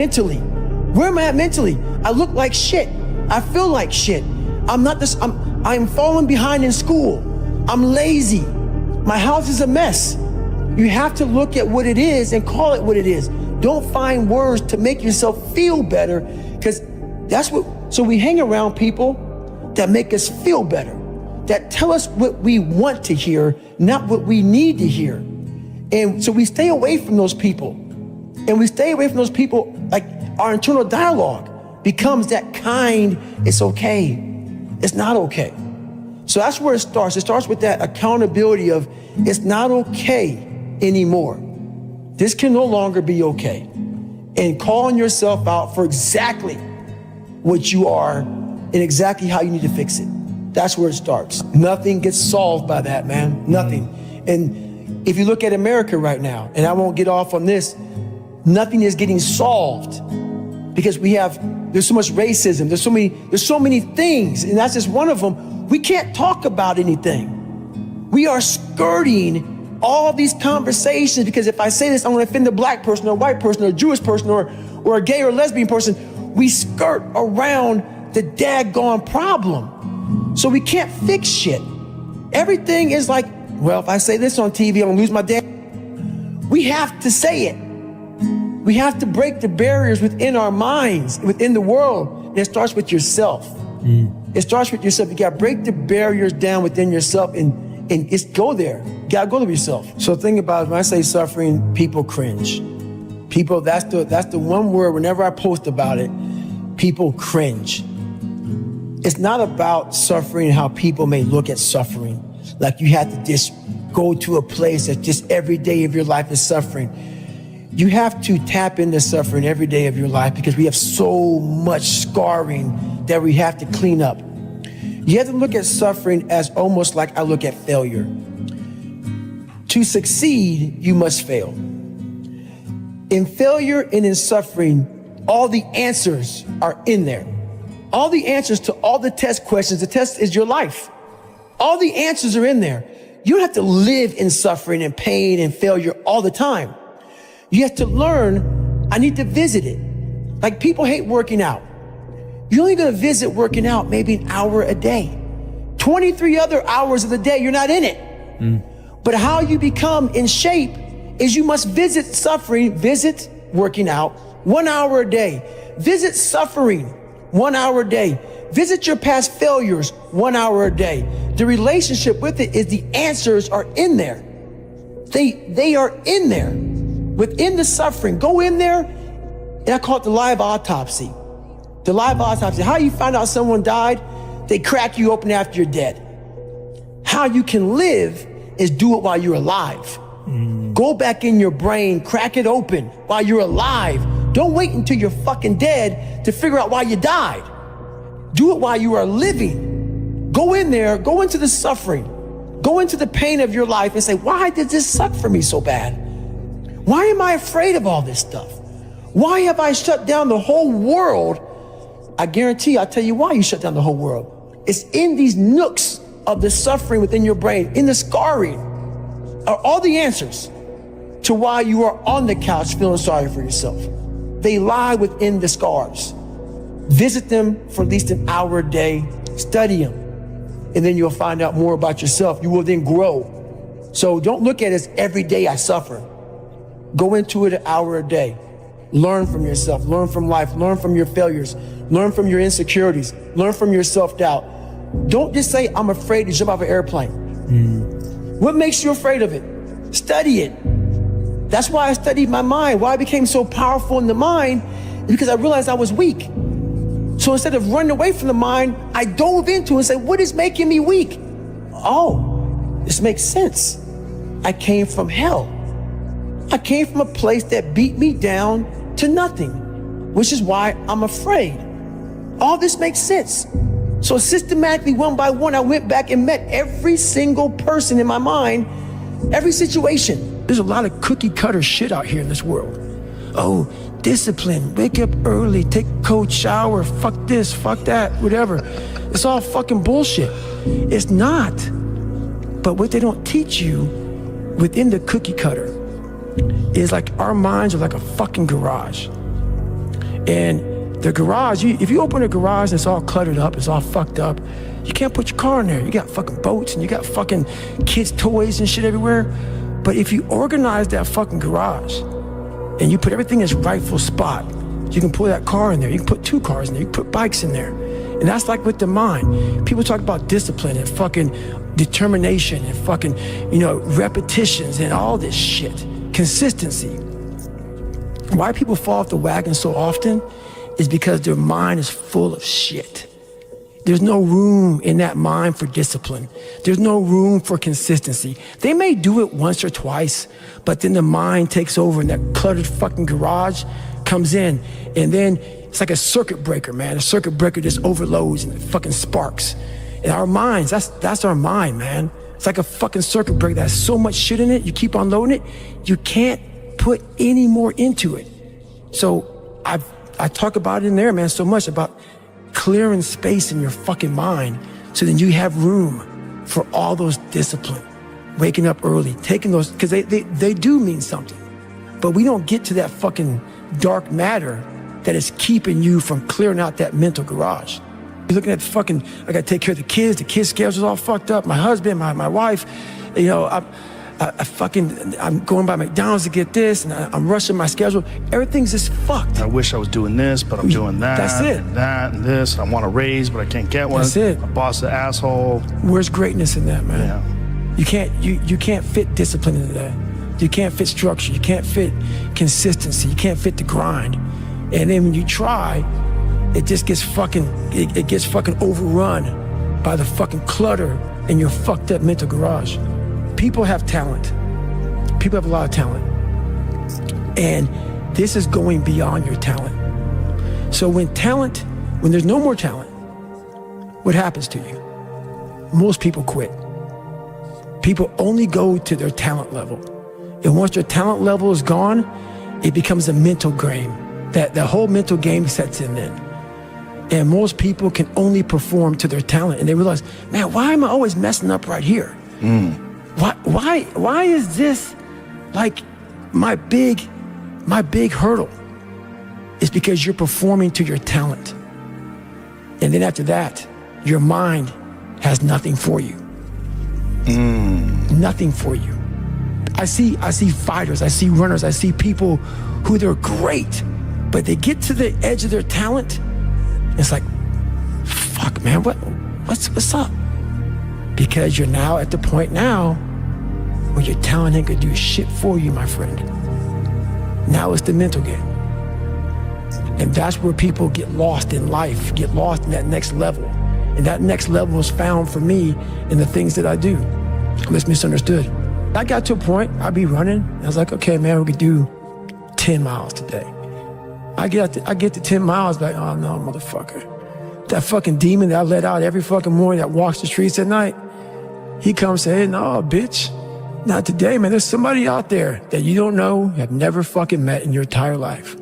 mentally? Where am I at mentally? I look like shit. I feel like shit. I'm falling behind in school. I'm lazy. My house is a mess. You have to look at what it is and call it what it is. Don't find words to make yourself feel better, because so we hang around people that make us feel better, that tell us what we want to hear, not what we need to hear. And so we stay away from those people. And we stay away from those people, like our internal dialogue becomes that kind, it's okay, it's not okay. So that's where it starts. It starts with that accountability of it's not okay anymore. This can no longer be okay. And calling yourself out for exactly what you are and exactly how you need to fix it. That's where it starts. Nothing gets solved by that, man. Nothing. And if you look at America right now, and I won't get off on this, nothing is getting solved because there's so much racism. There's so many things, and that's just one of them. We can't talk about anything. We are skirting all these conversations because if I say this, I'm going to offend a black person or a white person or a Jewish person or a gay or lesbian person. We skirt around the daggone problem. So we can't fix shit. Everything is like, well, if I say this on TV, I'm going to lose my dad. We have to say it. We have to break the barriers within our minds, within the world. And it starts with yourself. It starts with yourself. You got to break the barriers down within yourself and just go there. You got to go to yourself. So think about it, when I say suffering, people cringe. People, that's the one word, whenever I post about it, people cringe. It's not about suffering how people may look at suffering. Like you have to just go to a place that just every day of your life is suffering. You have to tap into suffering every day of your life because we have so much scarring that we have to clean up. You have to look at suffering as almost like I look at failure. To succeed, you must fail. In failure and in suffering, all the answers are in there. All the answers to all the test questions. The test is your life. All the answers are in there. You don't have to live in suffering and pain and failure all the time. You have to learn, I need to visit it. Like people hate working out. You're only going to visit working out maybe an hour a day. 23 other hours of the day, you're not in it. But how you become in shape is you must visit suffering, visit working out 1 hour a day. Visit suffering 1 hour a day. Visit your past failures 1 hour a day. The relationship with it is the answers are in there. They are in there. Within the suffering, go in there, and I call it the live autopsy. The live autopsy. How you find out someone died? They crack you open after you're dead. How you can live is do it while you're alive. Go back in your brain, crack it open while you're alive. Don't wait until you're fucking dead to figure out why you died. Do it while you are living. Go in there, go into the suffering, go into the pain of your life and say, why did this suck for me so bad? Why am I afraid of all this stuff? Why have I shut down the whole world? I guarantee I'll tell you why you shut down the whole world. It's in these nooks of the suffering within your brain, in the scarring, are all the answers to why you are on the couch feeling sorry for yourself. They lie within the scars. Visit them for at least an hour a day, study them, and then you'll find out more about yourself. You will then grow. So don't look at it as every day I suffer. Go into it an hour a day. Learn from yourself, learn from life, learn from your failures, learn from your insecurities, learn from your self-doubt. Don't just say, I'm afraid to jump off an airplane. What makes you afraid of it? Study it. That's why I studied my mind. Why I became so powerful in the mind is because I realized I was weak. So instead of running away from the mind, I dove into it and said, what is making me weak? Oh, this makes sense. I came from hell. I came from a place that beat me down to nothing, which is why I'm afraid. All this makes sense. So systematically, one by one, I went back and met every single person in my mind, every situation. There's a lot of cookie cutter shit out here in this world. Oh, discipline, wake up early, take a cold shower, fuck this, fuck that, whatever. It's all fucking bullshit. It's not. But what they don't teach you within the cookie cutter is like our minds are like a fucking garage. And the garage, if you open a garage and it's all cluttered up, it's all fucked up, you can't put your car in there. You got fucking boats and you got fucking kids' toys and shit everywhere. But if you organize that fucking garage and you put everything in its rightful spot, you can pull that car in there. You can put 2 cars in there. You can put bikes in there. And that's like with the mind. People talk about discipline and fucking determination and fucking, repetitions and all this shit. Consistency. Why people fall off the wagon so often is because their mind is full of shit. There's no room in that mind for discipline. There's no room for consistency. They may do it once or twice, but then the mind takes over and that cluttered fucking garage comes in, and then it's like a circuit breaker, man. A circuit breaker just overloads and it fucking sparks. And our minds, that's our mind, man. It's like a fucking circuit breaker that has so much shit in it, you keep unloading it, you can't put any more into it. So I talk about it in there, man, so much about clearing space in your fucking mind so then you have room for all those discipline, waking up early, taking those, because they do mean something. But we don't get to that fucking dark matter that is keeping you from clearing out that mental garage. You're looking at fucking, I gotta take care of the kids' schedule's all fucked up, my husband, my wife, I'm going by McDonald's to get this, and I'm rushing my schedule. Everything's just fucked. I wish I was doing this, but I'm doing that. That's it. And that and this. I want a raise, but I can't get one. That's it. My boss is an asshole. Where's greatness in that, man? Yeah. You can't fit discipline into that. You can't fit structure. You can't fit consistency. You can't fit the grind. And then when you try, it just gets fucking overrun by the fucking clutter in your fucked up mental garage. People have talent. People have a lot of talent. And this is going beyond your talent. So when there's no more talent, what happens to you? Most people quit. People only go to their talent level. And once their talent level is gone, it becomes a mental game. That the whole mental game sets in then. And most people can only perform to their talent. And they realize, man, why am I always messing up right here? Why is this like my big hurdle? It's because you're performing to your talent. And then after that, your mind has nothing for you. Nothing for you. I see fighters, I see runners, I see people who they're great, but they get to the edge of their talent. It's like, fuck, man, what's up? Because you're now at the point now where your talent ain't gonna do shit for you, my friend. Now it's the mental game. And that's where people get lost in life, get lost in that next level. And that next level is found for me in the things that I do. I'm just misunderstood. I got to a point, I'd be running, I was like, okay, man, we could do 10 miles today. I get to 10 miles, like, oh no, motherfucker. That fucking demon that I let out every fucking morning that walks the streets at night, he comes and says, hey, no, bitch, not today, man. There's somebody out there that you don't know, have never fucking met in your entire life,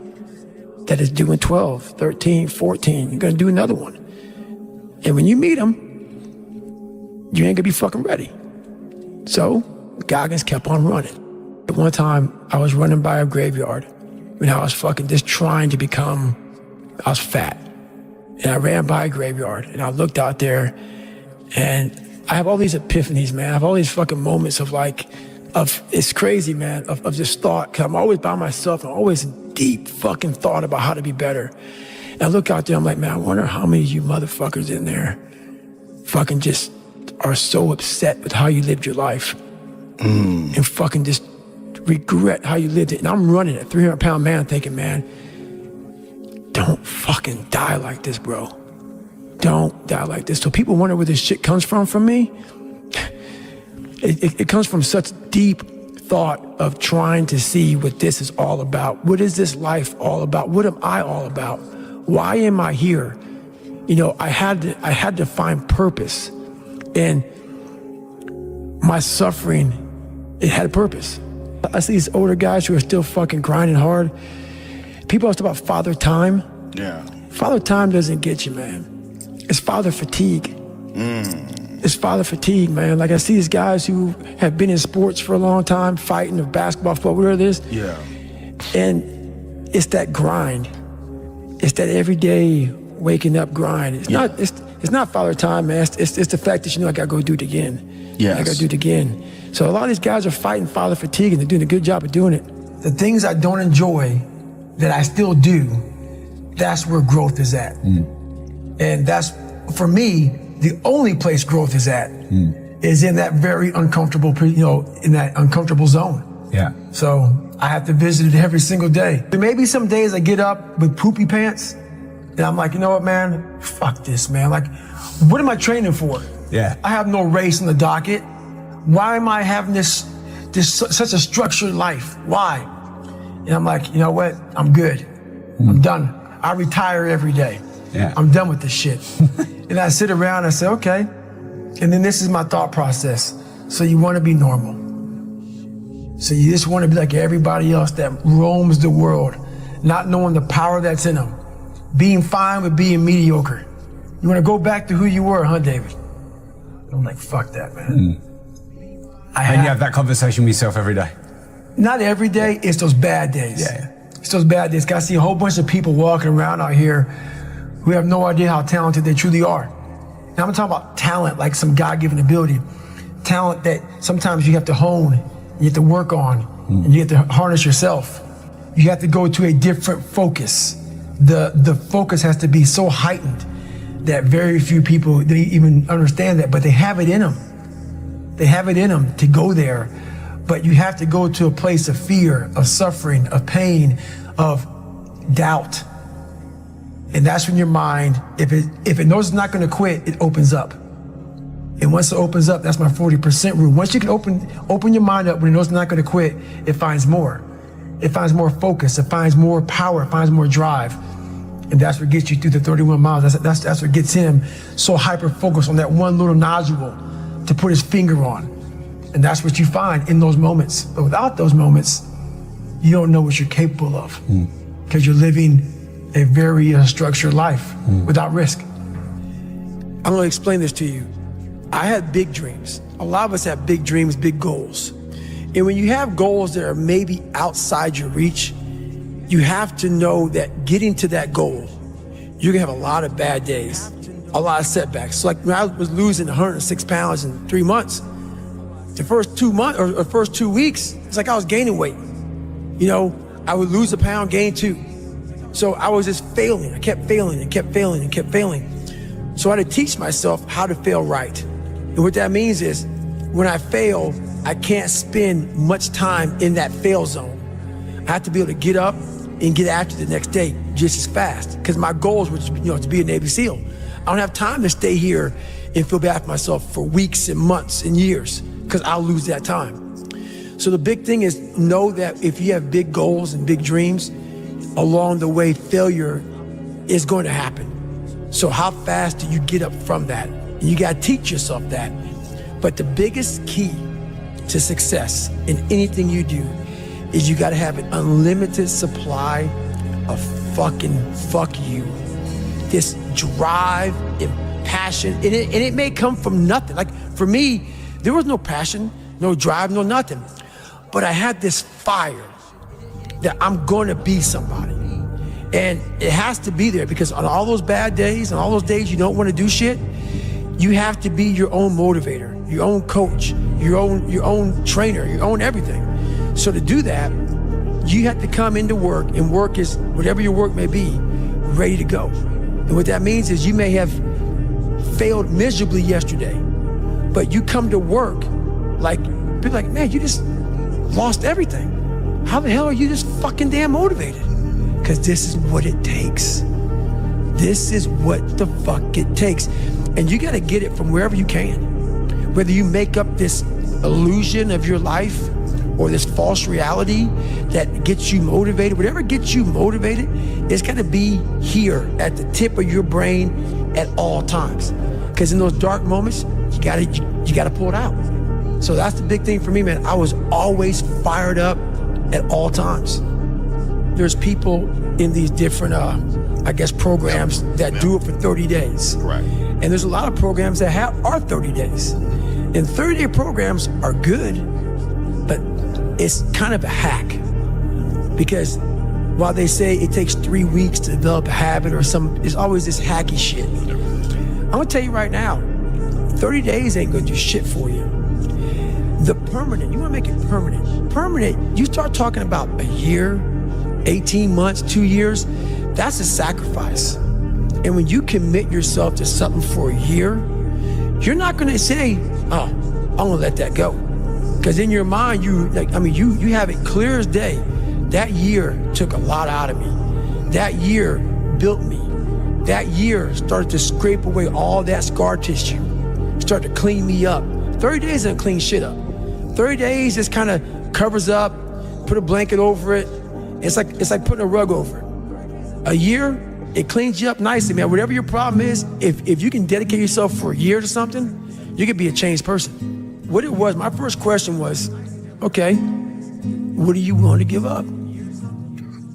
that is doing 12, 13, 14. You're gonna do another one. And when you meet him, you ain't gonna be fucking ready. So Goggins kept on running. At one time, I was running by a graveyard when I was fucking just trying to become, I was fat. And I ran by a graveyard and I looked out there and I have all these epiphanies, man. I have all these fucking moments of it's crazy, man, of just thought. Cause I'm always by myself. I'm always in deep fucking thought about how to be better. And I look out there, I'm like, man, I wonder how many of you motherfuckers in there fucking just are so upset with how you lived your life and fucking just regret how you lived it. And I'm running a 300-pound man thinking, man, don't fucking die like this, bro. Don't die like this. So people wonder where this shit comes from me. It comes from such deep thought of trying to see what this is all about. What is this life all about? What am I all about? Why am I here? You know, I had to find purpose. And my suffering, it had a purpose. I see these older guys who are still fucking grinding hard. People always talk about father time. Yeah. Father time doesn't get you, man. It's father fatigue. It's father fatigue, man. Like I see these guys who have been in sports for a long time, fighting, of basketball, football, whatever it is. Yeah. And it's that grind. It's that everyday waking up grind. It's not Father Time, man. It's the fact that I gotta go do it again. Yes. I gotta do it again. So a lot of these guys are fighting father fatigue, and they're doing a good job of doing it. The things I don't enjoy that I still do, that's where growth is at. And that's, for me, the only place growth is at is in that very uncomfortable, in that uncomfortable zone. Yeah. So I have to visit it every single day. There may be some days I get up with poopy pants and I'm like, you know what, man? Fuck this, man. Like, what am I training for? Yeah. I have no race on the docket. Why am I having this such a structured life? Why? And I'm like, you know what? I'm good. I'm done. I retire every day. Yeah. I'm done with this shit. And I sit around and I say, okay. And then this is my thought process. So you want to be normal. So you just want to be like everybody else that roams the world, not knowing the power that's in them, being fine with being mediocre. You want to go back to who you were, huh, David? I'm like, fuck that, man. And you have that conversation with yourself every day? Not every day, it's those bad days. Yeah. It's those bad days. I see a whole bunch of people walking around out here who have no idea how talented they truly are. And I'm talking about talent, like some God-given ability. Talent that sometimes you have to hone, you have to work on, and you have to harness yourself. You have to go to a different focus. The focus has to be so heightened that very few people, they even understand that, but they have it in them. They have it in them to go there, but you have to go to a place of fear, of suffering, of pain, of doubt. And that's when your mind, if it knows it's not going to quit, it opens up. And once it opens up, that's my 40% rule. Once you can open your mind up when it knows it's not going to quit, it finds more. It finds more focus. It finds more power. It finds more drive. And that's what gets you through the 31 miles. That's what gets him so hyper-focused on that one little nodule to put his finger on. And that's what you find in those moments. But without those moments, you don't know what you're capable of because you're living a very structured life without risk. I'm going to explain this to you. I had big dreams. A lot of us have big dreams, big goals. And when you have goals that are maybe outside your reach, you have to know that getting to that goal, you're gonna have a lot of bad days, a lot of setbacks. So like when I was losing 106 pounds in 3 months, the first 2 months or first 2 weeks, it's like I was gaining weight. I would lose a pound, gain 2. So I was just failing. I kept failing and kept failing and kept failing. So I had to teach myself how to fail right. And what that means is when I fail, I can't spend much time in that fail zone. I have to be able to get up and get after the next day just as fast. Because my goals were to be a Navy SEAL. I don't have time to stay here and feel bad for myself for weeks and months and years because I'll lose that time. So the big thing is know that if you have big goals and big dreams, along the way, failure is going to happen. So how fast do you get up from that? And you got to teach yourself that. But the biggest key to success in anything you do is you got to have an unlimited supply of fucking fuck you. This drive and passion. And it may come from nothing. Like for me, there was no passion, no drive, no nothing. But I had this fire that I'm going to be somebody. And it has to be there because on all those bad days and all those days you don't want to do shit, you have to be your own motivator, your own coach, your own trainer, your own everything. So to do that, you have to come into work, and work is whatever your work may be, ready to go. And what that means is you may have failed miserably yesterday, but you come to work like, people like, man, you just lost everything. How the hell are you just fucking damn motivated? Because this is what it takes. This is what the fuck it takes. And you gotta get it from wherever you can. Whether you make up this illusion of your life or this false reality that gets you motivated, whatever gets you motivated, it's gotta be here at the tip of your brain at all times. Because in those dark moments, you gotta pull it out. So that's the big thing for me, man. I was always fired up at all times. There's people in these different, programs that do it for 30 days. Right. And there's a lot of programs that are 30 days. And 30-day programs are good, but it's kind of a hack because While they say it takes 3 weeks to develop a habit or there's always this hacky shit. I'm gonna tell you right now, 30 days ain't gonna do shit for you. The permanent, you wanna make it permanent. Permanent, you start talking about a year, 18 months, 2 years, that's a sacrifice. And when you commit yourself to something for a year, you're not gonna say, oh, I'm gonna let that go. Because in your mind, you have it clear as day. That year took a lot out of me. That year built me. That year started to scrape away all that scar tissue, started to clean me up. 30 days doesn't clean shit up. 30 days just kind of covers up, put a blanket over it. It's like putting a rug over it. A year, it cleans you up nicely, man. Whatever your problem is, if you can dedicate yourself for a year to something, you could be a changed person. What it was, my first question was, okay, what are you willing to give up?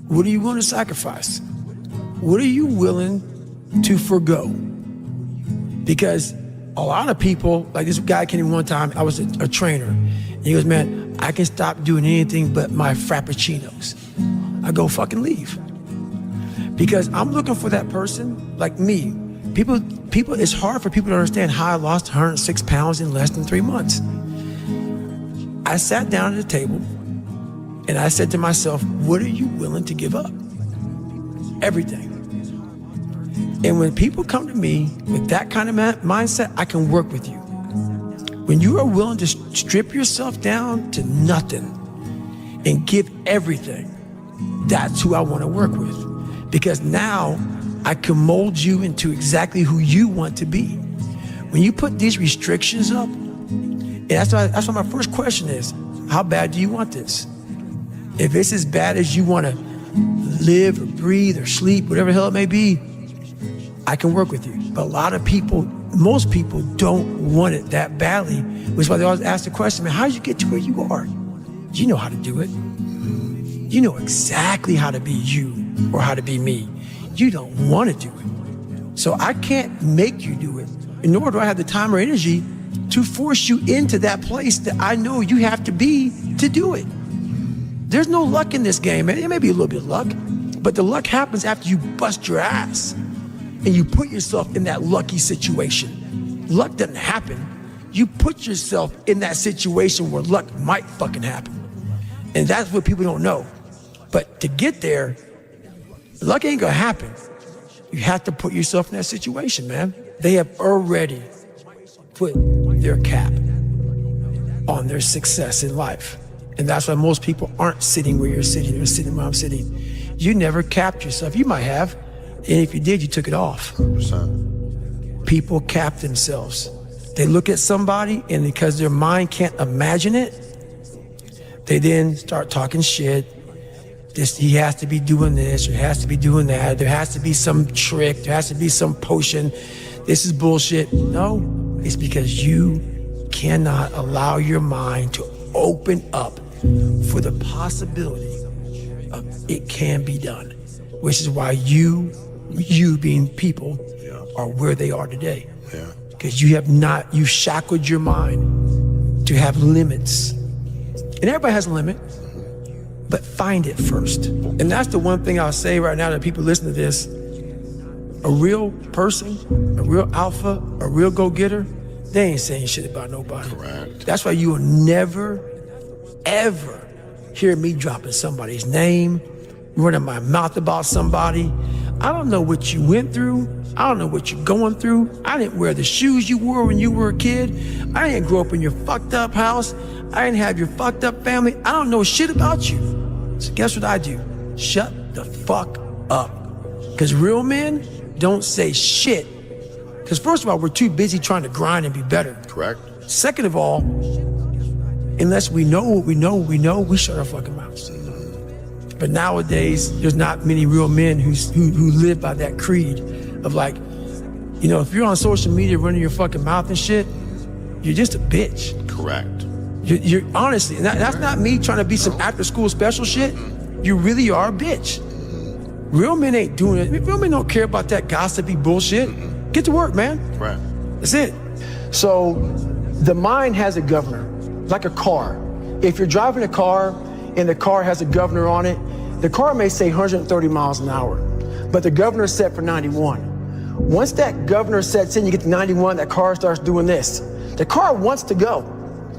What are you willing to sacrifice? What are you willing to forgo? Because a lot of people, like this guy came in one time, I was a trainer, and he goes, man, I can stop doing anything but my frappuccinos. I go, fucking leave. Because I'm looking for that person like me. People, it's hard for people to understand how I lost 106 pounds in less than 3 months. I sat down at the table and I said to myself, what are you willing to give up? Everything. And when people come to me with that kind of mindset, I can work with you. When you are willing to strip yourself down to nothing and give everything, that's who I want to work with. Because now I can mold you into exactly who you want to be. When you put these restrictions up, and that's why my first question is, how bad do you want this? If it's as bad as you want to live or breathe or sleep, whatever the hell it may be, I can work with you. But a lot of people, most people don't want it that badly, which is why they always ask the question, man, how did you get to where you are? You know how to do it. You know exactly how to be you or how to be me. You don't want to do it. So I can't make you do it, nor do I have the time or energy to force you into that place that I know you have to be to do it. There's no luck in this game, man. It may be a little bit of luck, but the luck happens after you bust your ass and you put yourself in that lucky situation. Luck doesn't happen. You put yourself in that situation where luck might fucking happen. And that's what people don't know. But to get there, luck ain't gonna happen. You have to put yourself in that situation, man. They have already put their cap on their success in life. And that's why most people aren't sitting where you're sitting. They're sitting where I'm sitting. You never capped yourself. You might have. And if you did, you took it off. 100%. People cap themselves. They look at somebody, and because their mind can't imagine it, they then start talking shit. He has to be doing this, or he has to be doing that. There has to be some trick. There has to be some potion. This is bullshit. No, it's because you cannot allow your mind to open up for the possibility of it can be done, which is why you being people are where they are today. Yeah. Because you shackled your mind to have limits. And everybody has a limit, but find it first. And that's the one thing I'll say right now to people listening to this. A real person, a real alpha, a real go-getter, they ain't saying shit about nobody. Correct. That's why you will never, ever hear me dropping somebody's name, running my mouth about somebody. I don't know what you went through. I don't know what you're going through. I didn't wear the shoes you wore when you were a kid. I didn't grow up in your fucked up house. I didn't have your fucked up family. I don't know shit about you. So guess what I do? Shut the fuck up. Because real men don't say shit. Because first of all, we're too busy trying to grind and be better. Correct. Second of all, unless we know what we know, we shut our fucking mouths. But nowadays, there's not many real men who live by that creed of like, you know, if you're on social media running your fucking mouth and shit, you're just a bitch. Correct. You're honestly, and that's not me trying to be some after school special shit. You really are a bitch. Real men ain't doing it. Real men don't care about that gossipy bullshit. Get to work, man. Right. That's it. So the mind has a governor, like a car. If you're driving a car and the car has a governor on it, The car may say 130 miles an hour, but the governor set for 91. Once that governor sets in, you get to 91, that car starts doing this. The car wants to go.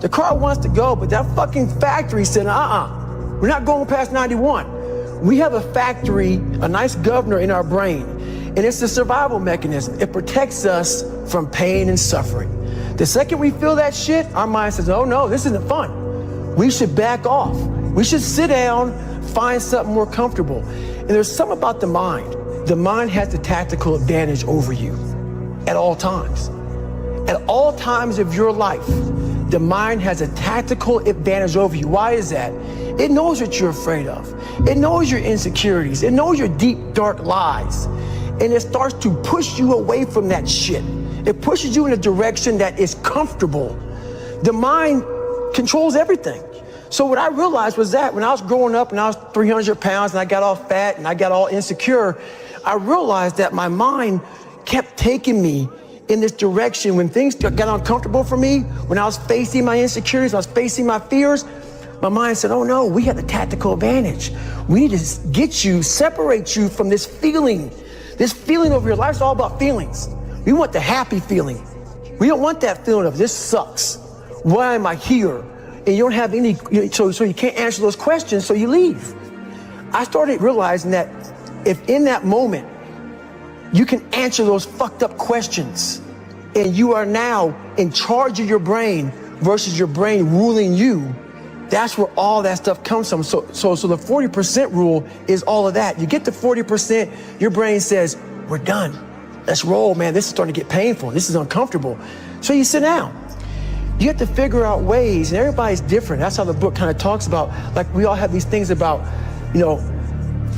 The car wants to go, but that fucking factory said, we're not going past 91. We have a factory, a nice governor in our brain, and it's a survival mechanism. It protects us from pain and suffering. The second we feel that shit, our mind says, oh no, this isn't fun. We should back off. We should sit down, find something more comfortable. And there's something about the mind. The mind has the tactical advantage over you at all times. At all times of your life, the mind has a tactical advantage over you. Why is that? It knows what you're afraid of. It knows your insecurities. It knows your deep, dark lies. And it starts to push you away from that shit. It pushes you in a direction that is comfortable. The mind controls everything. So what I realized was that when I was growing up and I was 300 pounds and I got all fat and I got all insecure, I realized that my mind kept taking me in this direction. When things got uncomfortable for me, when I was facing my insecurities, I was facing my fears, my mind said, oh no, we have the tactical advantage. We need to get you, separate you from this feeling over your life. It's all about feelings. We want the happy feeling. We don't want that feeling of this sucks. Why am I here? And you don't have any, so you can't answer those questions, so you leave. I started realizing that if in that moment, you can answer those fucked up questions and you are now in charge of your brain versus your brain ruling you, that's where all that stuff comes from. So the 40% rule is all of that. You get to 40%, your brain says, we're done. Let's roll, man. This is starting to get painful. This is uncomfortable. So you sit down. You have to figure out ways, and everybody's different. That's how the book kind of talks about, like we all have these things about,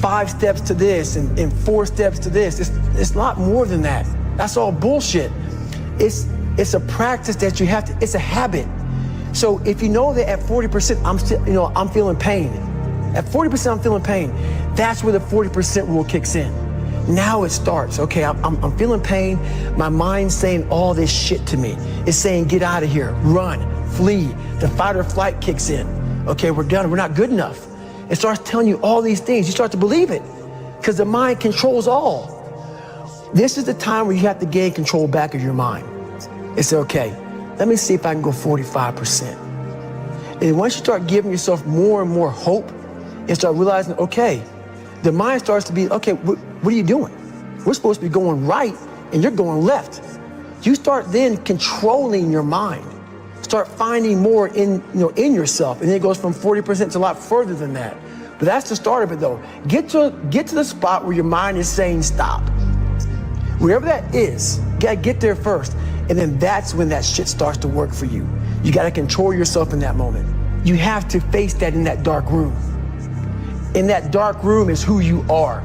5 steps to this and 4 steps to this. It's a lot more than that. That's all bullshit. It's a practice that you have to, it's a habit. So if you know that at 40%, I'm feeling pain. At 40%, I'm feeling pain. That's where the 40% rule kicks in. Now it starts. Okay, I'm feeling pain. My mind's saying all this shit to me. It's saying, get out of here, run, flee. The fight or flight kicks in. Okay, we're done. We're not good enough. It starts telling you all these things. You start to believe it because the mind controls all. This is the time where you have to gain control back of your mind. It's okay. Let me see if I can go 45%. And once you start giving yourself more and more hope and start realizing, okay, the mind starts to be, okay, what are you doing? We're supposed to be going right and you're going left. You start then controlling your mind. Start finding more in yourself. And then it goes from 40% to a lot further than that. But that's the start of it though. Get to the spot where your mind is saying stop. Wherever that is, you gotta get there first. And then that's when that shit starts to work for you. You gotta control yourself in that moment. You have to face that in that dark room. In that dark room is who you are.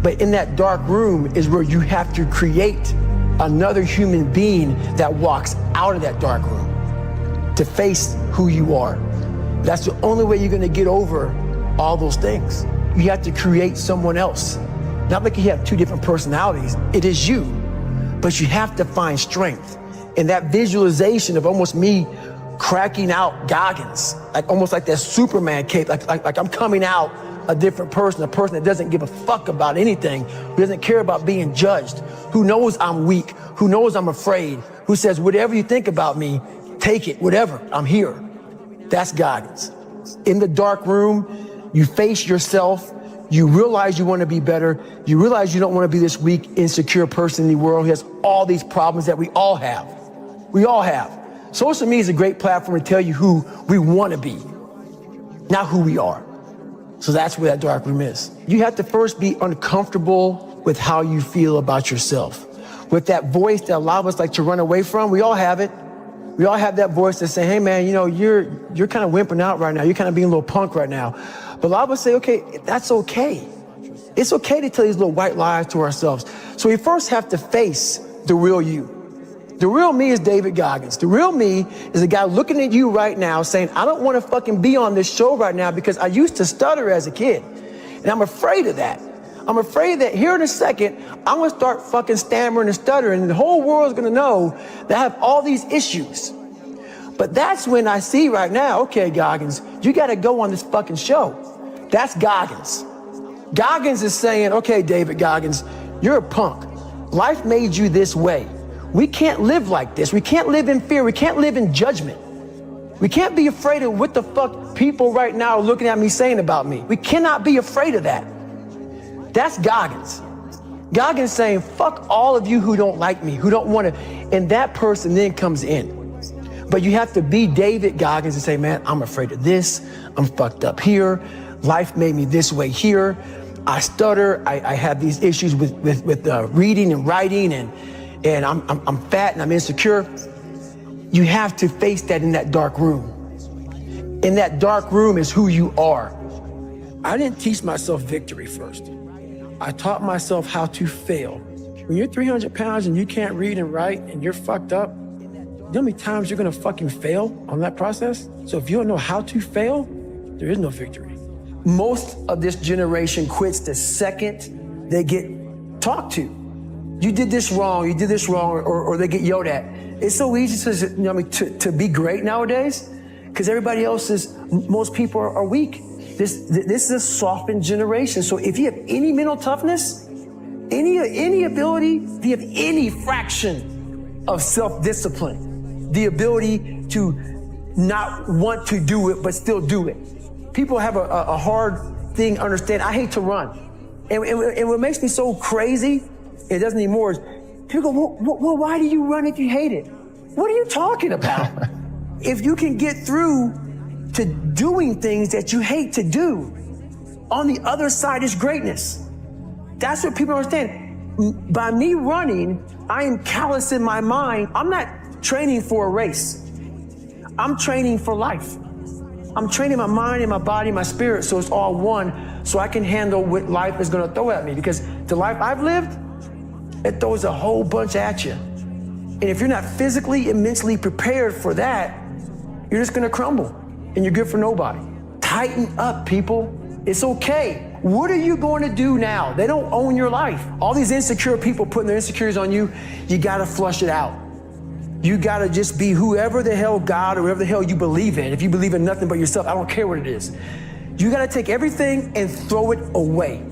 But in that dark room is where you have to create another human being that walks out of that dark room to face who you are. That's the only way you're gonna get over all those things. You have to create someone else. Not like you have 2 different personalities, it is you. But you have to find strength. And that visualization of almost me cracking out Goggins, like almost like that Superman cape, like I'm coming out a different person, a person that doesn't give a fuck about anything, who doesn't care about being judged, who knows I'm weak, who knows I'm afraid, who says, whatever you think about me, take it, whatever, I'm here. That's Goggins. In the dark room, you face yourself, you realize you want to be better, you realize you don't want to be this weak, insecure person in the world who has all these problems that we all have. We all have. Social media is a great platform to tell you who we want to be, not who we are. So that's where that dark room is. You have to first be uncomfortable with how you feel about yourself. With that voice that a lot of us like to run away from, we all have it. We all have that voice that say, hey man, you're kind of wimping out right now. You're kind of being a little punk right now. But a lot of us say, okay, that's okay. It's okay to tell these little white lies to ourselves. So we first have to face the real you. The real me is David Goggins. The real me is a guy looking at you right now saying, I don't want to fucking be on this show right now because I used to stutter as a kid. And I'm afraid of that. I'm afraid that here in a second, I'm going to start fucking stammering and stuttering and the whole world's going to know that I have all these issues. But that's when I see right now, okay, Goggins, you got to go on this fucking show. That's Goggins. Goggins is saying, okay, David Goggins, you're a punk. Life made you this way. We can't live like this. We can't live in fear. We can't live in judgment. We can't be afraid of what the fuck people right now are looking at me saying about me. We cannot be afraid of that. That's Goggins. Goggins saying, fuck all of you who don't like me, who don't want to, and that person then comes in. But you have to be David Goggins and say, man, I'm afraid of this. I'm fucked up here. Life made me this way here. I stutter. I have these issues with reading and writing, and I'm fat and I'm insecure. You have to face that in that dark room. In that dark room is who you are. I didn't teach myself victory first. I taught myself how to fail. When you're 300 pounds and you can't read and write and you're fucked up, you know how many times you're gonna fucking fail on that process? So if you don't know how to fail, there is no victory. Most of this generation quits the second they get talked to. You did this wrong, or they get yelled at. It's so easy to be great nowadays because everybody else most people are weak. This is a softened generation. So if you have any mental toughness, any ability, if you have any fraction of self-discipline, the ability to not want to do it but still do it. People have a hard thing understand. I hate to run. And what makes me so crazy, it doesn't anymore, is people go, well, why do you run if you hate it? What are you talking about? If you can get through to doing things that you hate to do, on the other side is greatness. That's what people understand. By me running, I am callous in my mind. I'm not training for a race. I'm training for life. I'm training my mind and my body and my spirit so it's all one, so I can handle what life is gonna throw at me. Because the life I've lived, it throws a whole bunch at you. And if you're not physically and mentally prepared for that, you're just gonna crumble and you're good for nobody. Tighten up, people. It's okay. What are you going to do now? They don't own your life. All these insecure people putting their insecurities on you, you gotta flush it out. You gotta just be whoever the hell God or whoever the hell you believe in. If you believe in nothing but yourself, I don't care what it is. You gotta take everything and throw it away.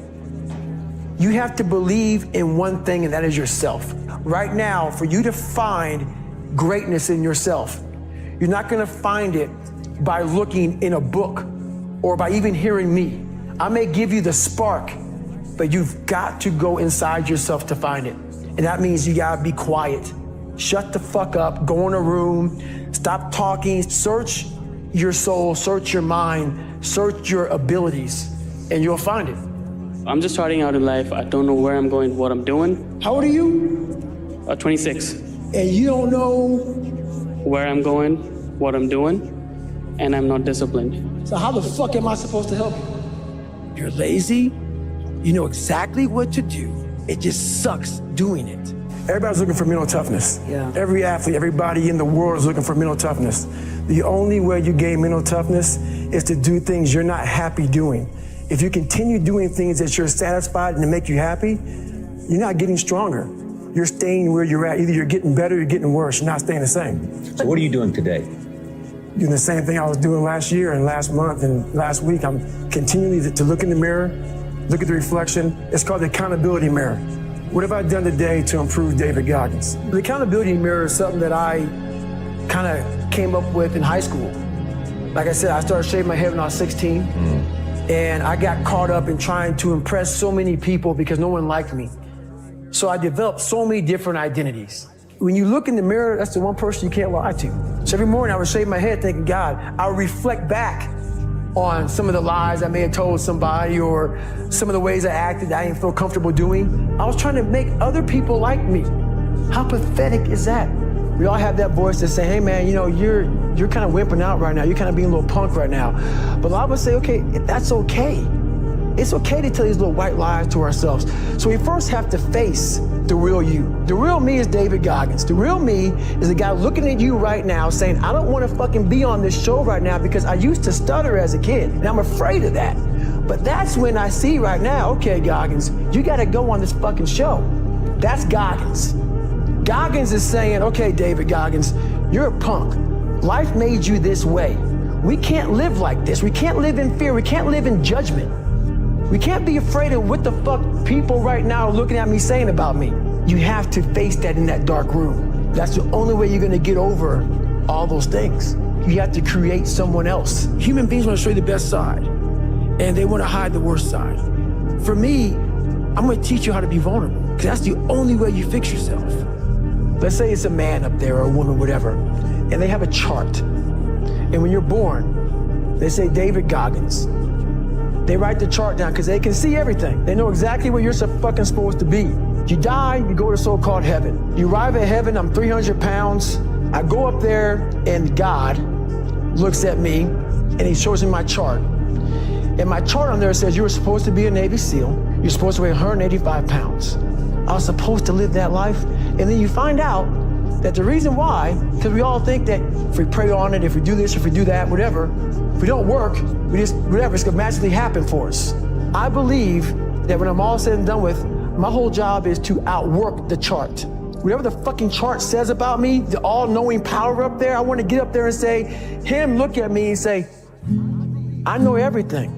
You have to believe in one thing, and that is yourself. Right now, for you to find greatness in yourself, you're not gonna find it by looking in a book or by even hearing me. I may give you the spark, but you've got to go inside yourself to find it. And that means you gotta be quiet. Shut the fuck up, go in a room, stop talking, search your soul, search your mind, search your abilities, and you'll find it. I'm just starting out in life. I don't know where I'm going, what I'm doing. How old are you? 26. And you don't know? Where I'm going, what I'm doing, and I'm not disciplined. So how the fuck am I supposed to help you? You're lazy, you know exactly what to do. It just sucks doing it. Everybody's looking for mental toughness. Yeah. Every athlete, everybody in the world is looking for mental toughness. The only way you gain mental toughness is to do things you're not happy doing. If you continue doing things that you're satisfied and that make you happy, you're not getting stronger. You're staying where you're at. Either you're getting better or you're getting worse. You're not staying the same. So what are you doing today? Doing the same thing I was doing last year and last month and last week. I'm continuing to look in the mirror, look at the reflection. It's called the accountability mirror. What have I done today to improve David Goggins? The accountability mirror is something that I kind of came up with in high school. Like I said, I started shaving my head when I was 16. And I got caught up in trying to impress so many people because no one liked me. So I developed so many different identities. When you look in the mirror, that's the one person you can't lie to. So every morning I would shave my head thinking, God, I would reflect back on some of the lies I may have told somebody or some of the ways I acted that I didn't feel comfortable doing. I was trying to make other people like me. How pathetic is that? We all have that voice that say, hey man, you know, you're kind of wimping out right now. You're kind of being a little punk right now. But a lot of us say, okay, that's okay. It's okay to tell these little white lies to ourselves. So we first have to face the real you. The real me is David Goggins. The real me is the guy looking at you right now saying, I don't want to fucking be on this show right now because I used to stutter as a kid and I'm afraid of that. But that's when I see right now, okay, Goggins, you got to go on this fucking show. That's Goggins. Goggins is saying, okay, David Goggins, you're a punk. Life made you this way. We can't live like this. We can't live in fear. We can't live in judgment. We can't be afraid of what the fuck people right now are looking at me saying about me. You have to face that in that dark room. That's the only way you're gonna get over all those things. You have to create someone else. Human beings want to show you the best side, and they want to hide the worst side. For me, I'm gonna teach you how to be vulnerable, because that's the only way you fix yourself. Let's say it's a man up there or a woman, whatever, and they have a chart. And when you're born, they say David Goggins. They write the chart down because they can see everything. They know exactly where you're fucking supposed to be. You die, you go to so-called heaven. You arrive at heaven, I'm 300 pounds. I go up there and God looks at me and he shows me my chart. And my chart on there says you were supposed to be a Navy SEAL. You're supposed to weigh 185 pounds. I was supposed to live that life. And then you find out that the reason why, because we all think that if we pray on it, if we do this, if we do that, whatever, if we don't work, we just, whatever, it's gonna magically happen for us. I believe that when I'm all said and done with, my whole job is to outwork the chart. Whatever the fucking chart says about me, the all-knowing power up there, I want to get up there and say, him look at me and say, I know everything.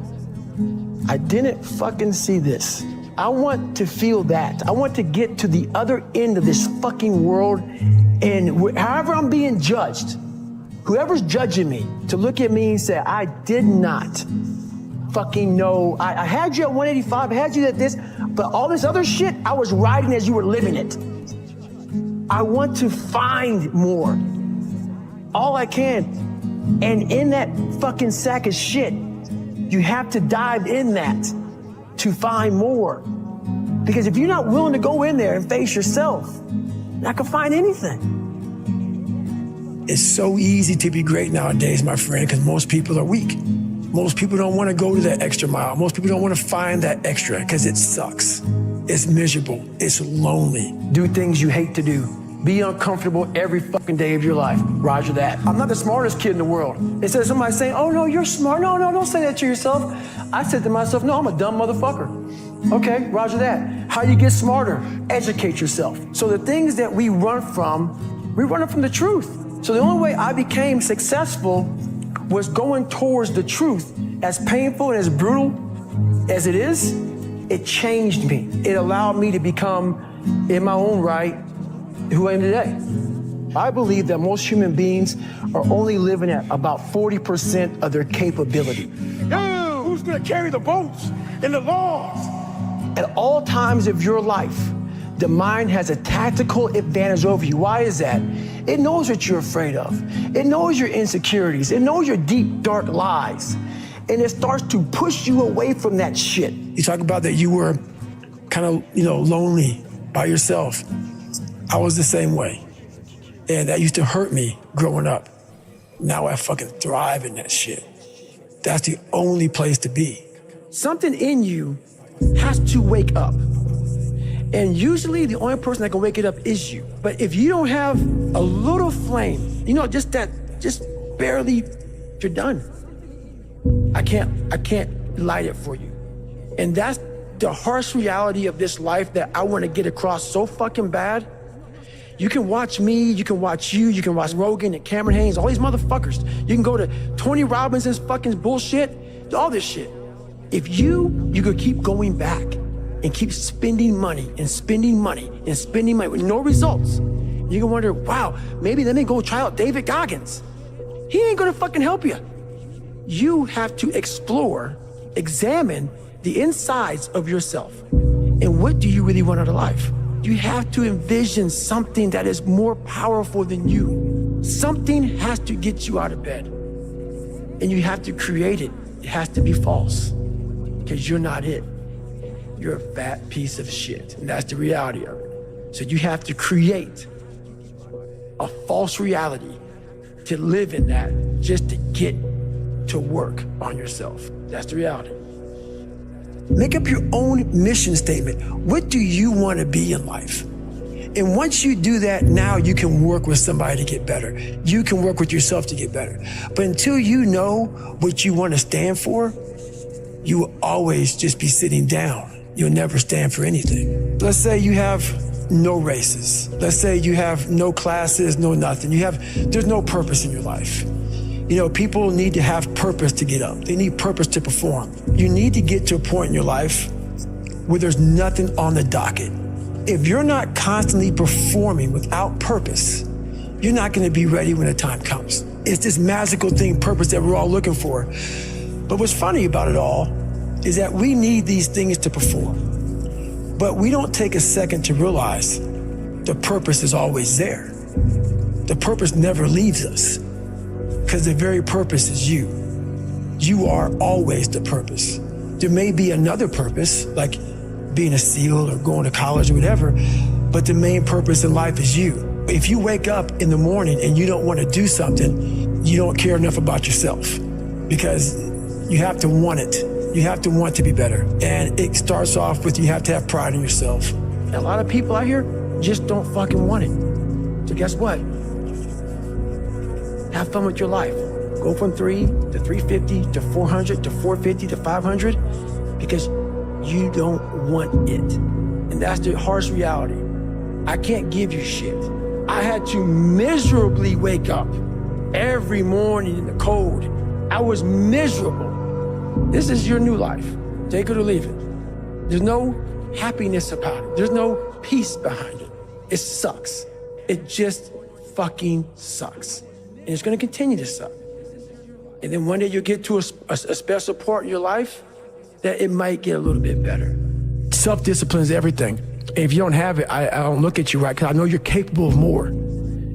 I didn't fucking see this. I want to feel that. I want to get to the other end of this fucking world, and however I'm being judged, whoever's judging me, to look at me and say, I did not fucking know. I had you at 185, I had you at this, but all this other shit, I was riding as you were living it. I want to find more, all I can. And in that fucking sack of shit, you have to dive in that to find more. Because if you're not willing to go in there and face yourself, you're not gonna find anything. It's so easy to be great nowadays, my friend, because most people are weak. Most people don't want to go to that extra mile. Most people don't want to find that extra because it sucks. It's miserable. It's lonely. Do things you hate to do. Be uncomfortable every fucking day of your life. Roger that. I'm not the smartest kid in the world. Instead of somebody saying, oh no, you're smart. No, don't say that to yourself. I said to myself, no, I'm a dumb motherfucker. Okay, roger that. How do you get smarter? Educate yourself. So the things that we run from the truth. So the only way I became successful was going towards the truth. As painful and as brutal as it is, it changed me. It allowed me to become, in my own right, who I am today. I believe that most human beings are only living at about 40% of their capability. Yo, who's gonna carry the boats and the logs? At all times of your life, the mind has a tactical advantage over you. Why is that? It knows what you're afraid of. It knows your insecurities. It knows your deep, dark lies. And it starts to push you away from that shit. You talk about that you were kind of, lonely by yourself. I was the same way. And that used to hurt me growing up. Now I fucking thrive in that shit. That's the only place to be. Something in you has to wake up. And usually the only person that can wake it up is you. But if you don't have a little flame, just barely, you're done. I can't light it for you. And that's the harsh reality of this life that I want to get across so fucking bad. You can watch me, you can watch you, you can watch Rogan and Cameron Haynes, all these motherfuckers. You can go to Tony Robbins's fucking bullshit, all this shit. If you could keep going back and keep spending money and spending money and spending money with no results, you can wonder, wow, maybe let me go try out David Goggins. He ain't gonna fucking help you. You have to explore, examine the insides of yourself. And what do you really want out of life? You have to envision something that is more powerful than you. Something has to get you out of bed. And you have to create it. It has to be false. Because you're not it. You're a fat piece of shit. And that's the reality of it. So you have to create a false reality to live in that, just to get to work on yourself. That's the reality. Make up your own mission statement. What do you want to be in life? And once you do that, now you can work with somebody to get better. You can work with yourself to get better. But until you know what you want to stand for, you will always just be sitting down. You'll never stand for anything. Let's say you have no races. Let's say you have no classes, no nothing. There's no purpose in your life. You know, people need to have purpose to get up. They need purpose to perform. You need to get to a point in your life where there's nothing on the docket. If you're not constantly performing without purpose, you're not gonna be ready when the time comes. It's this magical thing, purpose, that we're all looking for. But what's funny about it all is that we need these things to perform. But we don't take a second to realize the purpose is always there. The purpose never leaves us, because the very purpose is you. You are always the purpose. There may be another purpose, like being a SEAL or going to college or whatever, but the main purpose in life is you. If you wake up in the morning and you don't want to do something, you don't care enough about yourself, because you have to want it. You have to want to be better. And it starts off with, you have to have pride in yourself. A lot of people out here just don't fucking want it. So guess what? Have fun with your life. Go from 3 to 350 to 400 to 450 to 500, because you don't want it. And that's the harsh reality. I can't give you shit. I had to miserably wake up every morning in the cold. I was miserable. This is your new life. Take it or leave it. There's no happiness about it. There's no peace behind it. It sucks. It just fucking sucks. And it's gonna continue to suck. And then one day you'll get to a special part in your life that it might get a little bit better. Self-discipline is everything. And if you don't have it, I don't look at you right, because I know you're capable of more.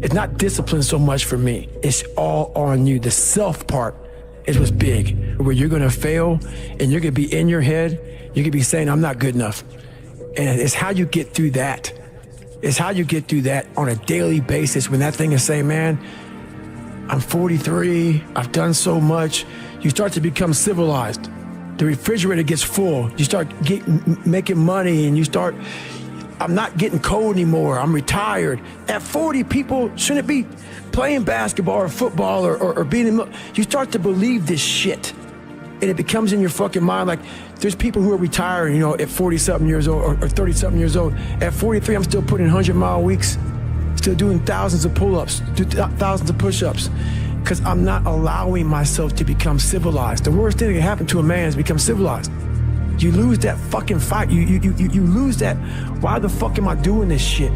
It's not discipline so much for me. It's all on you. The self part is what's big, where you're gonna fail and you're gonna be in your head, you're gonna be saying, I'm not good enough. And it's how you get through that. It's how you get through that on a daily basis, when that thing is saying, man, I'm 43, I've done so much. You start to become civilized. The refrigerator gets full. You start making money, and you start, I'm not getting cold anymore. I'm retired. At 40, people shouldn't be playing basketball or football or being in, you start to believe this shit. And it becomes in your fucking mind, like, there's people who are retiring, you know, at 40-something years old or 30-something years old. At 43, I'm still putting in 100-mile weeks, still doing thousands of pull-ups, thousands of push-ups, because I'm not allowing myself to become civilized. The worst thing that can happen to a man is become civilized. You lose that fucking fight. You lose that, why the fuck am I doing this shit?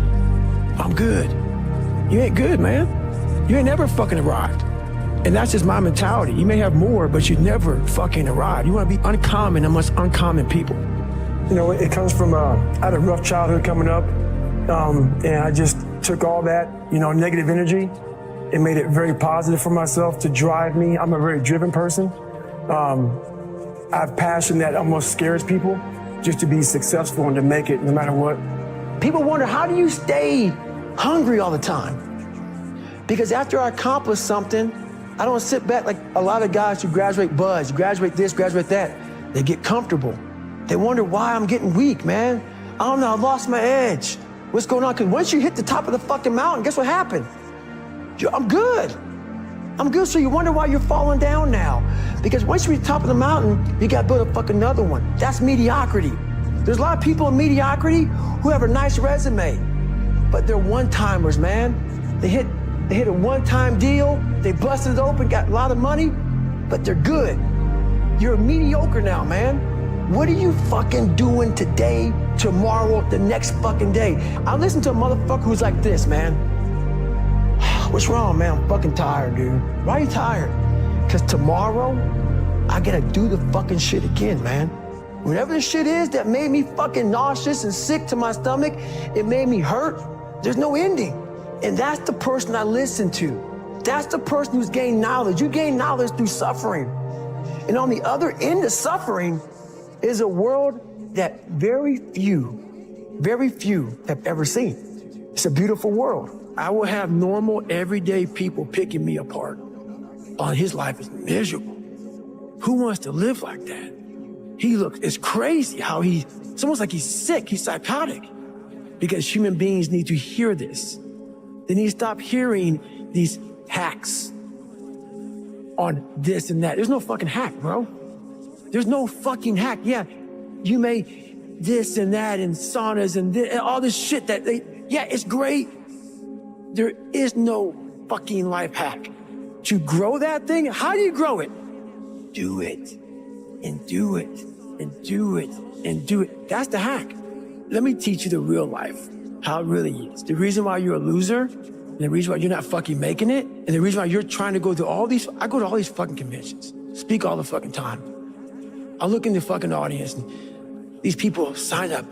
I'm good. You ain't good, man. You ain't never fucking arrived. And that's just my mentality. You may have more, but you never fucking arrive. You want to be uncommon amongst uncommon people. You know, it comes from, I had a rough childhood coming up, and I just took all that, you know, negative energy and made it very positive for myself to drive me. I'm a very driven person. I have passion that almost scares people, just to be successful and to make it no matter what. People wonder, how do you stay hungry all the time? Because after I accomplish something, I don't sit back like a lot of guys who graduate buds, graduate this, graduate that. They get comfortable. They wonder why I'm getting weak, man. I don't know, I lost my edge. What's going on? Because once you hit the top of the fucking mountain, guess what happened? I'm good. I'm good, so you wonder why you're falling down now. Because once you reach the top of the mountain, you gotta build a fucking another one. That's mediocrity. There's a lot of people in mediocrity who have a nice resume, but they're one-timers, man. They hit a one-time deal, they busted it open, got a lot of money, but they're good. You're mediocre now, man. What are you fucking doing today, tomorrow, the next fucking day? I listen to a motherfucker who's like this, man. What's wrong, man? I'm fucking tired, dude. Why are you tired? Because tomorrow, I gotta do the fucking shit again, man. Whatever the shit is that made me fucking nauseous and sick to my stomach, it made me hurt, there's no ending. And that's the person I listen to. That's the person who's gained knowledge. You gain knowledge through suffering. And on the other end of suffering is a world that very few have ever seen. It's a beautiful world. I will have normal, everyday people picking me apart. Oh, his life is miserable. Who wants to live like that? It's crazy how it's almost like he's sick, he's psychotic. Because human beings need to hear this. They need to stop hearing these hacks on this and that. There's no fucking hack, bro. There's no fucking hack. Yeah, you may this and that and saunas and all this shit it's great. There is no fucking life hack. to grow that thing, how do you grow it? Do it and do it and do it and do it. That's the hack. Let me teach you the real life, how it really is. The reason why you're a loser, and the reason why you're not fucking making it, and the reason why you're trying to go to all these, I go to all these fucking conventions, speak all the fucking time. I look in the fucking audience and these people sign up,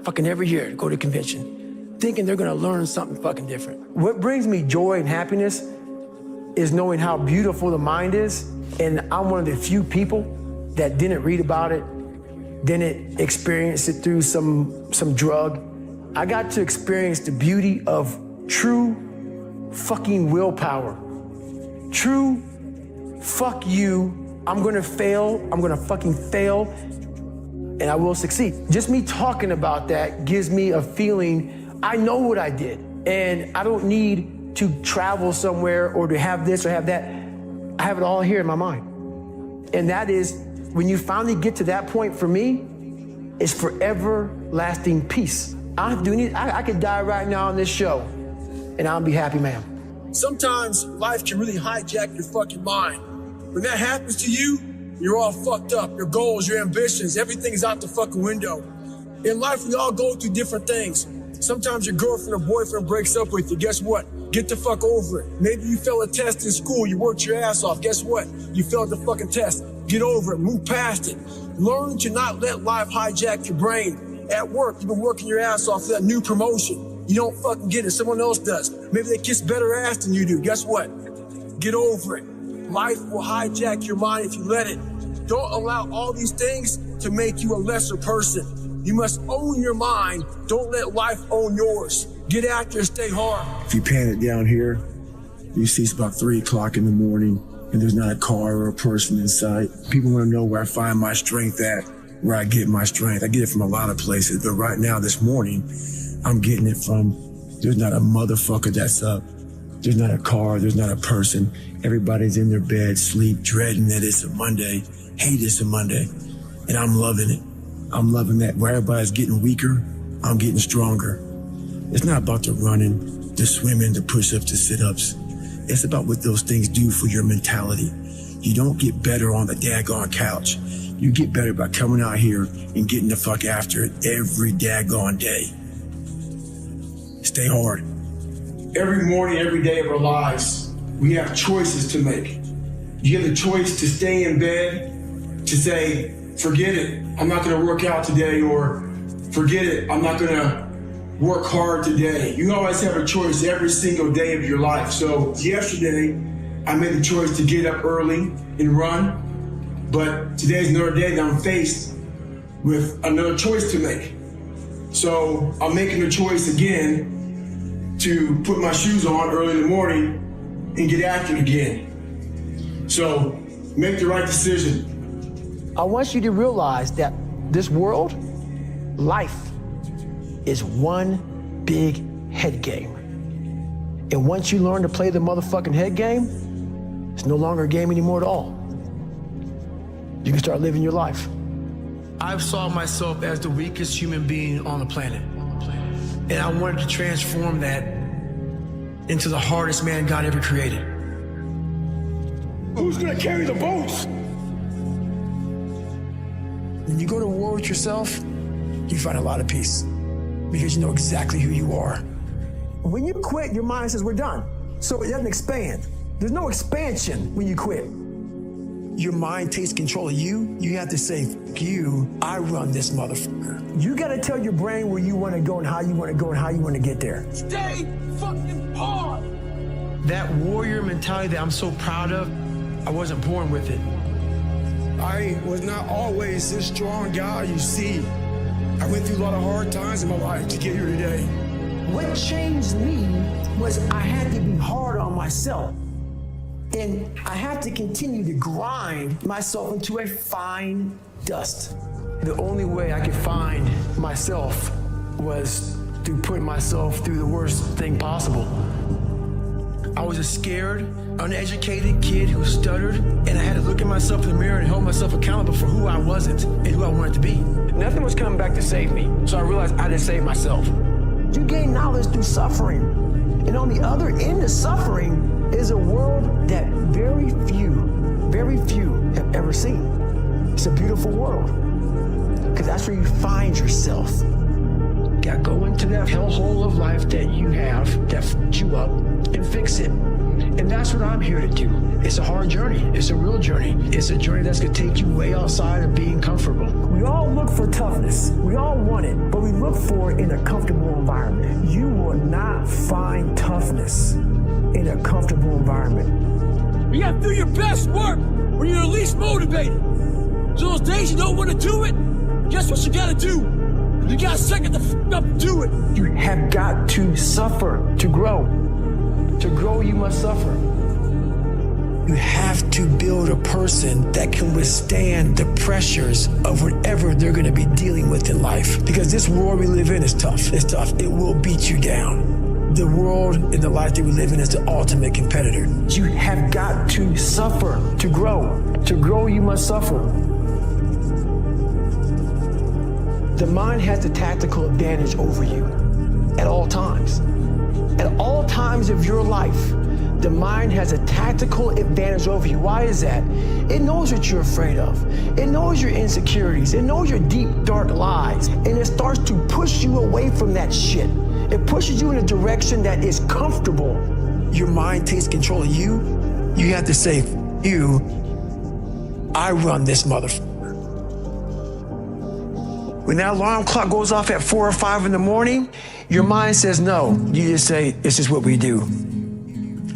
fucking every year to go to a convention, thinking they're gonna learn something fucking different. What brings me joy and happiness is knowing how beautiful the mind is, and I'm one of the few people that didn't read about it, didn't experience it through some drug. I got to experience the beauty of true fucking willpower. True, fuck you, I'm gonna fail, I'm gonna fucking fail, and I will succeed. Just me talking about that gives me a feeling, I know what I did, and I don't need to travel somewhere or to have this or have that. I have it all here in my mind. And that is, when you finally get to that point for me, it's forever lasting peace. I don't have to do anything. I could die right now on this show and I'll be happy, man. Sometimes life can really hijack your fucking mind. When that happens to you, you're all fucked up. Your goals, your ambitions, everything is out the fucking window. In life, we all go through different things. Sometimes your girlfriend or boyfriend breaks up with you. Guess what? Get the fuck over it. Maybe you failed a test in school. You worked your ass off. Guess what? You failed the fucking test. Get over it. Move past it. Learn to not let life hijack your brain. At work, you've been working your ass off for that new promotion. You don't fucking get it. Someone else does. Maybe they kiss better ass than you do. Guess what? Get over it. Life will hijack your mind if you let it. Don't allow all these things to make you a lesser person. You must own your mind. Don't let life own yours. Get after it, stay hard. If you pan it down here, you see it's about 3 o'clock in the morning and there's not a car or a person in sight. People want to know where I find my strength at, where I get my strength. I get it from a lot of places, but right now, this morning, I'm getting it from, there's not a motherfucker that's up. There's not a car, there's not a person. Everybody's in their bed, sleep, dreading that it's a Monday, hate it's a Monday. And I'm loving it. I'm loving that. Where everybody's getting weaker, I'm getting stronger. It's not about the running, the swimming, the push-ups, the sit-ups. It's about what those things do for your mentality. You don't get better on the daggone couch. You get better by coming out here and getting the fuck after it every daggone day. Stay hard. Every morning, every day of our lives, we have choices to make. You have the choice to stay in bed, to say, forget it, I'm not gonna work out today, or forget it, I'm not gonna work hard today. You always have a choice every single day of your life. So yesterday, I made the choice to get up early and run, but today's another day that I'm faced with another choice to make. So I'm making the choice again to put my shoes on early in the morning and get after it again. So make the right decision. I want you to realize that this world, life, is one big head game. And once you learn to play the motherfucking head game, it's no longer a game anymore at all. You can start living your life. I've saw myself as the weakest human being on the planet. And I wanted to transform that into the hardest man God ever created. Who's gonna carry the boats? When you go to war with yourself, you find a lot of peace because you know exactly who you are. When you quit, your mind says, we're done. So it doesn't expand. There's no expansion when you quit. Your mind takes control of you. You have to say, fuck you, I run this motherfucker. You gotta tell your brain where you wanna go and how you wanna go and how you wanna get there. Stay fucking hard. That warrior mentality that I'm so proud of, I wasn't born with it. I was not always this strong guy you see. I went through a lot of hard times in my life to get here today. What changed me was I had to be hard on myself. And I had to continue to grind myself into a fine dust. The only way I could find myself was to put myself through the worst thing possible. I was a scared, uneducated kid who stuttered, and I had to look at myself in the mirror and hold myself accountable for who I wasn't and who I wanted to be. Nothing was coming back to save me, so I realized I had to save myself. You gain knowledge through suffering. And on the other end of suffering is a world that very few have ever seen. It's a beautiful world, because that's where you find yourself. You gotta go into that hellhole of life that you have that fucked you up and fix it. And that's what I'm here to do. It's a hard journey. It's a real journey. It's a journey that's gonna take you way outside of being comfortable. We all look for toughness. We all want it, but we look for it in a comfortable environment. You will not find toughness in a comfortable environment. You gotta do your best work when you're least motivated. So those days you don't want to do it, guess what you gotta do? You gotta suck it the f up and do it. You have got to suffer to grow. To grow, you must suffer. You have to build a person that can withstand the pressures of whatever they're going to be dealing with in life. Because this world we live in is tough. It's tough. It will beat you down. The world and the life that we live in is the ultimate competitor. You have got to suffer to grow. To grow, you must suffer. The mind has the tactical advantage over you at all times. At all times of your life, the mind has a tactical advantage over you. Why is that? It knows what you're afraid of. It knows your insecurities. It knows your deep, dark lies. And it starts to push you away from that shit. It pushes you in a direction that is comfortable. Your mind takes control of you. You have to say, you, I run this motherfucker. When that alarm clock goes off at 4 or 5 in the morning, your mind says no. You just say, this is what we do.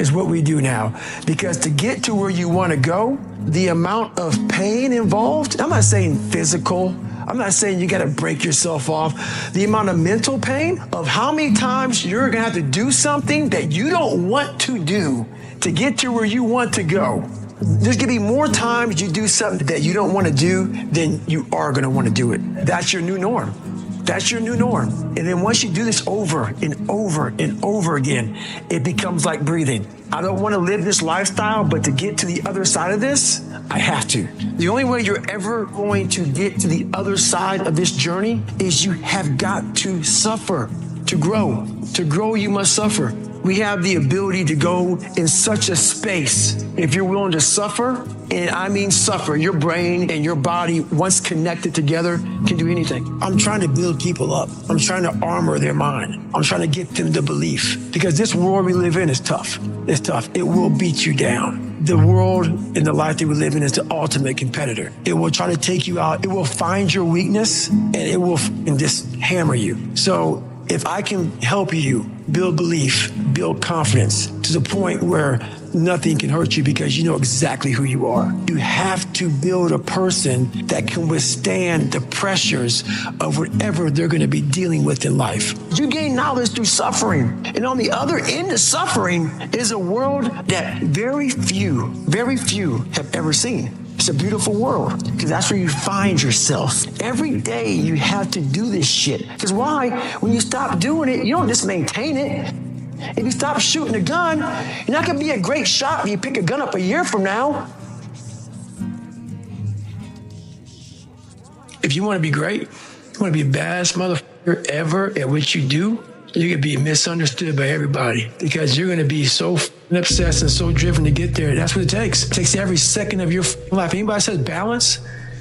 It's what we do now. Because to get to where you want to go, the amount of pain involved, I'm not saying physical, I'm not saying you got to break yourself off. The amount of mental pain of how many times you're going to have to do something that you don't want to do to get to where you want to go. There's going to be more times you do something that you don't want to do than you are going to want to do it. That's your new norm. That's your new norm. And then once you do this over and over and over again, it becomes like breathing. I don't want to live this lifestyle, but to get to the other side of this, I have to. The only way you're ever going to get to the other side of this journey is you have got to suffer to grow. To grow, you must suffer. We have the ability to go in such a space. If you're willing to suffer, and I mean suffer, your brain and your body, once connected together, can do anything. I'm trying to build people up. I'm trying to armor their mind. I'm trying to get them to belief. Because this world we live in is tough. It's tough. It will beat you down. The world and the life that we live in is the ultimate competitor. It will try to take you out. It will find your weakness, and it will just hammer you. So if I can help you build belief, build confidence to the point where nothing can hurt you because you know exactly who you are. You have to build a person that can withstand the pressures of whatever they're going to be dealing with in life. You gain knowledge through suffering. And on the other end of suffering is a world that very few have ever seen. It's a beautiful world, because that's where you find yourself. Every day you have to do this shit. Because why? When you stop doing it, you don't just maintain it. If you stop shooting a gun, you're not going to be a great shot when you pick a gun up a year from now. If you want to be great, you want to be the baddest motherfucker ever at what you do, you're going to be misunderstood by everybody, because you're going to be so obsessed and so driven to get there. That's what it takes. It takes every second of your life. Anybody says balance?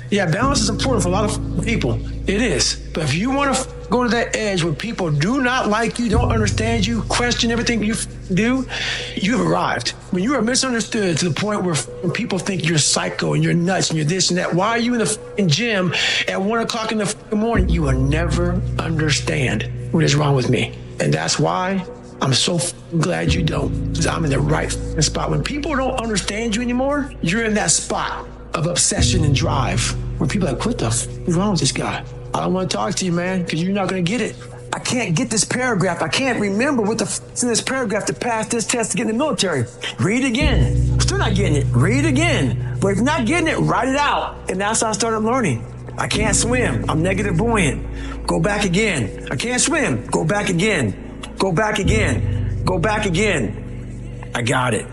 Yeah, balance is important for a lot of people. It is. But if you want to go to that edge where people do not like you, don't understand you, question everything you do, you have arrived. When you are misunderstood to the point where people think you're psycho and you're nuts and you're this and that, why are you in the gym at 1 o'clock in the morning? You will never understand what is wrong with me. And that's why I'm so glad you don't, because I'm in the right spot. When people don't understand you anymore, you're in that spot of obsession and drive where people are like, what the f is wrong with this guy? I don't want to talk to you, man, because you're not going to get it. I can't get this paragraph. I can't remember what the f is in this paragraph to pass this test to get in the military. Read it again. I'm still not getting it. Read it again. But if you're not getting it, write it out. And that's how I started learning. I can't swim. I'm negative buoyant. Go back again. I can't swim. Go back again. Go back again. Go back again. I got it.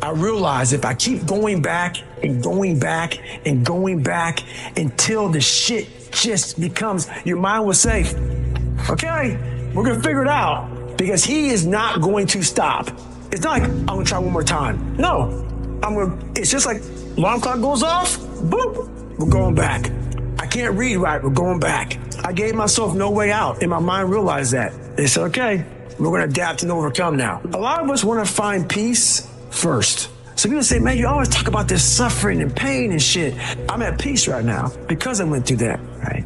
I realize if I keep going back and going back and going back until the shit just becomes, your mind will say, okay, we're going to figure it out. because he is not going to stop. It's not like, I'm gonna try one more time. No, it's just like alarm clock goes off, boop, we're going back. I can't read right, we're going back. I gave myself no way out, and my mind realized that. They said, okay, we're gonna adapt and overcome now. A lot of us wanna find peace first. So people say, man, you always talk about this suffering and pain and shit. I'm at peace right now because I went through that, right?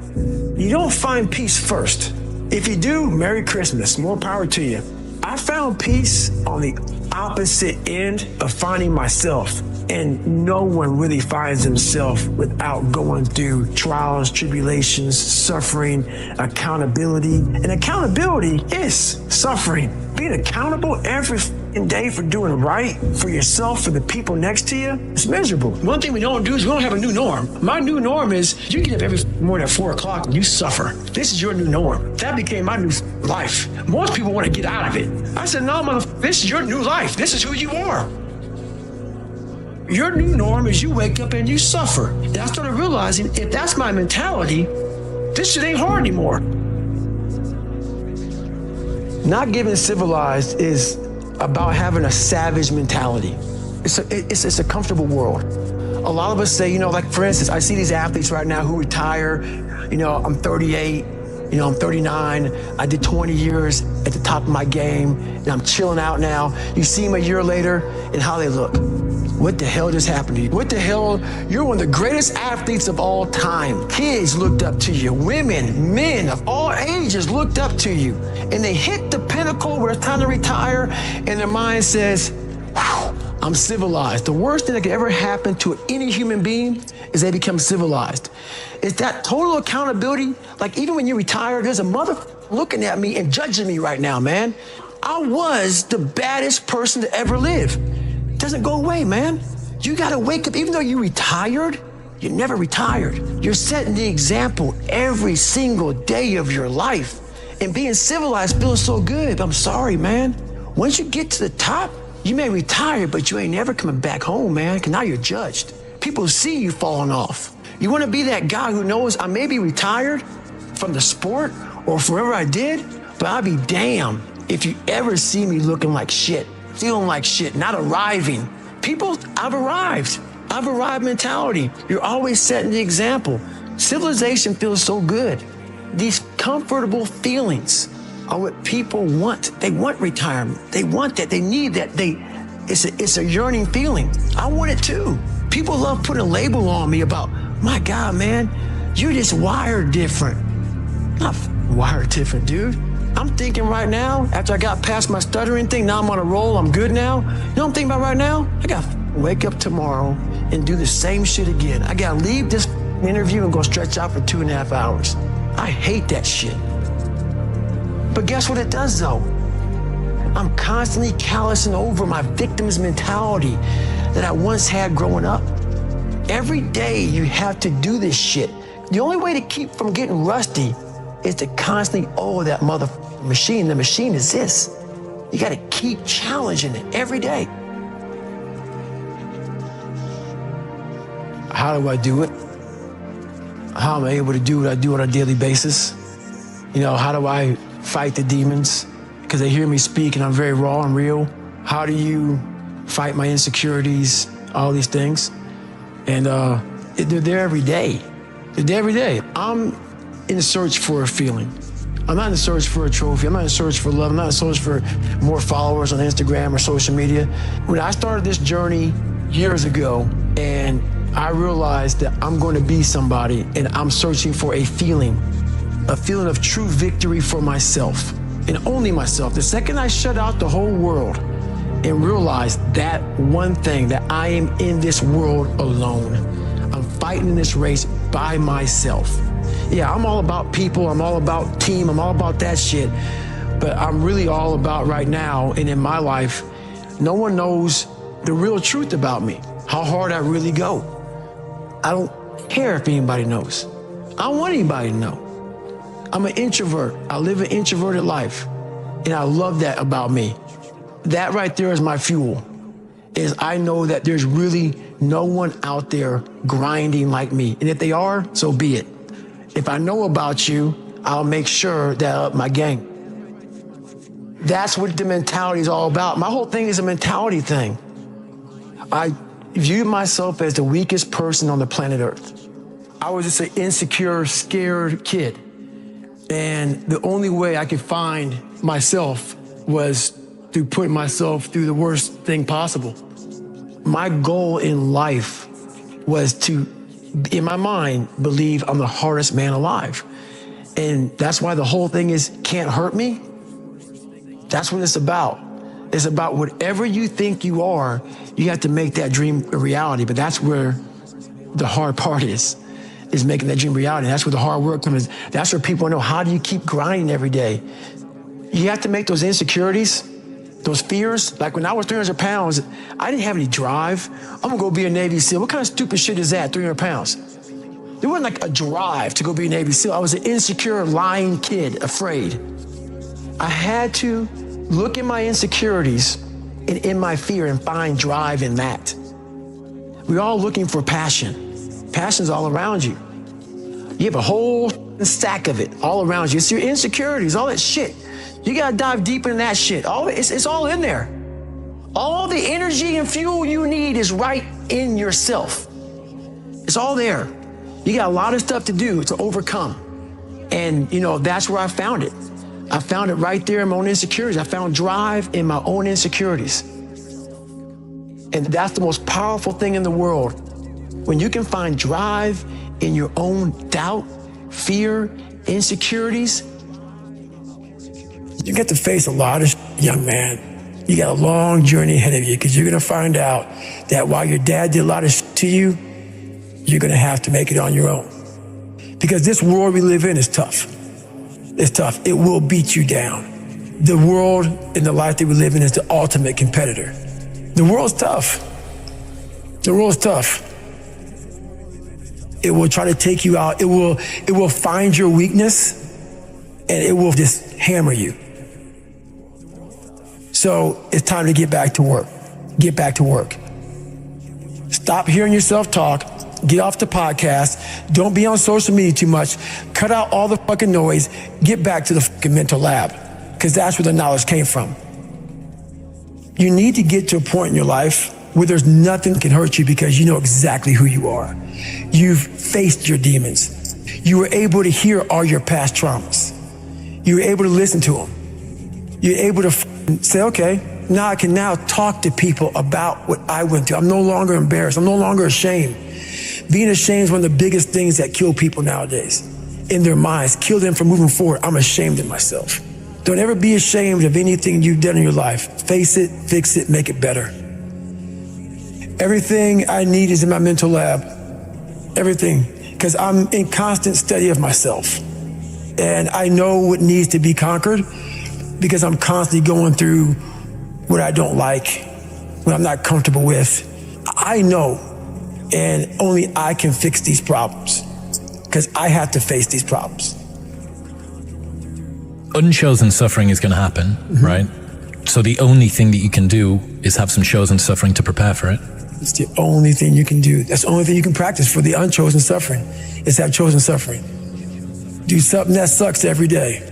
You don't find peace first. If you do, Merry Christmas, more power to you. I found peace on the opposite end of finding myself. And no one really finds himself without going through trials, tribulations, suffering, accountability. And accountability is suffering. Being accountable every day for doing right for yourself, for the people next to you, it's miserable. One thing we don't do is we don't have a new norm. My new norm is you get up every morning at 4 o'clock and you suffer. This is your new norm. That became my new life. Most people want to get out of it. I said, no, motherfucker, this is your new life. This is who you are. Your new norm is you wake up and you suffer. And I started realizing if that's my mentality, this shit ain't hard anymore. Not getting civilized is about having a savage mentality. It's a comfortable world. A lot of us say, like for instance, I see these athletes right now who retire. I'm 38, I'm 39. I did 20 years at the top of my game, and I'm chilling out now. You see them a year later and how they look. What the hell just happened to you? What the hell? You're one of the greatest athletes of all time. Kids looked up to you. Women, men of all ages looked up to you. And they hit the pinnacle where it's time to retire, and their mind says, I'm civilized. The worst thing that could ever happen to any human being is they become civilized. It's that total accountability. Like even when you retire, there's a mother looking at me and judging me right now, man. I was the baddest person to ever live. Doesn't go away, man. You gotta wake up. Even though you retired, you never retired. You're setting the example every single day of your life. And being civilized feels so good. I'm sorry, man. Once you get to the top, you may retire, but you ain't never coming back home, man, because now you're judged. People see you falling off. You wanna be that guy who knows I may be retired from the sport or from whatever I did, but I'll be damned if you ever see me looking like shit. Feeling like shit, not arriving. People, I've arrived mentality. You're always setting the example. Civilization feels so good. These comfortable feelings are what people want. They want retirement. They want that. They need that. It's a yearning feeling. I want it too. People love putting a label on me about, my God, man, you're just wired different. Not wired different, dude. I'm thinking right now, after I got past my stuttering thing, now I'm on a roll, I'm good now. You know what I'm thinking about right now? I gotta wake up tomorrow and do the same shit again. I gotta leave this interview and go stretch out for 2.5 hours. I hate that shit. But guess what it does though? I'm constantly callousing over my victim's mentality that I once had growing up. Every day you have to do this shit. The only way to keep from getting rusty is to constantly owe that machine. The machine is this. You gotta keep challenging it every day. How do I do it? How am I able to do what I do on a daily basis? How do I fight the demons? Because they hear me speak and I'm very raw and real. How do you fight my insecurities, all these things? And they're there every day. They're there every day. I'm in the search for a feeling. I'm not in the search for a trophy. I'm not in the search for love. I'm not in the search for more followers on Instagram or social media. When I started this journey years ago and I realized that I'm going to be somebody and I'm searching for a feeling of true victory for myself and only myself. The second I shut out the whole world and realized that one thing, that I am in this world alone. I'm fighting in this race by myself. Yeah, I'm all about people, I'm all about team, I'm all about that shit. But I'm really all about right now and in my life, no one knows the real truth about me, how hard I really go. I don't care if anybody knows. I don't want anybody to know. I'm an introvert. I live an introverted life. And I love that about me. That right there is my fuel, is I know that there's really no one out there grinding like me. And if they are, so be it. If I know about you, I'll make sure that I up my game. That's what the mentality is all about. My whole thing is a mentality thing. I view myself as the weakest person on the planet Earth. I was just an insecure, scared kid. And the only way I could find myself was through putting myself through the worst thing possible. My goal in life was to, in my mind, believe I'm the hardest man alive. And that's why the whole thing is can't hurt me. That's what it's about. It's about whatever you think you are, you have to make that dream a reality. But that's where the hard part is making that dream reality. That's where the hard work comes. That's where people know, how do you keep grinding every day? You have to make those insecurities, those fears. Like when I was 300 pounds, I didn't have any drive. I'm gonna go be a Navy SEAL. What kind of stupid shit is that, 300 pounds? There wasn't like a drive to go be a Navy SEAL. I was an insecure, lying kid, afraid. I had to look at my insecurities and in my fear and find drive in that. We're all looking for passion. Passion's all around you. You have a whole stack of it all around you. It's your insecurities, all that shit. You gotta dive deep in that shit. It's all in there. All the energy and fuel you need is right in yourself. It's all there. You got a lot of stuff to do to overcome. And that's where I found it. I found it right there in my own insecurities. I found drive in my own insecurities. And that's the most powerful thing in the world. When you can find drive in your own doubt, fear, insecurities, you get to face a lot of young man. You got a long journey ahead of you, because you're gonna find out that while your dad did a lot of to you, you're gonna have to make it on your own. Because this world we live in is tough. It's tough. It will beat you down. The world and the life that we live in is the ultimate competitor. The world's tough. The world's tough. It will try to take you out. It will find your weakness and it will just hammer you. So it's time to get back to work. Get back to work. Stop hearing yourself talk. Get off the podcast. Don't be on social media too much. Cut out all the fucking noise. Get back to the fucking mental lab, because that's where the knowledge came from. You need to get to a point in your life where there's nothing that can hurt you, because you know exactly who you are. You've faced your demons. You were able to hear all your past traumas. You were able to listen to them. You're able to say, okay, now I can now talk to people about what I went through. I'm no longer embarrassed. I'm no longer ashamed. Being ashamed is one of the biggest things that kill people nowadays. In their minds, kill them from moving forward. I'm ashamed of myself. Don't ever be ashamed of anything you've done in your life. Face it, fix it, make it better. Everything I need is in my mental lab. Everything. Because I'm in constant study of myself. And I know what needs to be conquered, because I'm constantly going through what I don't like, what I'm not comfortable with. I know, and only I can fix these problems, because I have to face these problems. Unchosen suffering is going to happen, right? So the only thing that you can do is have some chosen suffering to prepare for it. It's the only thing you can do. That's the only thing you can practice for the unchosen suffering, is have chosen suffering. Do something that sucks every day.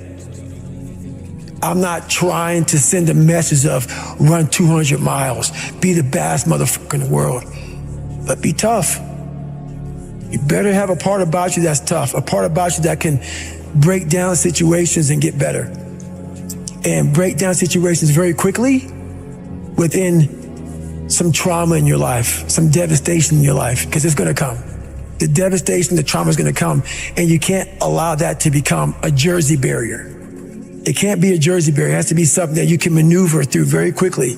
I'm not trying to send a message of run 200 miles, be the baddest motherfucker in the world, but be tough. You better have a part about you that's tough, a part about you that can break down situations and get better. And break down situations very quickly within some trauma in your life, some devastation in your life, because it's gonna come. The devastation, the trauma is gonna come, and you can't allow that to become a Jersey barrier. It can't be a Jersey barrier. It has to be something that you can maneuver through very quickly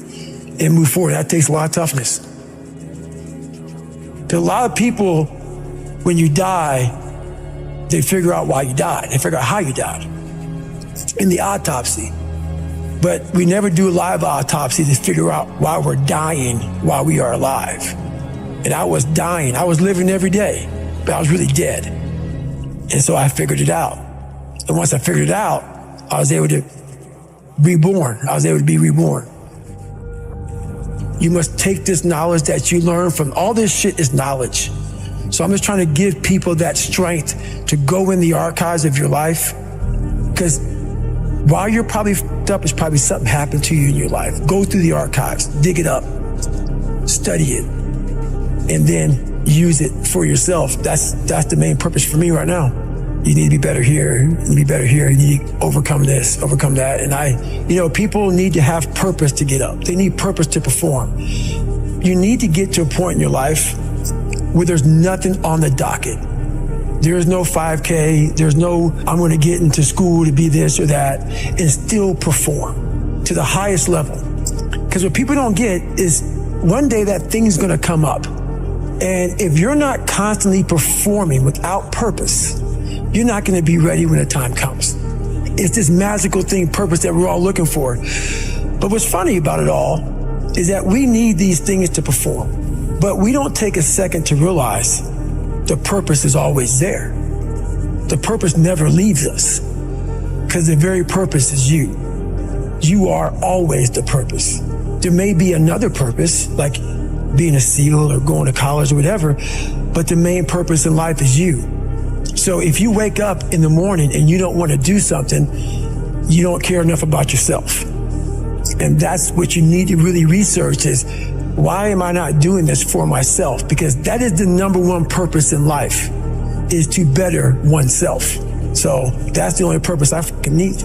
and move forward. That takes a lot of toughness. There are a lot of people, when you die, they figure out why you died. They figure out how you died in the autopsy. But we never do a live autopsy to figure out why we're dying while we are alive. And I was dying. I was living every day, but I was really dead. And so I figured it out. And once I figured it out, I was able to reborn. I was able to be reborn. You must take this knowledge that you learn from all this shit is knowledge. So I'm just trying to give people that strength to go in the archives of your life. Because while you're probably fucked up, it's probably something happened to you in your life. Go through the archives, dig it up, study it, and then use it for yourself. That's the main purpose for me right now. You need to be better here, you need to be better here, you need to overcome this, overcome that. And people need to have purpose to get up. They need purpose to perform. You need to get to a point in your life where there's nothing on the docket. There's no 5K, there's no, I'm gonna get into school to be this or that, and still perform to the highest level. Because what people don't get is one day that thing's gonna come up. And if you're not constantly performing without purpose, you're not gonna be ready when the time comes. It's this magical thing, purpose, that we're all looking for. But what's funny about it all is that we need these things to perform, but we don't take a second to realize the purpose is always there. The purpose never leaves us, because the very purpose is you. You are always the purpose. There may be another purpose, like being a SEAL or going to college or whatever, but the main purpose in life is you. So if you wake up in the morning and you don't want to do something, you don't care enough about yourself. And that's what you need to really research is, why am I not doing this for myself? Because that is the number one purpose in life, is to better oneself. So that's the only purpose I fucking need.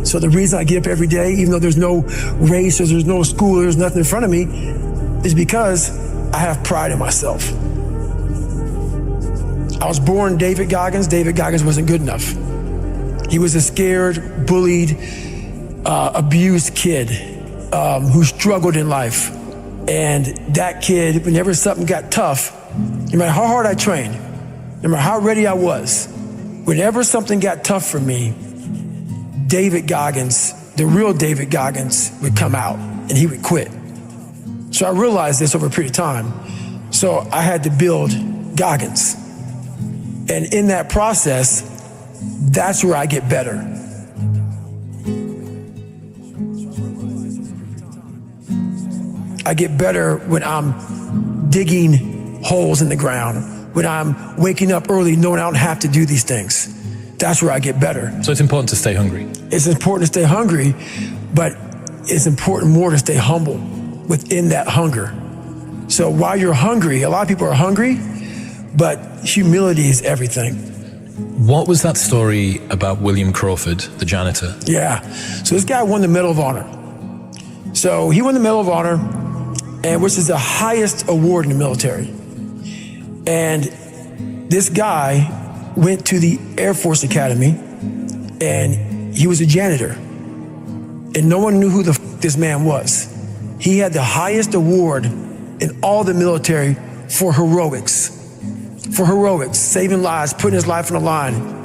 So the reason I get up every day, even though there's no race or there's no school, there's nothing in front of me, is because I have pride in myself. I was born David Goggins. David Goggins wasn't good enough. He was a scared, bullied, abused kid who struggled in life. And that kid, whenever something got tough, no matter how hard I trained, no matter how ready I was, whenever something got tough for me, David Goggins, the real David Goggins, would come out and he would quit. So I realized this over a period of time. So I had to build Goggins. And in that process, that's where I get better. I get better when I'm digging holes in the ground, when I'm waking up early knowing I don't have to do these things. That's where I get better. So it's important to stay hungry. It's important to stay hungry, but it's important more to stay humble within that hunger. So while you're hungry, a lot of people are hungry, but humility is everything. What was that story about William Crawford, the janitor? Yeah, so this guy won the Medal of Honor. So he won the Medal of Honor, and which is the highest award in the military. And this guy went to the Air Force Academy, and he was a janitor. And no one knew who the f this man was. He had the highest award in all the military for heroics. For heroics, saving lives, putting his life on the line,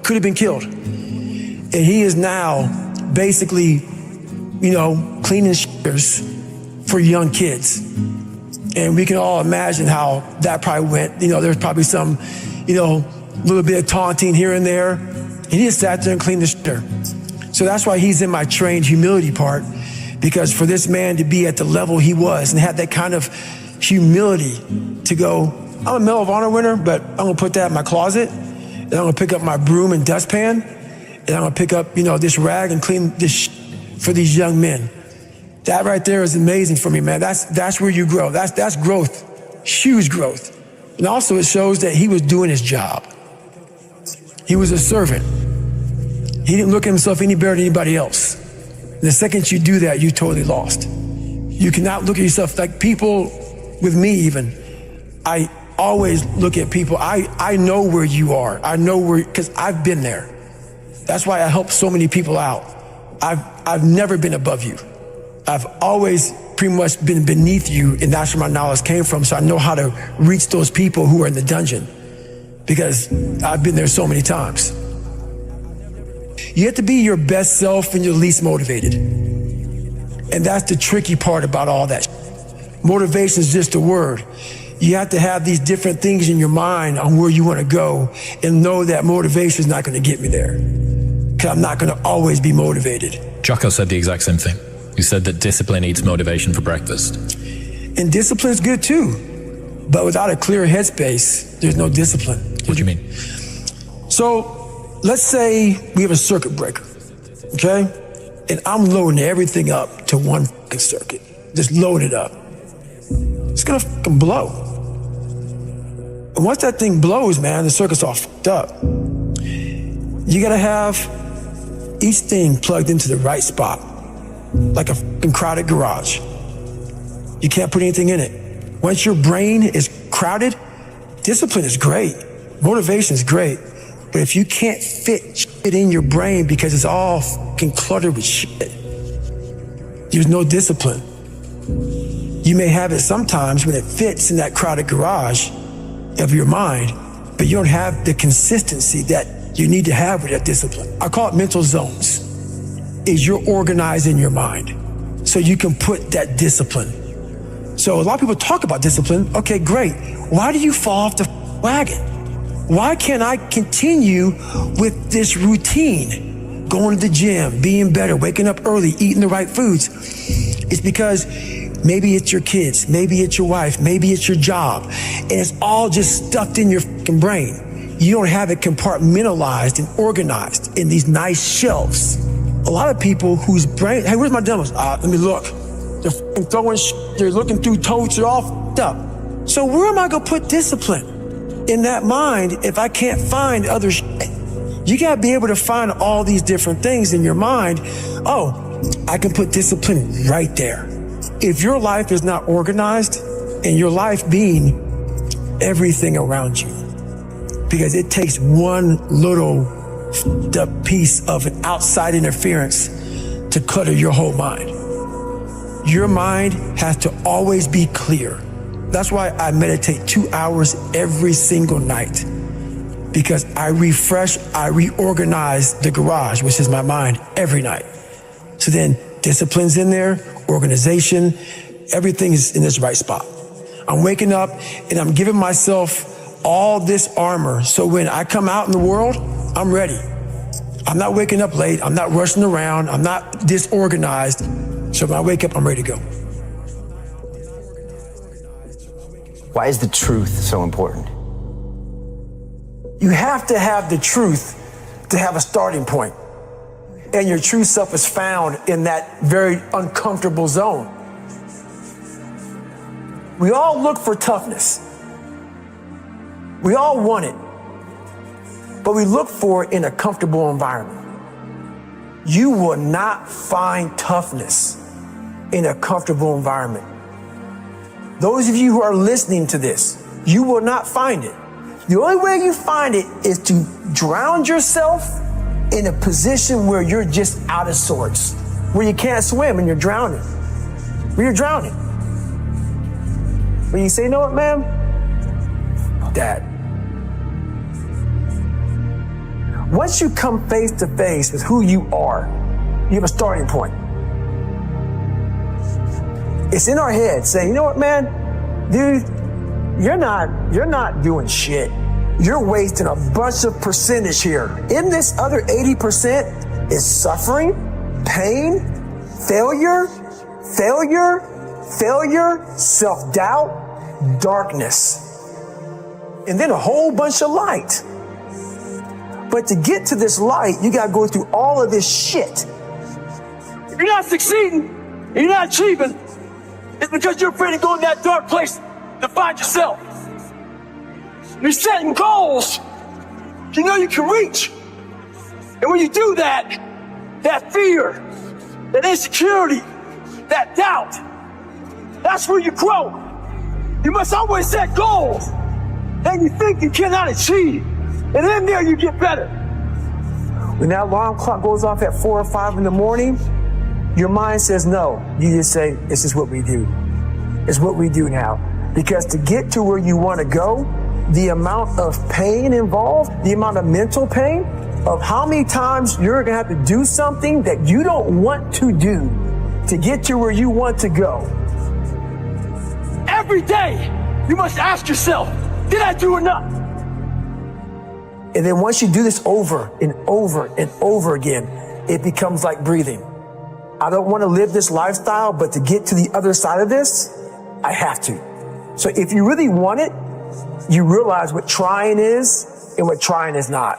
could have been killed. And he is now basically, cleaning shitters for young kids. And we can all imagine how that probably went. There's probably some, little bit of taunting here and there. And he just sat there and cleaned the shitter. So that's why he's in my trained humility part, because for this man to be at the level he was and have that kind of humility to go, I'm a Medal of Honor winner, but I'm gonna put that in my closet, and I'm gonna pick up my broom and dustpan, and I'm gonna pick up, this rag and clean this for these young men. That right there is amazing for me, man. That's where you grow. That's growth, huge growth. And also it shows that he was doing his job. He was a servant. He didn't look at himself any better than anybody else. And the second you do that, you totally lost. You cannot look at yourself like people with me even. I always look at people. I know where you are. I know where, because I've been there. That's why I help so many people out. I've never been above you. I've always pretty much been beneath you, and that's where my knowledge came from. So I know how to reach those people who are in the dungeon, because I've been there so many times. You have to be your best self when you're least motivated. And that's the tricky part about all that. Motivation is just a word. You have to have these different things in your mind on where you want to go, and know that motivation is not going to get me there, because I'm not going to always be motivated. Jocko said the exact same thing. He said that discipline eats motivation for breakfast. And discipline is good too, but without a clear headspace, there's no discipline. What do you mean? So let's say we have a circuit breaker, okay? and I'm loading everything up to one circuit. Just load it up. It's gonna fucking blow. And once that thing blows, man, the circuit's all fucked up. You gotta have each thing plugged into the right spot, like a fucking crowded garage. You can't put anything in it. Once your brain is crowded, discipline is great, motivation is great, but if you can't fit shit in your brain because it's all fucking cluttered with shit, there's no discipline. You may have it sometimes when it fits in that crowded garage of your mind, but you don't have the consistency that you need to have with that discipline. I call it mental zones. Is you're organized in your mind so you can put that discipline. So a lot of people talk about discipline. Okay, great. Why do you fall off the wagon? Why can't I continue with this routine? Going to the gym, being better, waking up early, eating the right foods. It's because maybe it's your kids, maybe it's your wife, maybe it's your job, and it's all just stuffed in your fucking brain. You don't have it compartmentalized and organized in these nice shelves. A lot of people whose brain, hey, where's my demos? Let me look. They're fucking throwing shit, they're looking through totes, they're all fucked up. So where am I gonna put discipline in that mind if I can't find other shit? You gotta be able to find all these different things in your mind. Oh, I can put discipline right there. If your life is not organized, and your life being everything around you, because it takes one little piece of an outside interference to clutter your whole mind. Your mind has to always be clear. That's why I meditate 2 hours every single night, because I refresh, I reorganize the garage, which is my mind, every night. So then discipline's in there, organization, everything is in this right spot. I'm waking up and I'm giving myself all this armor. So when I come out in the world, I'm ready. I'm not waking up late. I'm not rushing around. I'm not disorganized. So when I wake up, I'm ready to go. Why is the truth so important? You have to have the truth to have a starting point. And your true self is found in that very uncomfortable zone. We all look for toughness. We all want it. But we look for it in a comfortable environment. You will not find toughness in a comfortable environment. Those of you who are listening to this, you will not find it. The only way you find it is to drown yourself in a position where you're just out of sorts, where you can't swim and you're drowning. Where you're drowning. When you say, you know what, ma'am? Dad. Once you come face to face with who you are, you have a starting point. It's in our head saying, you know what, man? Dude, you're not doing shit. You're wasting a bunch of percentage here. In this other 80% is suffering, pain, failure, self-doubt, darkness, and then a whole bunch of light. But to get to this light, you gotta go through all of this shit. If you're not succeeding, and you're not achieving, it's because you're afraid to go in that dark place to find yourself. You're setting goals you know you can reach. And when you do that, that fear, that insecurity, that doubt, that's where you grow. You must always set goals that you think you cannot achieve. And in there you get better. When that alarm clock goes off at 4 or 5 in the morning, your mind says no. You just say, this is what we do. It's what we do now. Because to get to where you want to go, the amount of pain involved, the amount of mental pain, of how many times you're going to have to do something that you don't want to do to get to where you want to go. Every day, you must ask yourself, did I do enough? And then once you do this over and over and over again, it becomes like breathing. I don't want to live this lifestyle, but to get to the other side of this, I have to. So if you really want it, you realize what trying is and what trying is not.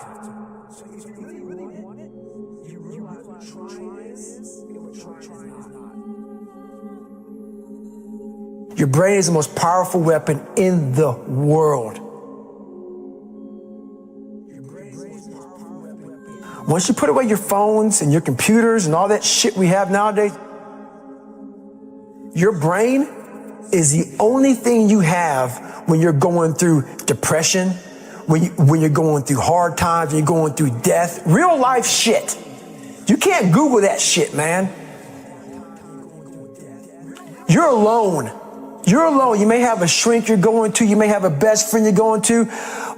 Your brain is the most powerful weapon in the world. Once you put away your phones and your computers and all that shit we have nowadays, your brain is the only thing you have when you're going through depression, when you're going through hard times, when you're going through death, real life shit. You can't Google that shit, man. You're alone. You're alone. You may have a shrink you're going to, you may have a best friend you're going to,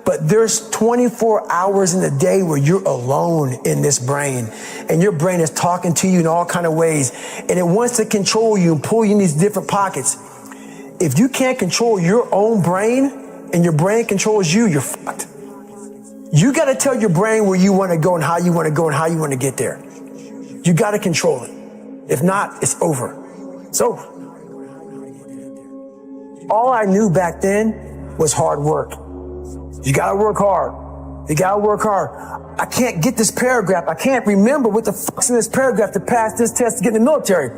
but there's 24 hours in the day where you're alone in this brain, and your brain is talking to you in all kind of ways, and it wants to control you and pull you in these different pockets. If you can't control your own brain and your brain controls you, you're fucked. You got to tell your brain where you want to go and how you want to go and how you want to get there. You got to control it. If not, it's over. It's over. All I knew back then was hard work. You gotta work hard. You gotta work hard. I can't get this paragraph. I can't remember what the fuck's in this paragraph to pass this test to get in the military.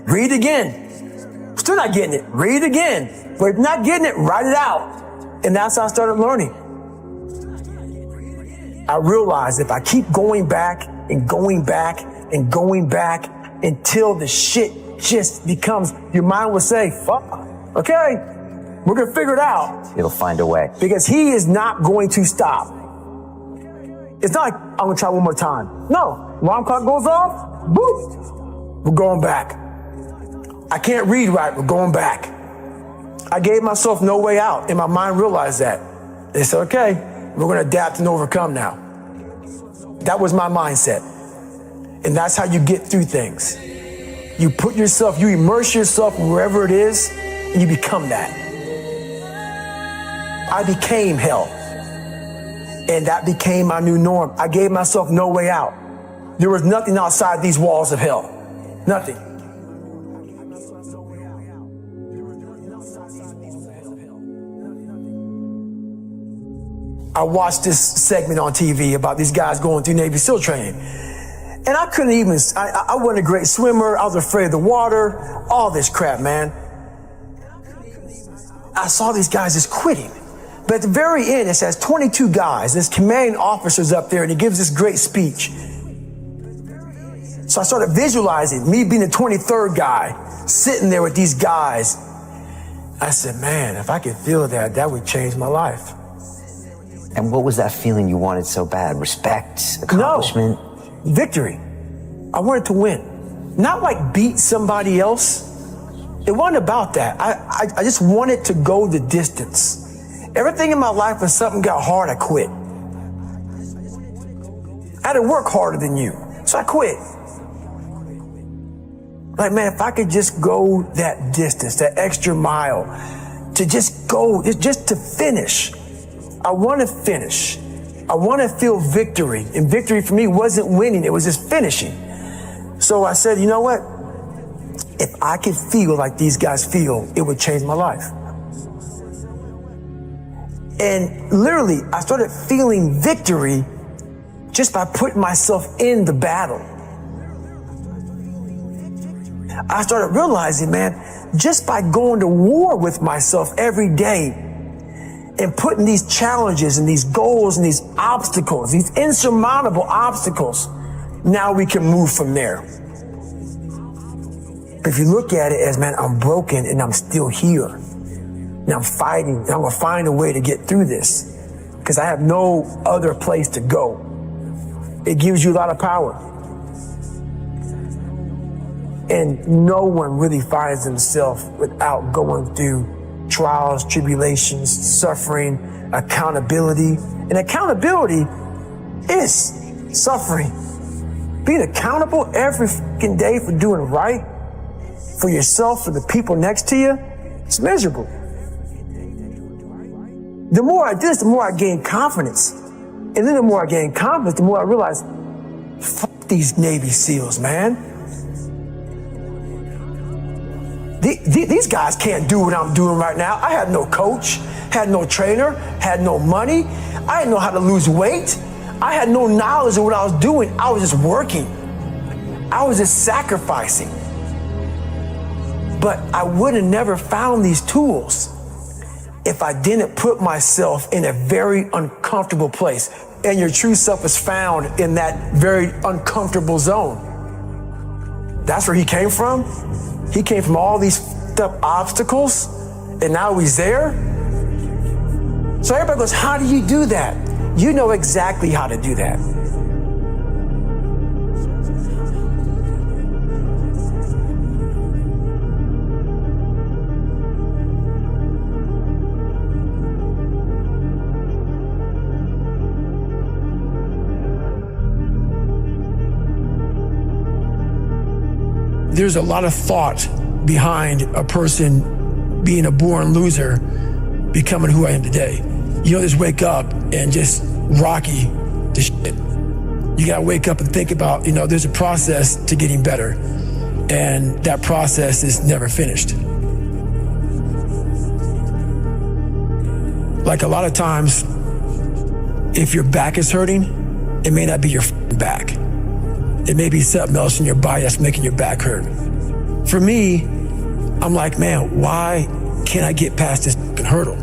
Read again. Still not getting it. Read again. But if you're not getting it, write it out. And that's how I started learning. I realized if I keep going back and going back and going back until the shit just becomes, your mind will say, fuck, okay, we're going to figure it out. It'll find a way. Because he is not going to stop. It's not like, I'm going to try one more time. No. Alarm clock goes off, boop, we're going back. I can't read right, we're going back. I gave myself no way out, and my mind realized that. They said, okay, we're going to adapt and overcome now. That was my mindset. And that's how you get through things. You put yourself, you immerse yourself wherever it is, and you become that. I became hell. And that became my new norm. I gave myself no way out. There was nothing outside these walls of hell. Nothing. I watched this segment on TV about these guys going through Navy SEAL training. And I couldn't even, I wasn't a great swimmer. I was afraid of the water, all this crap, man. I saw these guys just quitting. But at the very end, it says 22 guys. This commanding officer's up there, and he gives this great speech. So I started visualizing me being the 23rd guy, sitting there with these guys. I said, man, if I could feel that, that would change my life. And what was that feeling you wanted so bad? Respect? Accomplishment? No, victory. I wanted to win. Not like beat somebody else. It wasn't about that. I just wanted to go the distance. Everything in my life, when something got hard, I quit. I had to work harder than you, so I quit. Like, man, if I could just go that distance, that extra mile, to just go, just to finish. I want to finish. I want to feel victory. And victory for me wasn't winning, it was just finishing. So I said, you know what? If I could feel like these guys feel, it would change my life. And literally, I started feeling victory just by putting myself in the battle. I started realizing, man, just by going to war with myself every day and putting these challenges and these goals and these obstacles, these insurmountable obstacles, now we can move from there. But if you look at it as, man, I'm broken and I'm still here. And I'm fighting, and I'm going to find a way to get through this because I have no other place to go. It gives you a lot of power. And no one really finds themselves without going through trials, tribulations, suffering, accountability. And accountability is suffering. Being accountable every fucking day for doing right for yourself, for the people next to you, it's miserable. The more I did this, the more I gained confidence. And then the more I gained confidence, the more I realized, fuck these Navy SEALs, man. These guys can't do what I'm doing right now. I had no coach, had no trainer, had no money. I didn't know how to lose weight. I had no knowledge of what I was doing. I was just working. I was just sacrificing. But I would have never found these tools if I didn't put myself in a very uncomfortable place. And your true self is found in that very uncomfortable zone. That's where he came from. He came from all these up obstacles, and now he's there. So everybody goes, how do you do that? You know exactly how to do that. There's a lot of thought behind a person being a born loser, becoming who I am today. You don't just wake up and just rocky the shit. You gotta wake up and think about, there's a process to getting better, and that process is never finished. Like a lot of times, if your back is hurting, it may not be your back. It may be something else in your body that's making your back hurt. For me, I'm like, man, why can't I get past this hurdle?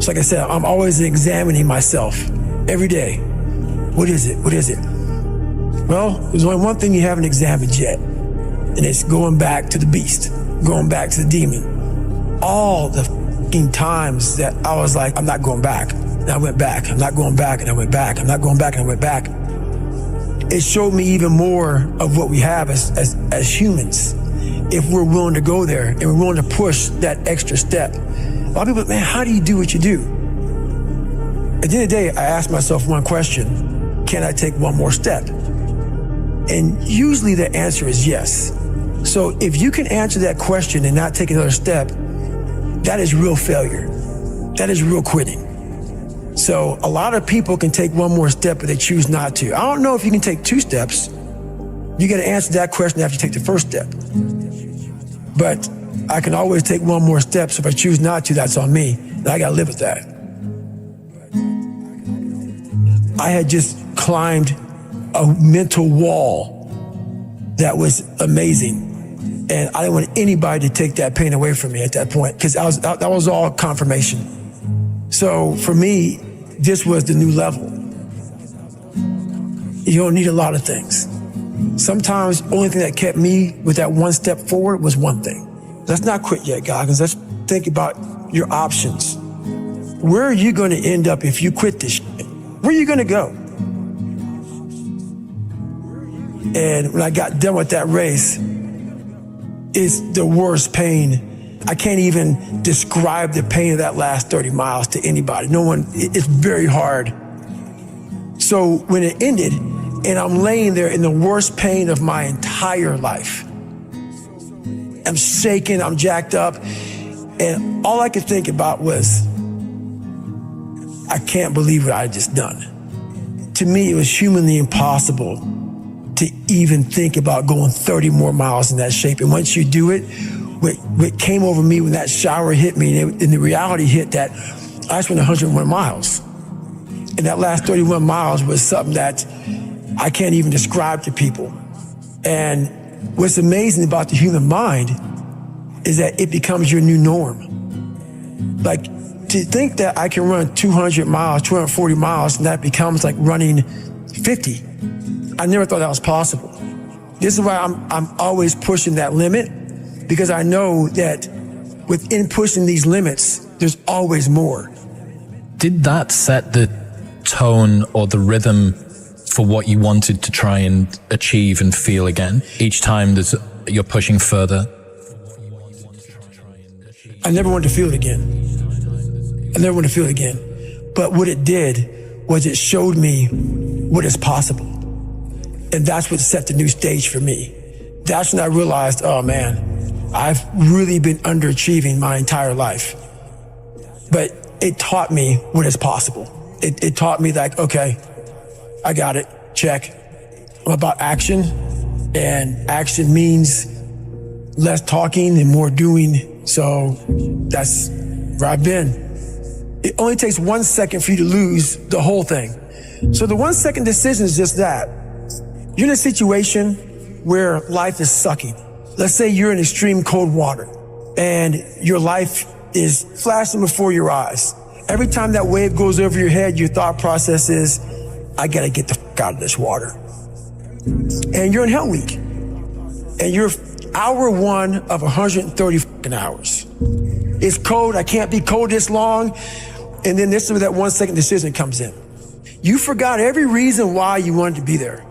So like I said, I'm always examining myself every day. What is it? What is it? Well, there's only one thing you haven't examined yet, and it's going back to the beast, going back to the demon. All the fucking times that I was like, I'm not going back, and I went back. I'm not going back, and I went back. I'm not going back, and I went back. It showed me even more of what we have as humans. If we're willing to go there and we're willing to push that extra step. A lot of people, man, how do you do what you do? At the end of the day, I ask myself one question: can I take one more step? And usually the answer is yes. So if you can answer that question and not take another step, that is real failure. That is real quitting. So a lot of people can take one more step, but they choose not to. I don't know if you can take 2 steps. You got to answer that question after you take the first step. But I can always take one more step, so if I choose not to, that's on me. And I got to live with that. I had just climbed a mental wall that was amazing. And I didn't want anybody to take that pain away from me at that point, because that was all confirmation. So for me, this was the new level. You don't need a lot of things. Sometimes the only thing that kept me with that one step forward was one thing. Let's not quit yet, guys. Let's think about your options. Where are you going to end up if you quit this shit? Where are you going to go? And when I got done with that race, it's the worst pain. I can't even describe the pain of that last 30 miles to anybody. No one, it's very hard. So when it ended, and I'm laying there in the worst pain of my entire life, I'm shaking, I'm jacked up, and all I could think about was, I can't believe what I just done. To me, it was humanly impossible to even think about going 30 more miles in that shape. And once you do it, what came over me when that shower hit me, and the reality hit that I just went 101 miles. And that last 31 miles was something that I can't even describe to people. And what's amazing about the human mind is that it becomes your new norm. Like, to think that I can run 200 miles, 240 miles, and that becomes like running 50. I never thought that was possible. This is why I'm always pushing that limit, because I know that within pushing these limits, there's always more. Did that set the tone or the rhythm for what you wanted to try and achieve and feel again? Each time you're pushing further? I never wanted to feel it again. I never wanted to feel it again. But what it did was it showed me what is possible. And that's what set the new stage for me. That's when I realized, oh man, I've really been underachieving my entire life. But it taught me what is possible. It taught me like, okay, I got it, check. I'm about action, and action means less talking and more doing. So that's where I've been. It only takes 1 second for you to lose the whole thing. So the 1 second decision is just that. You're in a situation where life is sucking. Let's say you're in extreme cold water and your life is flashing before your eyes. Every time that wave goes over your head, your thought process is, I gotta get the fuck out of this water. And you're in Hell Week. And you're hour 1 of 130 fucking hours. It's cold, I can't be cold this long. And then this is where that 1 second decision comes in. You forgot every reason why you wanted to be there.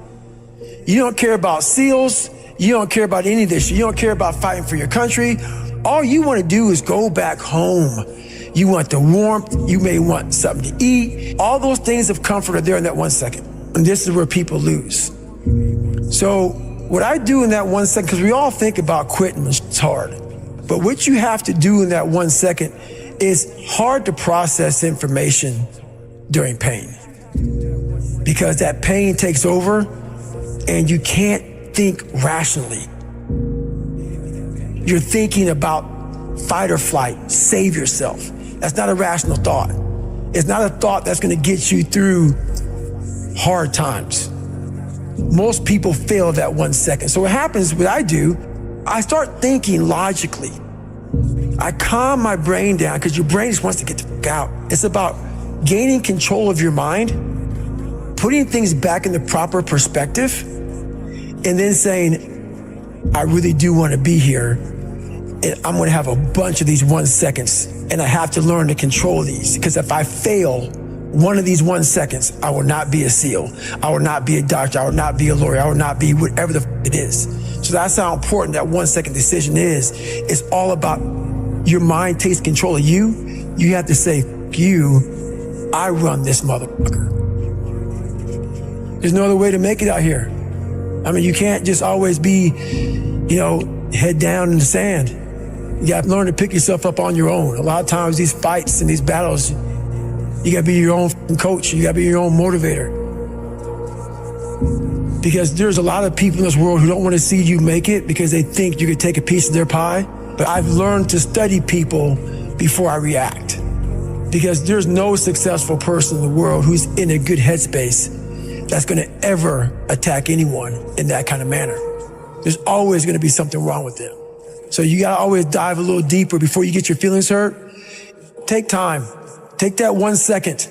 You don't care about SEALs. You don't care about any of this. You don't care about fighting for your country. All you want to do is go back home. You want the warmth. You may want something to eat. All those things of comfort are there in that 1 second. And this is where people lose. So what I do in that 1 second, because we all think about quitting, it's hard. But what you have to do in that 1 second is hard to process information during pain. Because that pain takes over and you can't think rationally. You're thinking about fight or flight, save yourself. That's not a rational thought. It's not a thought that's going to get you through hard times. Most people fail that 1 second. So what happens, what I do, I start thinking logically. I calm my brain down because your brain just wants to get the fuck out. It's about gaining control of your mind, putting things back in the proper perspective, and then saying, I really do want to be here. And I'm going to have a bunch of these 1 seconds, and I have to learn to control these. Because if I fail one of these 1 seconds, I will not be a SEAL. I will not be a doctor. I will not be a lawyer. I will not be whatever the it is. So that's how important that 1 second decision is. It's all about your mind takes control of you. You have to say, you, I run this motherfucker. There's no other way to make it out here. I mean, you can't just always be, head down in the sand. You got to learn to pick yourself up on your own. A lot of times these fights and these battles, you got to be your own coach. You got to be your own motivator. Because there's a lot of people in this world who don't want to see you make it because they think you could take a piece of their pie. But I've learned to study people before I react. Because there's no successful person in the world who's in a good headspace that's going to ever attack anyone in that kind of manner. There's always going to be something wrong with them. So you got to always dive a little deeper before you get your feelings hurt. Take time. Take that 1 second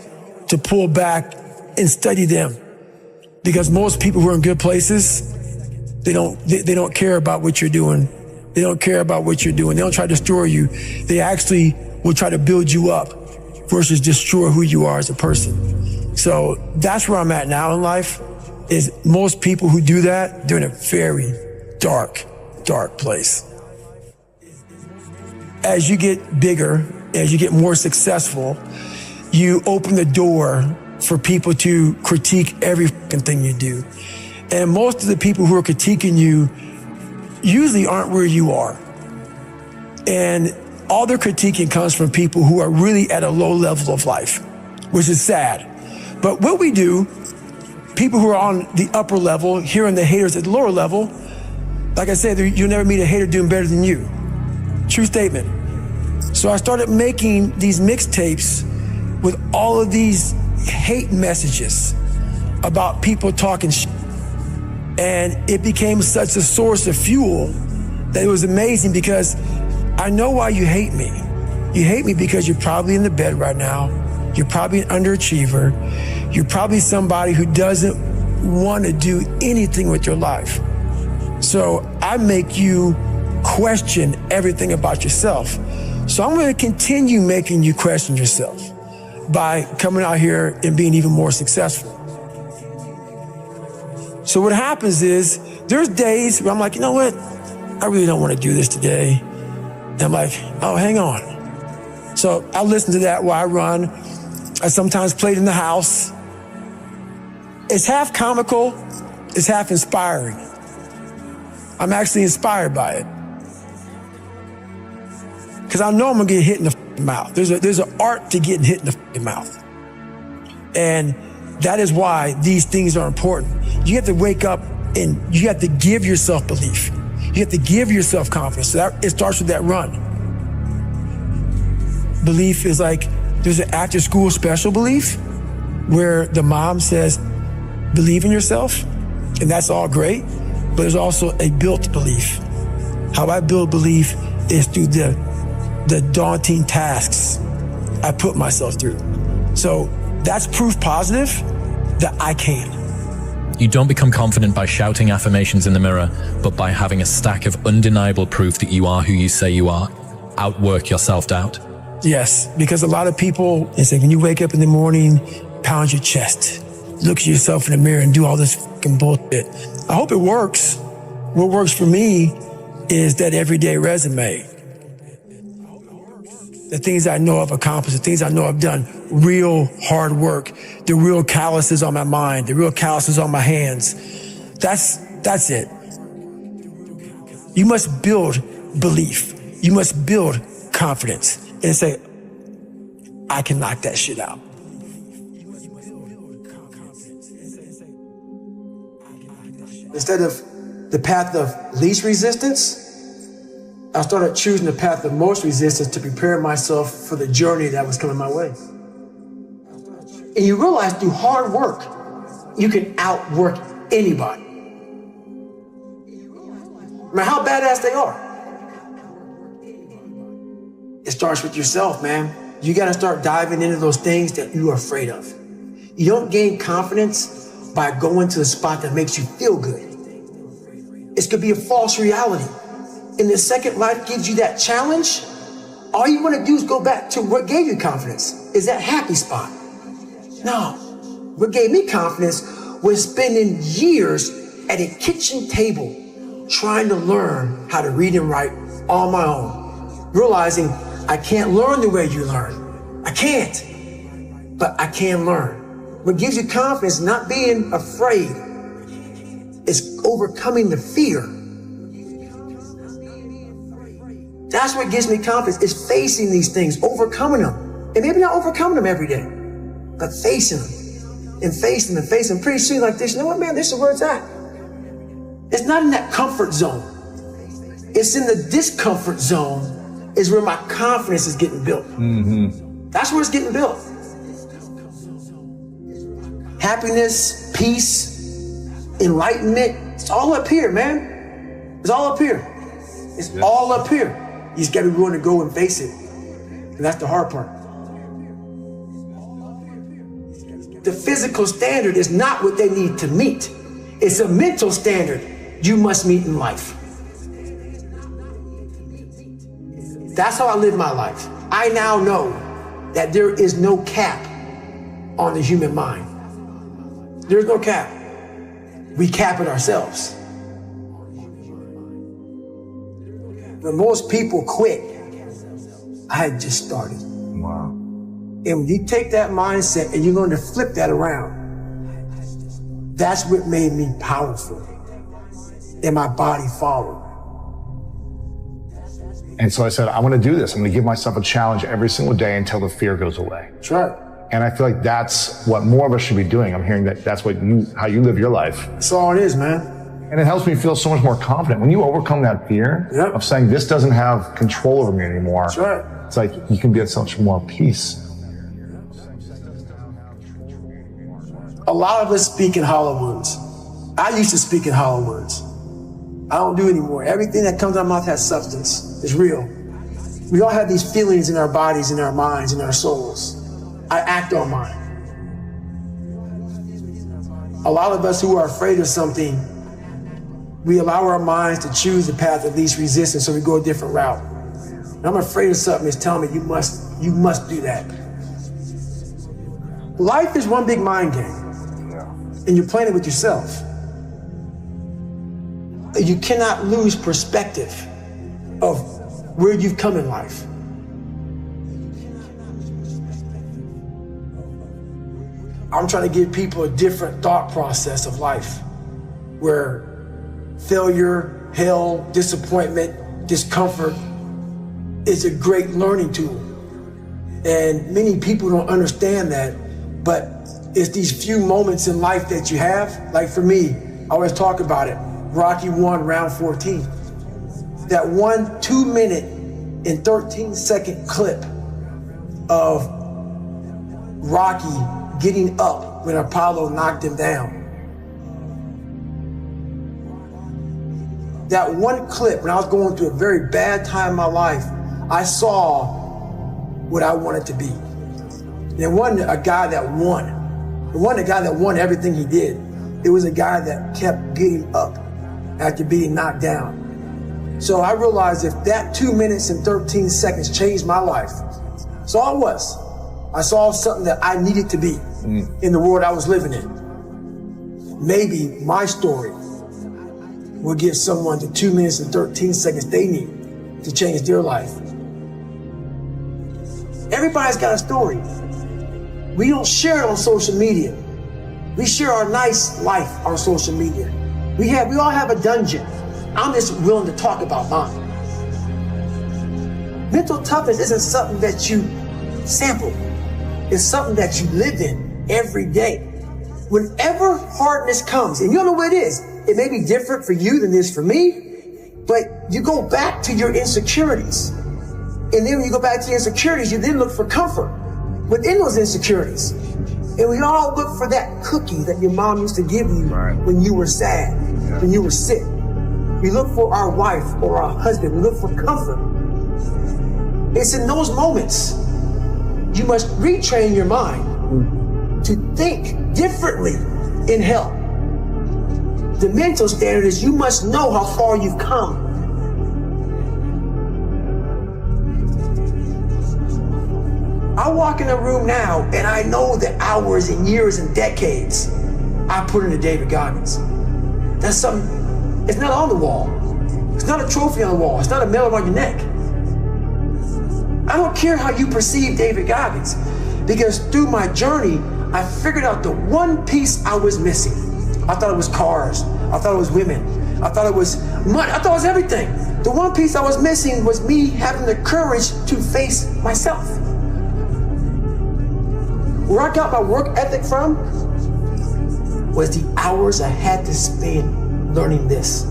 to pull back and study them. Because most people who are in good places, they don't care about what you're doing. They don't care about what you're doing. They don't try to destroy you. They actually will try to build you up versus destroy who you are as a person. So that's where I'm at now in life, is most people who do that, they're in a very dark, dark place. As you get bigger, as you get more successful, you open the door for people to critique every fucking thing you do. And most of the people who are critiquing you usually aren't where you are. And all their critiquing comes from people who are really at a low level of life, which is sad. But what we do, people who are on the upper level, hearing the haters at the lower level, like I said, you'll never meet a hater doing better than you. True statement. So I started making these mixtapes with all of these hate messages about people talking shit. And it became such a source of fuel that it was amazing, because I know why you hate me. You hate me because you're probably in the bed right now. You're probably an underachiever. You're probably somebody who doesn't want to do anything with your life. So I make you question everything about yourself. So I'm going to continue making you question yourself by coming out here and being even more successful. So what happens is, there's days where I'm like, you know what? I really don't want to do this today. And I'm like, oh, hang on. So I listen to that while I run. I sometimes play it in the house. It's half comical, it's half inspiring. I'm actually inspired by it. Because I know I'm gonna get hit in the mouth. There's an art to getting hit in the mouth. And that is why these things are important. You have to wake up and you have to give yourself belief. You have to give yourself confidence. So it starts with that run. Belief is like, there's an after school special belief where the mom says, believe in yourself, and that's all great. But there's also a built belief. How I build belief is through the daunting tasks I put myself through. So that's proof positive that I can. You don't become confident by shouting affirmations in the mirror, but by having a stack of undeniable proof that you are who you say you are. Outwork your self-doubt. Yes, because a lot of people, they say when you wake up in the morning, pound your chest, look at yourself in the mirror and do all this fucking bullshit. I hope it works. What works for me is that everyday resume. The things I know I've accomplished, the things I know I've done, real hard work, the real calluses on my mind, the real calluses on my hands. That's it. You must build belief. You must build confidence and say, I can knock that shit out. Instead of the path of least resistance, I started choosing the path of most resistance to prepare myself for the journey that was coming my way. And you realize through hard work, you can outwork anybody. No matter how badass they are. It starts with yourself, man. You gotta start diving into those things that you are afraid of. You don't gain confidence by going to the spot that makes you feel good. It's gonna be a false reality. And the second life gives you that challenge, all you wanna do is go back to what gave you confidence, is that happy spot. No, what gave me confidence was spending years at a kitchen table trying to learn how to read and write on my own, realizing I can't learn the way you learn. I can't, but I can learn. What gives you confidence, not being afraid, is overcoming the fear. That's what gives me confidence, is facing these things, overcoming them. And maybe not overcoming them every day, but facing them and facing them and facing them. Pretty soon like this, you know what, man, this is where it's at. It's not in that comfort zone. It's in the discomfort zone is where my confidence is getting built. Mm-hmm. That's where it's getting built. Happiness, peace, enlightenment, it's all up here, man. It's all up here. It's all up here. You just gotta be willing to go and face it. And that's the hard part. The physical standard is not what they need to meet. It's a mental standard you must meet in life. That's how I live my life. I now know that there is no cap on the human mind. There's no cap. We cap it ourselves. When most people quit, I had just started. Wow. And when you take that mindset and you're going to flip that around, that's what made me powerful. And my body followed. And so I said, I'm going to do this. I'm going to give myself a challenge every single day until the fear goes away. That's right. And I feel like that's what more of us should be doing. I'm hearing that that's what how you live your life. That's all it is, man. And it helps me feel so much more confident. When you overcome that fear of saying this doesn't have control over me anymore. That's right. It's like you can be at such more peace. A lot of us speak in hollow words. I used to speak in hollow words. I don't do anymore. Everything that comes out of my mouth has substance. It's real. We all have these feelings in our bodies, in our minds, in our souls. I act on mine. A lot of us who are afraid of something, we allow our minds to choose the path of least resistance, so we go a different route. And I'm afraid of something that's telling me you must do that. Life is one big mind game. And you're playing it with yourself. You cannot lose perspective of where you've come in life. I'm trying to give people a different thought process of life where failure, hell, disappointment, discomfort is a great learning tool. And many people don't understand that, but it's these few moments in life that you have. Like for me, I always talk about it. Rocky 1, round 14. That 1 2-minute and 13-second clip of Rocky getting up when Apollo knocked him down. that one clip, when I was going through a very bad time in my life, I saw what I wanted to be. And it wasn't a guy that won. It wasn't a guy that won everything he did. It was a guy that kept getting up after being knocked down. So I realized if that 2 minutes and 13 seconds changed my life, that's all it was. I saw something that I needed to be in the world I was living in. Maybe my story will give someone the 2 minutes and 13 seconds they need to change their life. Everybody's got a story. We don't share it on social media. We share our nice life on social media. We all have a dungeon. I'm just willing to talk about mine. Mental toughness isn't something that you sample. It's something that you live in every day. Whenever hardness comes, and you don't know what it is, it may be different for you than it is for me, but you go back to your insecurities. And then when you go back to your insecurities, you then look for comfort within those insecurities. And we all look for that cookie that your mom used to give you when you were sad, when you were sick. We look for our wife or our husband. We look for comfort. It's in those moments you must retrain your mind to think differently in hell. The mental standard is you must know how far you've come. I walk in a room now and I know the hours and years and decades I put into David Goggins. That's something, it's not on the wall. It's not a trophy on the wall. It's not a medal on your neck. I don't care how you perceive David Goggins, because through my journey, I figured out the one piece I was missing. I thought it was cars. I thought it was women. I thought it was money. I thought it was everything. The one piece I was missing was me having the courage to face myself. Where I got my work ethic from was the hours I had to spend learning this.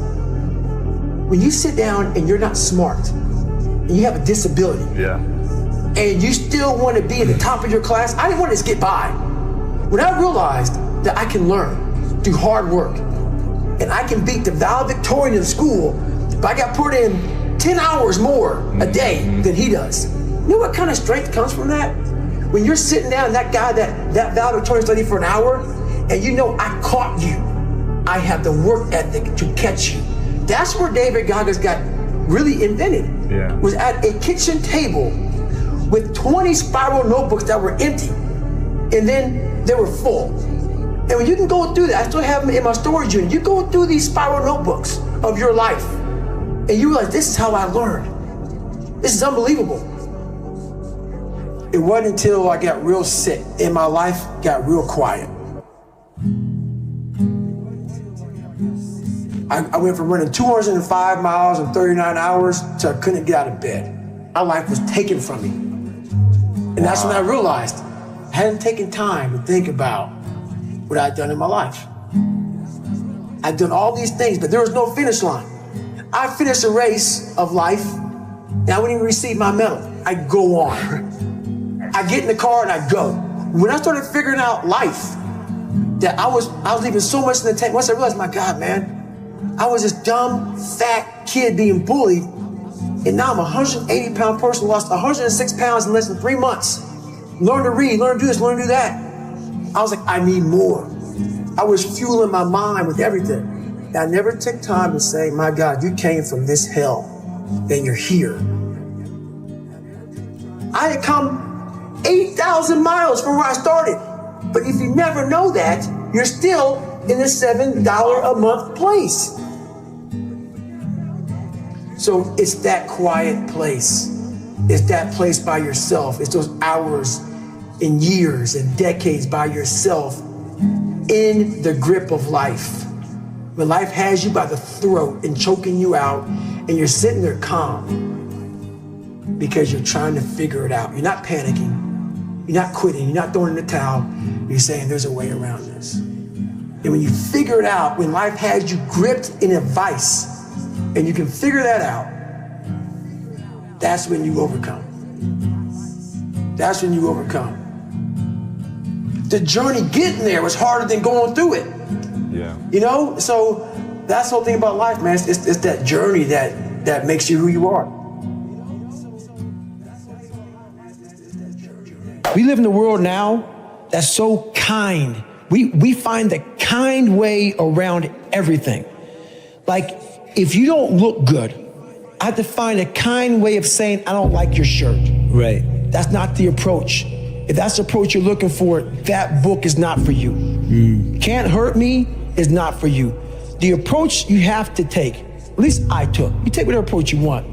When you sit down and you're not smart, and you have a disability, and you still want to be at the top of your class, I didn't want to just get by. When I realized that I can learn through hard work, and I can beat the valedictorian in school, but I got put in 10 hours more a day than he does. You know what kind of strength comes from that? When you're sitting down, that guy that valedictorian studied for an hour, and you know I caught you. I have the work ethic to catch you. That's where David Goggins got really invented. Was at a kitchen table with 20 spiral notebooks that were empty, and then they were full. And when you can go through that, I still have them in my storage unit. You go through these spiral notebooks of your life, and you realize this is how I learned. This is unbelievable. It wasn't until I got real sick and my life got real quiet. I went from running 205 miles in 39 hours to I couldn't get out of bed. My life was taken from me. And that's when I realized I hadn't taken time to think about what I'd done in my life. I'd done all these things, but there was no finish line. I finished a race of life, and I wouldn't even receive my medal. I go on. I get in the car and I go. When I started figuring out life, that I was leaving so much in the tank. Once I realized, my God, man, I was this dumb, fat kid being bullied, and now I'm a 180-pound person, lost 106 pounds in less than 3 months. Learn to read, learn to do this, learn to do that. I was like, I need more. I was fueling my mind with everything. And I never took time to say, my God, you came from this hell, and you're here. I had come 8,000 miles from where I started. But if you never know that, you're still in the $7 a month place. So it's that quiet place. It's that place by yourself. It's those hours and years and decades by yourself in the grip of life. When life has you by the throat and choking you out, and you're sitting there calm because you're trying to figure it out. You're not panicking. You're not quitting. You're not throwing in the towel. You're saying there's a way around this. And when you figure it out, when life has you gripped in a vice, and you can figure that out, that's when you overcome. That's when you overcome. The journey getting there was harder than going through it. Yeah. You know, so that's the whole thing about life, man. It's that journey that makes you who you are. We live in a world now that's so kind. We find the kind way around everything. Like, if you don't look good, I have to find a kind way of saying, I don't like your shirt. Right. That's not the approach. If that's the approach you're looking for, that book is not for you. Can't Hurt Me is not for you. The approach you have to take, at least I took, you take whatever approach you want.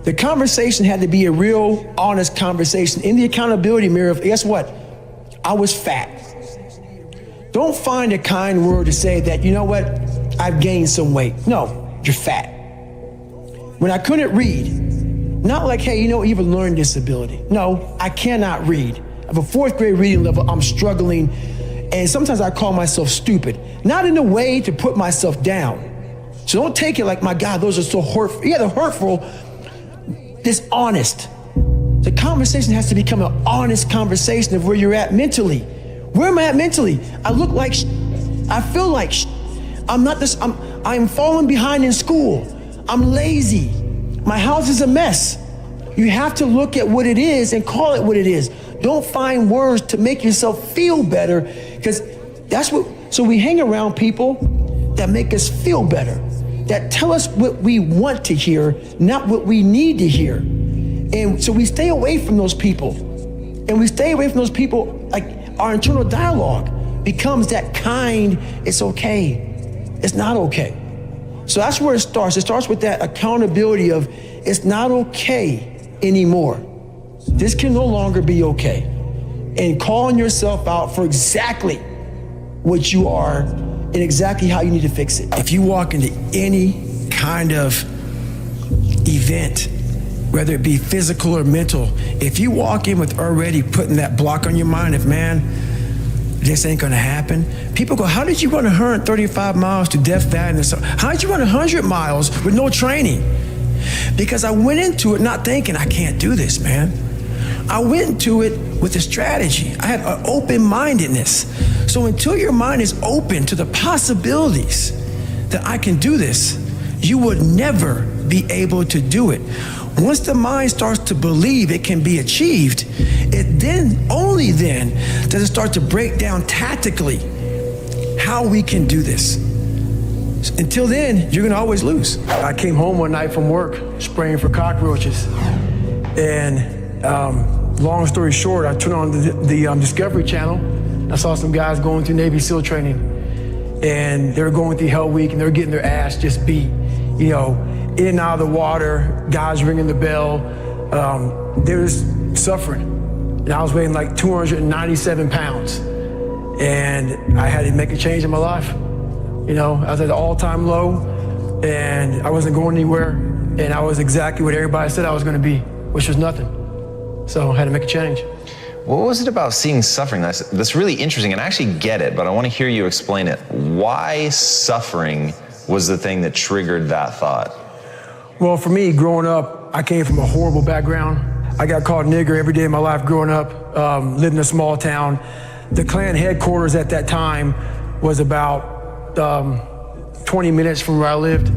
The conversation had to be a real, honest conversation in the accountability mirror of, guess what? I was fat. Don't find a kind word to say that, you know what? I've gained some weight. No, you're fat. When I couldn't read, not like, hey, you know, you have a learning disability. No, I cannot read. I have a 4th grade reading level, I'm struggling, and sometimes I call myself stupid. Not in a way to put myself down. So don't take it like, my God, those are so hurtful. Yeah, they're hurtful, dishonest. The conversation has to become an honest conversation of where you're at mentally. Where am I at mentally? I look like I feel like I'm falling behind in school. I'm lazy. My house is a mess. You have to look at what it is and call it what it is. Don't find words to make yourself feel better, because so we hang around people that make us feel better, that tell us what we want to hear, not what we need to hear. And so we stay away from those people. And we stay away from those people, like our internal dialogue becomes that kind, it's okay, it's not okay. So that's where it starts. It starts with that accountability of, it's not okay anymore. This can no longer be okay. And calling yourself out for exactly what you are and exactly how you need to fix it. If you walk into any kind of event, whether it be physical or mental, if you walk in with already putting that block on your mind of, man, this ain't gonna happen. People go, how did you run 135 miles to Death Valley? How did you run 100 miles with no training? Because I went into it not thinking, I can't do this, man. I went into it with a strategy. I had an open-mindedness. So until your mind is open to the possibilities that I can do this, you would never be able to do it. Once the mind starts to believe it can be achieved, it then, only then, does it start to break down tactically how we can do this. Until then, you're gonna always lose. I came home one night from work spraying for cockroaches. And long story short, I turned on the Discovery Channel. I saw some guys going through Navy SEAL training. And they were going through Hell Week and they were getting their ass just beat. You know, in and out of the water, guys ringing the bell. They were just suffering. And I was weighing like 297 pounds. And I had to make a change in my life. You know, I was at an all-time low and I wasn't going anywhere. And I was exactly what everybody said I was gonna be, which was nothing. So I had to make a change. What was it about seeing suffering that's really interesting? And I actually get it, but I want to hear you explain it. Why suffering was the thing that triggered that thought? Well, for me, growing up, I came from a horrible background. I got called nigger every day of my life growing up, lived in a small town. The Klan headquarters at that time was about 20 minutes from where I lived.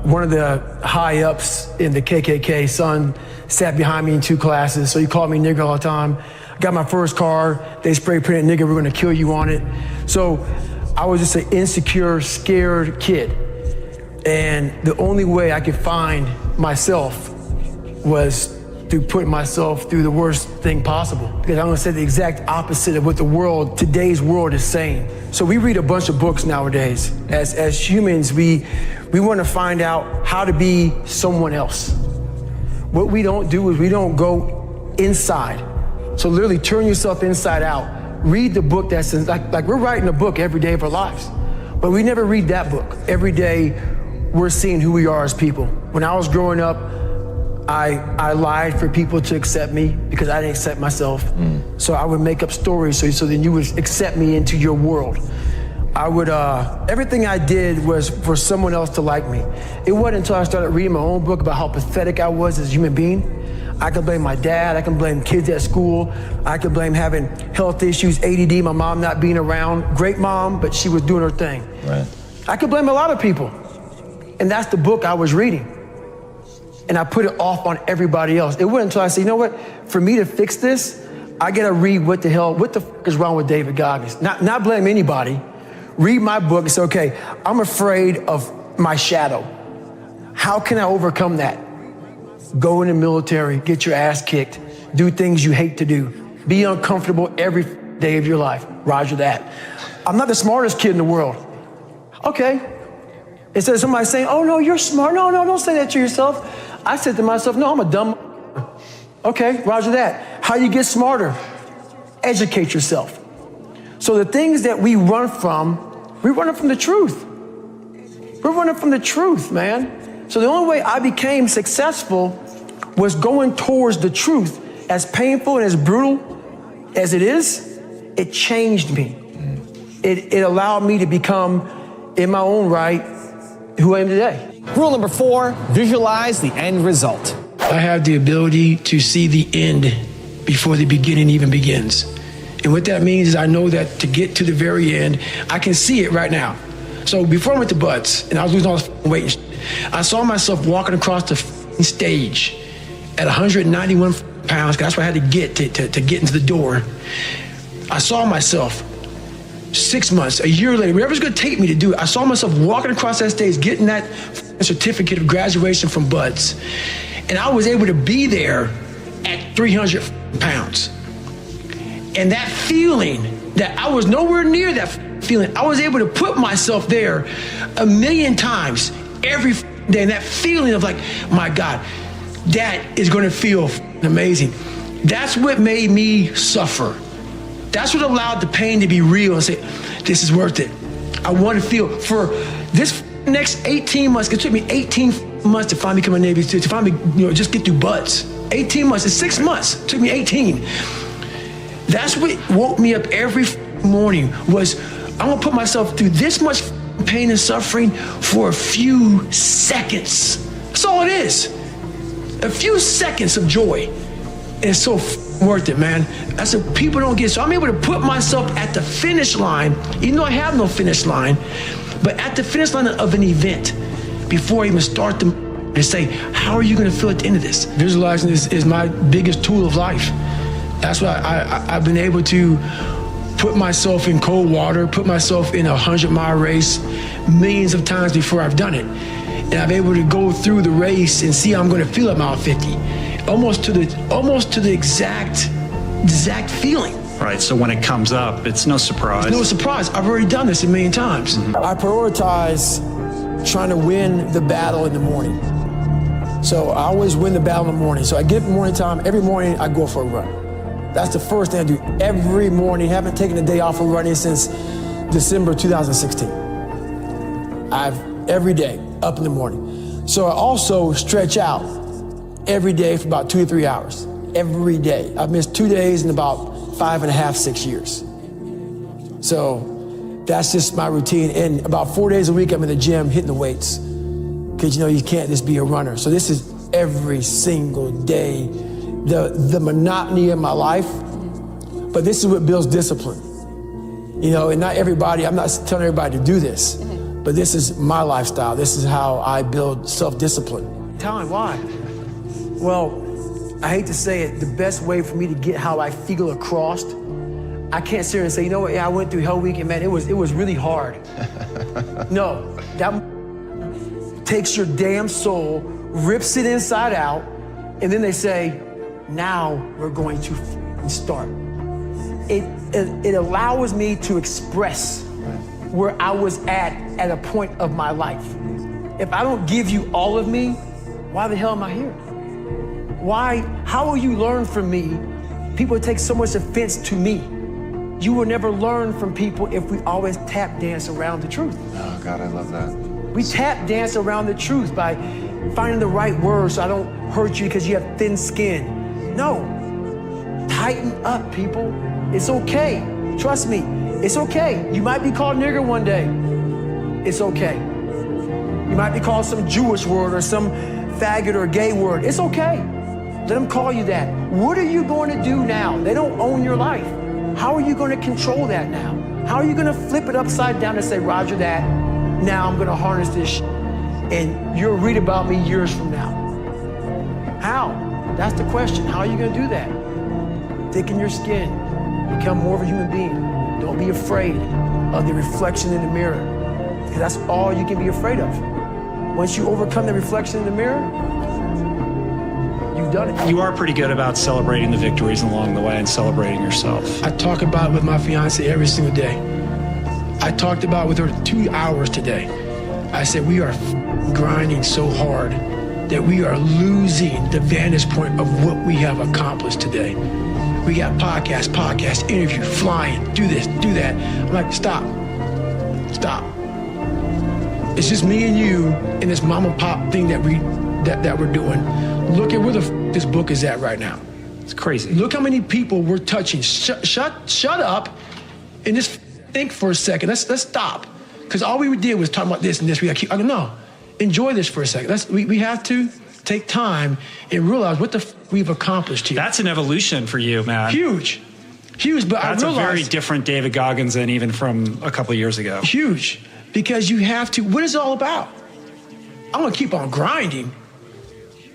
One of the high ups in the KKK, son, sat behind me in 2 classes, so he called me nigger all the time. I got my first car, they spray painted nigger, we're gonna kill you on it. So I was just an insecure, scared kid. And the only way I could find myself was through putting myself through the worst thing possible. Because I'm gonna say the exact opposite of what today's world is saying. So we read a bunch of books nowadays. As humans, we wanna find out how to be someone else. What we don't do is we don't go inside. So literally turn yourself inside out. Read the book that's like we're writing a book every day of our lives, but we never read that book. Every day we're seeing who we are as people. When I was growing up, I lied for people to accept me because I didn't accept myself. So I would make up stories so then you would accept me into your world. I would, everything I did was for someone else to like me. It wasn't until I started reading my own book about how pathetic I was as a human being. I could blame my dad, I can blame kids at school, I could blame having health issues, ADD, my mom not being around. Great mom, but she was doing her thing. Right. I could blame a lot of people. And that's the book I was reading. And I put it off on everybody else. It wasn't until I said, you know what? For me to fix this, I gotta read what the fuck is wrong with David Goggins? Not blame anybody. Read my book and say, okay, I'm afraid of my shadow. How can I overcome that? Go in the military, get your ass kicked, do things you hate to do, be uncomfortable every day of your life. Roger that. I'm not the smartest kid in the world. Okay. Instead of somebody saying, oh no, you're smart. No, don't say that to yourself. I said to myself, no, I'm a dumb. Okay, roger that. How you get smarter? Educate yourself. So the things that we run from the truth. We're running from the truth, man. So the only way I became successful was going towards the truth. As painful and as brutal as it is, it changed me. It allowed me to become, in my own right, who I am today. Rule number 4, visualize the end result. I have the ability to see the end before the beginning even begins. And what that means is I know that to get to the very end, I can see it right now. So before I went to Butts and I was losing all this weight, I saw myself walking across the stage at 191 pounds, because that's what I had to get to get into the door. I saw myself 6 months, a year later, whatever's gonna take me to do it, I saw myself walking across that stage, getting that certificate of graduation from Butts. And I was able to be there at 300 pounds. And that feeling that I was nowhere near that feeling, I was able to put myself there 1,000,000 times every day. And that feeling of like, my God, that is gonna feel amazing. That's what made me suffer. That's what allowed the pain to be real and say, this is worth it. I want to feel for this next 18 months. It took me 18 months to finally become a Navy SEAL, to finally, just get through Butts. 18 months, it's 6 months. It took me 18. That's what woke me up every morning was, I'm gonna put myself through this much pain and suffering for a few seconds. That's all it is. A few seconds of joy. And it's so worth it, man. That's what people don't get. So I'm able to put myself at the finish line, even though I have no finish line, but at the finish line of an event before I even start to say, how are you going to feel at the end of this? Visualizing is my biggest tool of life. That's why I've been able to put myself in cold water, put myself in a 100-mile race millions of times before I've done it. And I'm able to go through the race and see how I'm going to feel at mile 50. Almost to the exact feeling. Right, so when it comes up, it's no surprise. It's no surprise. I've already done this 1,000,000 times. I prioritize trying to win the battle in the morning. So I always win the battle in the morning. So I get up in the morning time, every morning I go for a run. That's the first thing I do every morning. Haven't taken a day off of running since December 2016. Every day, up in the morning. So I also stretch out every day for about 2 to 3 hours. Every day. I've missed 2 days in about 5.5, 6 years. So that's just my routine. And about 4 days a week, I'm in the gym hitting the weights. Because you can't just be a runner. So this is every single day, the monotony of my life. But this is what builds discipline. And not everybody, I'm not telling everybody to do this, but this is my lifestyle. This is how I build self-discipline. Time, why? Well, I hate to say it, the best way for me to get how I feel across, I can't sit here and say, you know what, I went through Hell Week and man, it was really hard. No, that takes your damn soul, rips it inside out, and then they say, now we're going to start. It allows me to express where I was at a point of my life. If I don't give you all of me, why the hell am I here? Why? How will you learn from me? People take so much offense to me. You will never learn from people if we always tap dance around the truth. Oh, God, I love that. We tap dance around the truth by finding the right words so I don't hurt you because you have thin skin. No. Tighten up, people. It's okay. Trust me. It's okay. You might be called nigger one day. It's okay. You might be called some Jewish word or some faggot or gay word. It's okay. Let them call you that. What are you going to do now? They don't own your life. How are you going to control that now? How are you going to flip it upside down and say, Roger that, now I'm gonna harness this and you'll read about me years from now. How? That's the question. How are you gonna do that? Thicken your skin, become more of a human being. Don't be afraid of the reflection in the mirror, because that's all you can be afraid of. Once you overcome the reflection in the mirror, you've done it. You are pretty good about celebrating the victories along the way and celebrating yourself. I talk about it with my fiance every single day. I talked about it with her 2 hours today. I said, we are grinding so hard that we are losing the vantage point of what we have accomplished today. We got podcast, interview, flying, do this, do that. I'm like, stop. It's just me and you and this mom and pop thing that we're doing. Look at where this book is at right now. It's crazy. Look how many people we're touching. Shut up and just think for a second. Let's stop. Because all we did was talk about this and this. We got to keep, no, enjoy this for a second. We have to take time and realize what we've accomplished here. That's an evolution for you, man. Huge, but that's I realized... a very different David Goggins than even from a couple of years ago. Huge, because you have to, what is it all about? I'm going to keep on grinding.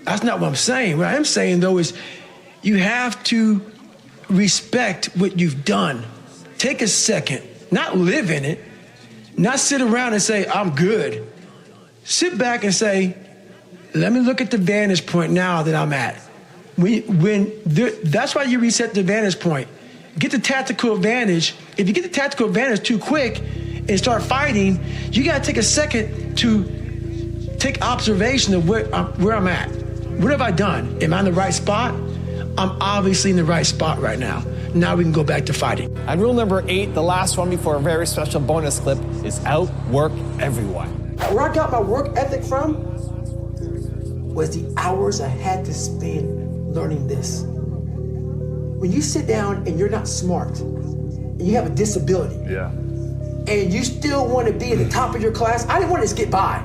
That's not what I'm saying. What I am saying, though, is you have to respect what you've done. Take a second, not live in it, not sit around and say, I'm good. Sit back and say, let me look at the vantage point now that I'm at. That's why you reset the vantage point. Get the tactical advantage. If you get the tactical advantage too quick and start fighting, you got to take a second to take observation of where I'm at. What have I done? Am I in the right spot? I'm obviously in the right spot right now. Now we can go back to fighting. And rule number 8, the last one before a very special bonus clip, is outwork everyone. Where I got my work ethic from was the hours I had to spend learning this. When you sit down and you're not smart, and you have a disability, and you still want to be at the top of your class, I didn't want to just get by.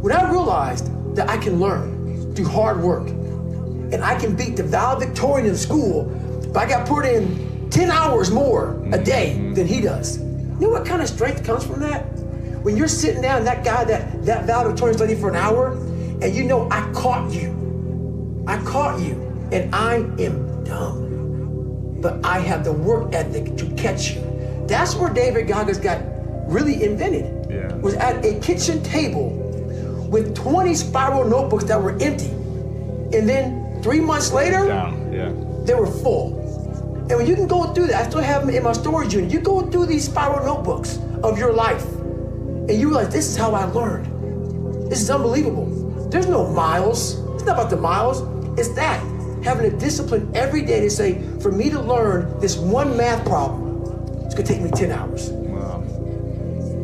When I realized that I can learn through hard work, and I can beat the valedictorian in school, but I got put in 10 hours more a day than he does. You know what kind of strength comes from that? When you're sitting down, that guy, that valedictorian studied for an hour, and you know, I caught you, and I am dumb, but I have the work ethic to catch you. That's where David Goggins got really invented, was at a kitchen table with 20 spiral notebooks that were empty, and then 3 months later, they were full. And when you can go through that, I still have them in my storage unit, you go through these spiral notebooks of your life, and you realize, this is how I learned. This is unbelievable. There's no miles. It's not about the miles. It's that, having a discipline every day to say, for me to learn this one math problem, it's gonna take me 10 hours. Wow.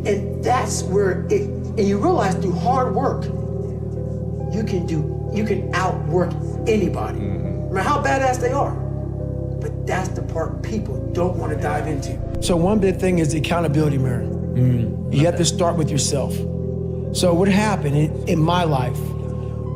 And that's where and you realize through hard work, you can outwork anybody, no matter how badass they are. But that's the part people don't want to dive into. So one big thing is the accountability mirror. You have to start with yourself. So what happened in my life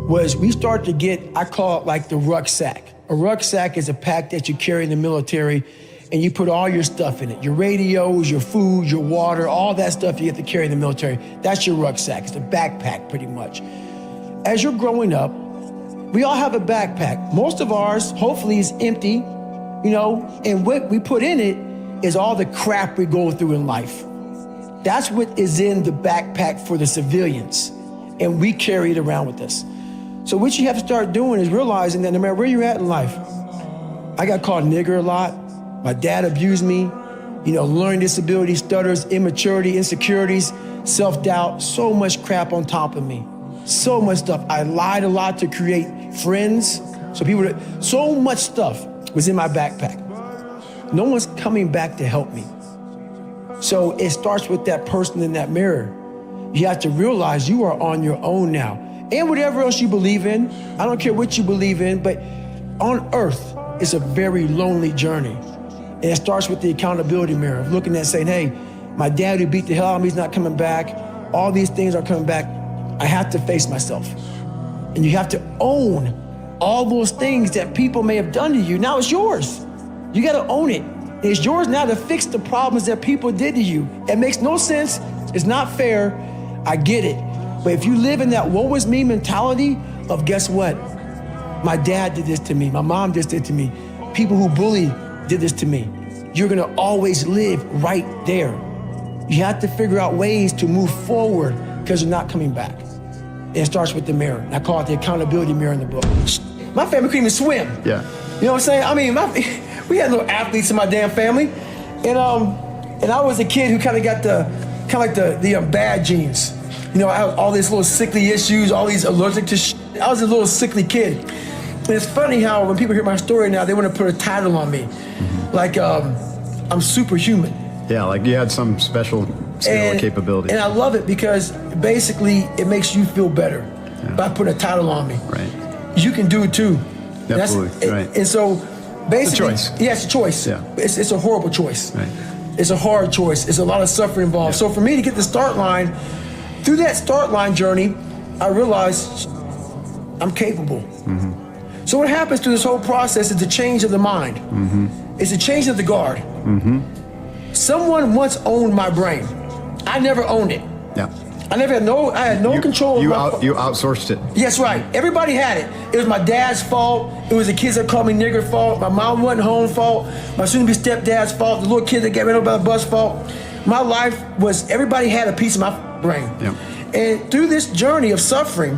was we started to get, I call it like the rucksack. A rucksack is a pack that you carry in the military, and you put all your stuff in it. Your radios, your food, your water, all that stuff you have to carry in the military. That's your rucksack. It's a backpack pretty much. As you're growing up, we all have a backpack. Most of ours, hopefully, is empty, and what we put in it is all the crap we go through in life. That's what is in the backpack for the civilians, and we carry it around with us. So what you have to start doing is realizing that no matter where you're at in life, I got called nigger a lot. My dad abused me, learning disability, stutters, immaturity, insecurities, self-doubt, so much crap on top of me. So much stuff. I lied a lot to create friends. So much stuff was in my backpack. No one's coming back to help me. So it starts with that person in that mirror. You have to realize you are on your own now. And whatever else you believe in, I don't care what you believe in, but on earth, it's a very lonely journey. And it starts with the accountability mirror of looking at saying, hey, my dad who beat the hell out of me is not coming back. All these things are coming back. I have to face myself. And you have to own all those things that people may have done to you. Now it's yours. You got to own it. And it's yours now to fix the problems that people did to you. It makes no sense. It's not fair. I get it. But if you live in that woe is me mentality of guess what? My dad did this to me. My mom did this to me. People who bully did this to me. You're gonna always live right there. You have to figure out ways to move forward because you're not coming back. And it starts with the mirror. I call it the accountability mirror in the book. My family couldn't even swim. Yeah. You know what I'm saying? I mean, we had no athletes in my damn family. And I was a kid who kind of got the bad genes. You know, I had all these little sickly issues, all these allergic to shit. I was a little sickly kid. And it's funny how when people hear my story now, they want to put a title on me. Like, I'm superhuman. Yeah, like you had some special skill or capability. And I love it because basically it makes you feel better by putting a title on me. Right. You can do it too. Absolutely, right. And so basically, it's a choice. Yeah, it's a choice. Yeah. It's a horrible choice. Right. It's a hard choice. It's a lot of suffering involved. Yeah. So for me to get the start line, through that start line journey, I realized I'm capable. Mm-hmm. So what happens through this whole process is the change of the mind. Mm-hmm. It's a change of the guard. Mm-hmm. Someone once owned my brain. I never owned it. Yeah. I had no control. You outsourced it. Yes, right. Everybody had it. It was my dad's fault. It was the kids that called me nigger fault. My mom wasn't home fault. My soon-to-be stepdad's fault. The little kid that got ran over by the bus fault. My life was, everybody had a piece of my brain. Yeah. And through this journey of suffering,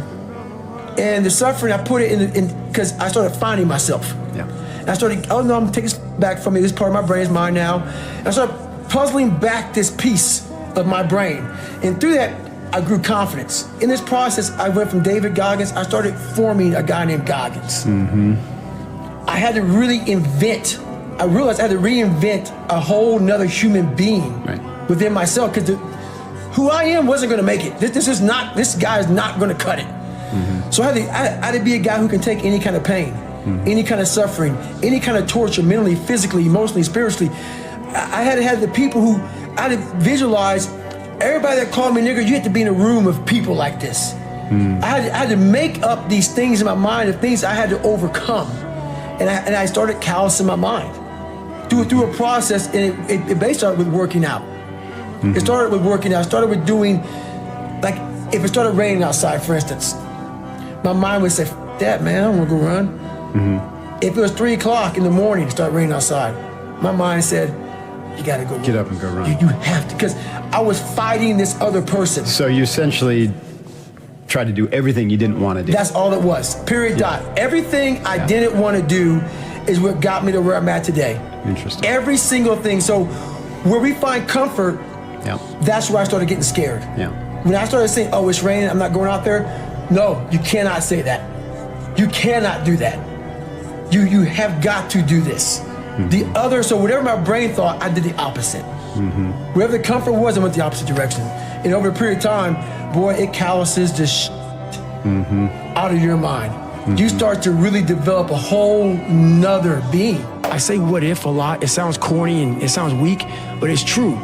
and the suffering, I put it in because I started finding myself. Yeah. And I started, oh no, I'm gonna take this back from me. This part of my brain is mine now. And I started puzzling back this piece of my brain. And through that, I grew confidence. In this process, I went from David Goggins, I started forming a guy named Goggins. Mm-hmm. I had to really I realized I had to reinvent a whole nother human being within myself, because who I am wasn't gonna make it. This guy is not gonna cut it. Mm-hmm. So I had to be a guy who can take any kind of pain, any kind of suffering, any kind of torture, mentally, physically, emotionally, spiritually. I had to have the people who, I had to visualize everybody that called me nigger. You had to be in a room of people like this. I had to make up these things in my mind, the things I had to overcome. And I started callousing my mind through a process, and it basically started with working out. It started with working out. It started with doing, like, if it started raining outside, for instance, my mind would say, that, man, I don't want to go run. If it was 3 o'clock in the morning, it started raining outside, my mind said, you got to go Get up and go run. You have to, because I was fighting this other person. So you essentially tried to do everything you didn't want to do. That's all it was, period, dot. Everything I didn't want to do is what got me to where I'm at today. Interesting. Every single thing. So where we find comfort, that's where I started getting scared. Yeah. When I started saying, oh, it's raining, I'm not going out there. No, you cannot say that. You cannot do that. You have got to do this. So whatever my brain thought, I did the opposite. Wherever the comfort was, I went the opposite direction. And over a period of time, boy, it calluses the shit out of your mind. You start to really develop a whole nother being. I say what if a lot. It sounds corny and it sounds weak, but it's true.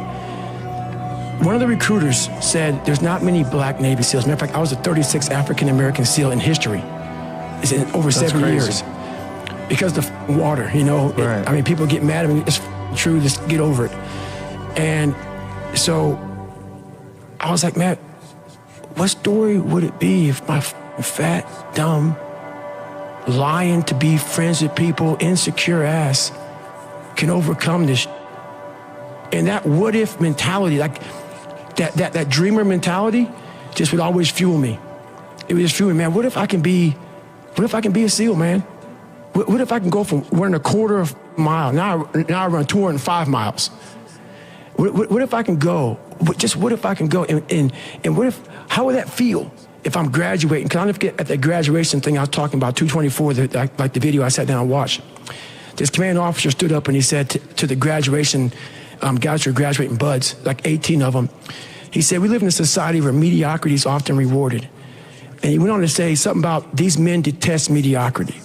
One of the recruiters said there's not many black Navy SEALs. Matter of fact, I was the 36th African-American SEAL in history. It's in over 70 years. Because the water, you know, I mean, people get mad at me. It's true, just get over it. And so I was like, man, what story would it be if my fat, dumb, lying to be friends with people, insecure ass can overcome this? And that what if mentality, like that dreamer mentality, just would always fuel me. It would just fuel me, man. What if I can be a SEAL, man? What if I can go from running a quarter of a mile, now I run 205 miles. What if I can go? What if I can go? And what if, how would that feel if I'm graduating? Because I'll never forget at the graduation thing I was talking about, 224, like the video I sat down and watched. This commanding officer stood up and he said to the graduation guys who are graduating buds, like 18 of them, he said, we live in a society where mediocrity is often rewarded. And he went on to say something about these men detest mediocrity.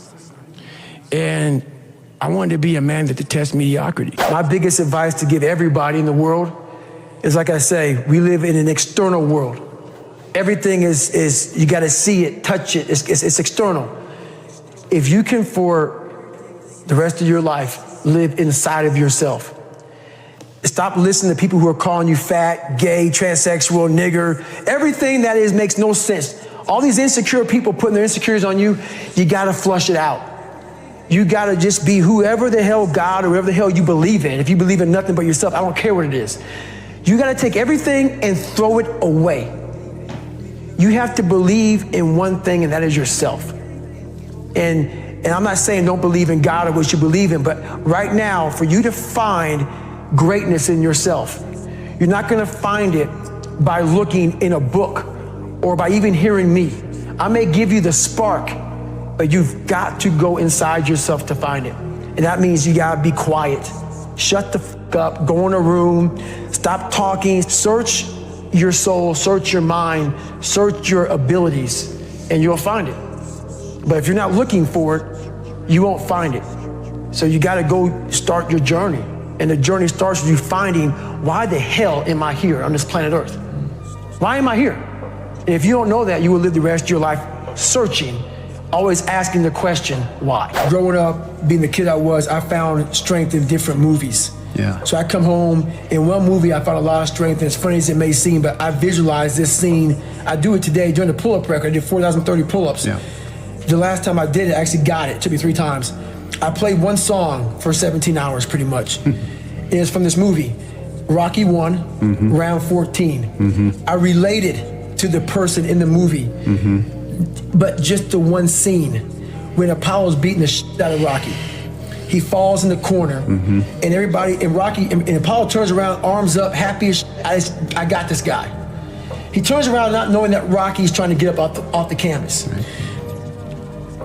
And I wanted to be a man that detests mediocrity. My biggest advice to give everybody in the world is, like I say, we live in an external world. Everything is you got to see it, touch it, it's external. If you can, for the rest of your life, live inside of yourself, Stop listening to people who are calling you fat, gay, transsexual, nigger. Everything that is makes no sense. All these insecure people putting their insecurities on you, you gotta flush it out. You gotta just be whoever the hell God or whatever the hell you believe in. If you believe in nothing but yourself, I don't care what it is. You gotta take everything and throw it away. You have to believe in one thing, and that is yourself. And I'm not saying don't believe in God or what you believe in, but right now, for you to find greatness in yourself, you're not gonna find it by looking in a book or by even hearing me. I may give you the spark, but you've got to go inside yourself to find it. And that means you gotta be quiet. Shut the fuck up, go in a room, stop talking, search your soul, search your mind, search your abilities, and you'll find it. But if you're not looking for it, you won't find it. So you gotta go start your journey. And the journey starts with you finding, why the hell am I here on this planet Earth? Why am I here? And if you don't know that, you will live the rest of your life searching, always asking the question, why? Growing up, being the kid I was, I found strength in different movies. Yeah. So I come home, in one movie I found a lot of strength, and as funny as it may seem, but I visualize this scene. I do it today during the pull-up record. I did 4,030 pull-ups. Yeah. The last time I did it, I actually got it. It took me 3 times. I played one song for 17 hours, pretty much. And it's from this movie, Rocky 1, round 14. I related to the person in the movie, but just the one scene when Apollo's beating the shit out of Rocky. He falls in the corner, and everybody, and Rocky, and Apollo turns around, arms up, happy as shit. I got this guy. He turns around not knowing that Rocky's trying to get up off the canvas. Right.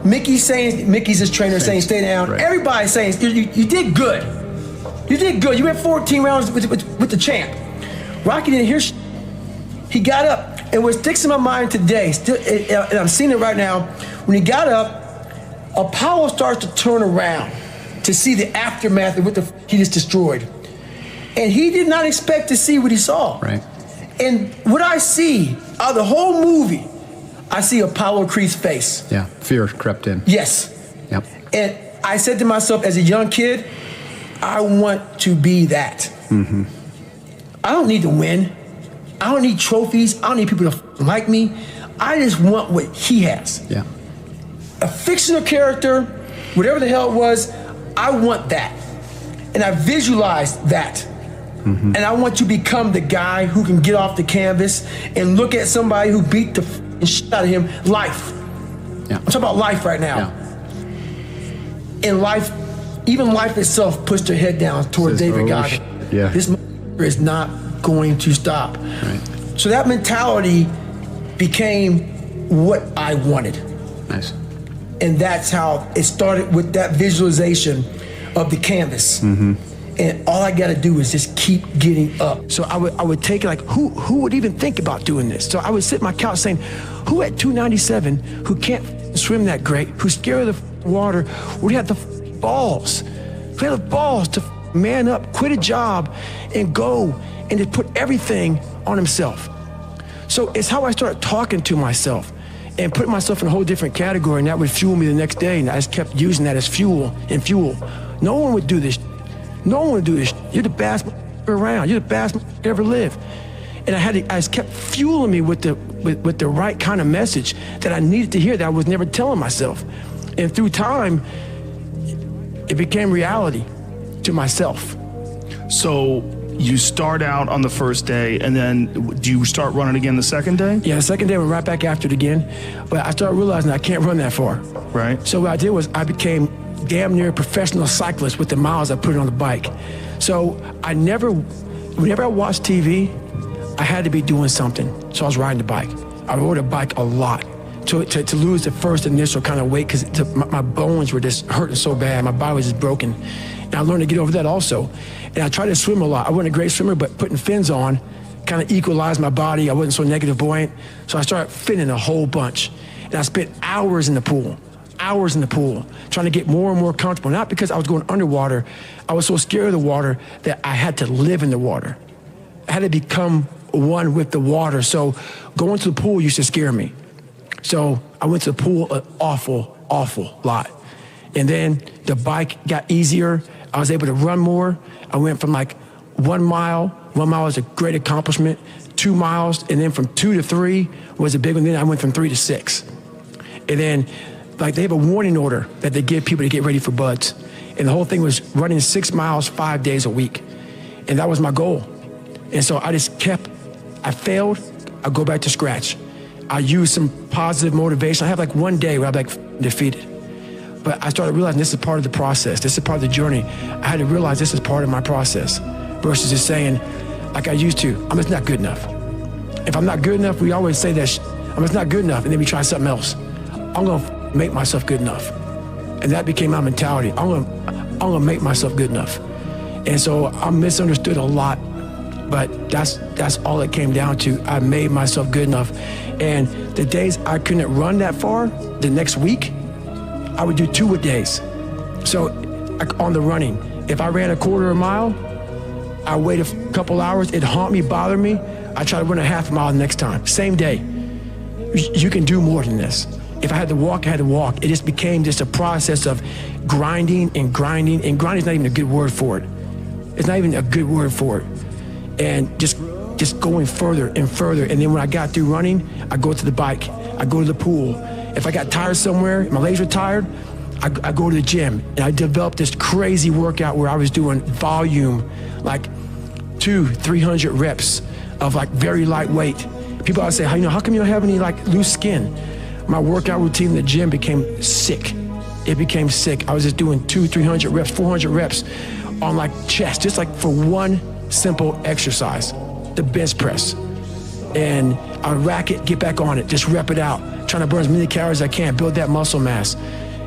Mickey's his trainer saying, stay down. Right. Everybody's saying, you did good. You did good. You went 14 rounds with the champ. Rocky didn't hear shit. He got up, and what sticks in my mind today, and I'm seeing it right now, when he got up, Apollo starts to turn around to see the aftermath of what he just destroyed. And he did not expect to see what he saw. Right. And what I see out of the whole movie, I see Apollo Creed's face. Yeah, fear crept in. Yes. Yep. And I said to myself as a young kid, I want to be that. I don't need to win. I don't need trophies. I don't need people to like me. I just want what he has. Yeah. A fictional character, whatever the hell it was, I want that. And I visualized that. And I want to become the guy who can get off the canvas and look at somebody who beat the shit out of him. Life. Yeah. I'm talking about life right now. Yeah. In life, even life itself puts their head down toward David Goggins. Yeah. This is not going to stop. Right. So that mentality became what I wanted. Nice. And that's how it started, with that visualization of the canvas. And all I gotta do is just keep getting up. So I would take it like, who would even think about doing this? So I would sit on my couch saying, who at 297, who can't swim that great, who's scared of the water, would have the balls, who had the balls to man up, quit a job, and go and to put everything on himself. So it's how I started talking to myself and putting myself in a whole different category, and that would fuel me the next day, and I just kept using that as fuel. No one would do this. No one would do this. You're the best around. You're the best ever live. And I just kept fueling me with the right kind of message that I needed to hear that I was never telling myself. And through time, it became reality to myself. So you start out on the first day, and then do you start running again the second day? Yeah, the second day I went right back after it again. But I started realizing I can't run that far. Right. So what I did was I became damn near a professional cyclist with the miles I put on the bike. So whenever I watched TV, I had to be doing something. So I was riding the bike. I rode a bike a lot to lose the first initial kind of weight, because my bones were just hurting so bad. My body was just broken. And I learned to get over that also. And I tried to swim a lot. I wasn't a great swimmer, but putting fins on kind of equalized my body. I wasn't so negative buoyant. So I started finning a whole bunch. And I spent hours in the pool, trying to get more and more comfortable. Not because I was going underwater. I was so scared of the water that I had to live in the water. I had to become one with the water. So going to the pool used to scare me. So I went to the pool an awful lot. And then the bike got easier. I was able to run more. I went from like 1 mile. 1 mile was a great accomplishment. 2 miles, and then from 2 to 3 was a big one. Then I went from 3 to 6. And then, like, they have a warning order that they give people to get ready for buds. And the whole thing was running 6 miles 5 days a week. And that was my goal. And so I just I failed, I go back to scratch. I use some positive motivation. I have like one day where I'm like defeated. But I started realizing this is part of the process. This is part of the journey. I had to realize this is part of my process versus just saying, like I used to, I'm just not good enough. If I'm not good enough, we always say that, I'm just not good enough, and then we try something else. I'm gonna make myself good enough. And that became my mentality. I'm gonna make myself good enough. And so I'm misunderstood a lot, but that's all it came down to. I made myself good enough. And the days I couldn't run that far, the next week, I would do 2-a-days. So on the running, if I ran a quarter of a mile, I wait a couple hours, it'd haunt me, bother me. I try to run a half mile the next time, same day. You can do more than this. If I had to walk, I had to walk. It just became just a process of grinding and grinding, and grinding is not even a good word for it. It's not even a good word for it. And just going further and further. And then when I got through running, I go to the bike, I go to the pool. If I got tired somewhere, my legs were tired, I go to the gym. And I developed this crazy workout where I was doing volume, like 200-300 reps of like very lightweight. People always say, how come you don't have any like loose skin? My workout routine in the gym became sick. It became sick. I was just doing 200-300 reps, 400 reps on like chest, just like for one simple exercise, the bench press. And I rack it, get back on it, just rep it out, trying to burn as many calories as I can, build that muscle mass.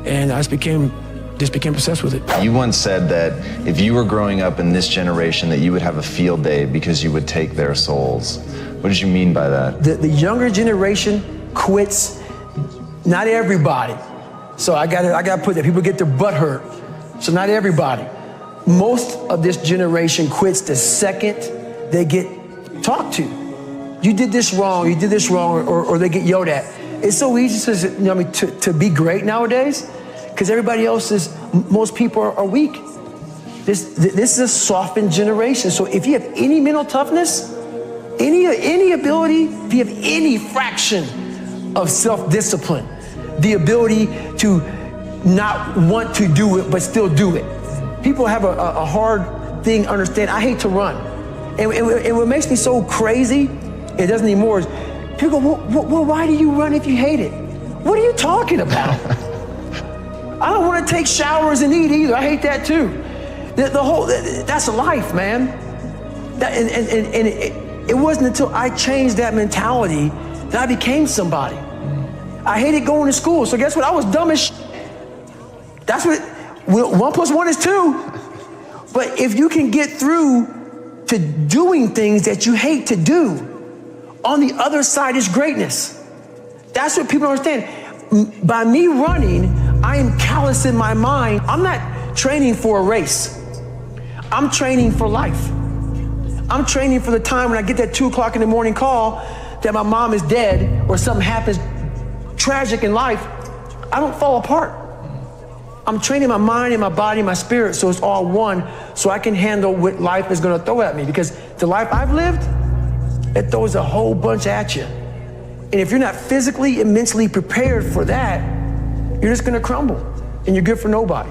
And I just became obsessed with it. You once said that if you were growing up in this generation that you would have a field day because you would take their souls. What did you mean by that? The younger generation quits, not everybody. So I gotta put that, people get their butt hurt. So not everybody. Most of this generation quits the second they get talked to. You did this wrong, or they get yelled at. It's so easy to be great nowadays because everybody else most people are weak. This is a softened generation. So if you have any mental toughness, any ability, if you have any fraction of self-discipline, the ability to not want to do it but still do it. People have a hard thing to understand. I hate to run. And what makes me so crazy, it doesn't anymore, is people go, well, why do you run if you hate it? What are you talking about? I don't want to take showers and eat either. I hate that too. That's life, man. It wasn't until I changed that mentality that I became somebody. I hated going to school, so guess what? I was dumb as shit. That's what 1 + 1 is 2. But if you can get through to doing things that you hate to do, on the other side is greatness. That's what people don't understand. By me running, I am callous in my mind. I'm not training for a race. I'm training for life. I'm training for the time when I get that 2 o'clock in the morning call that my mom is dead or something happens tragic in life. I don't fall apart. I'm training my mind and my body and my spirit so it's all one, so I can handle what life is gonna throw at me, because the life I've lived, it throws a whole bunch at you. And if you're not physically and mentally prepared for that, you're just gonna crumble and you're good for nobody.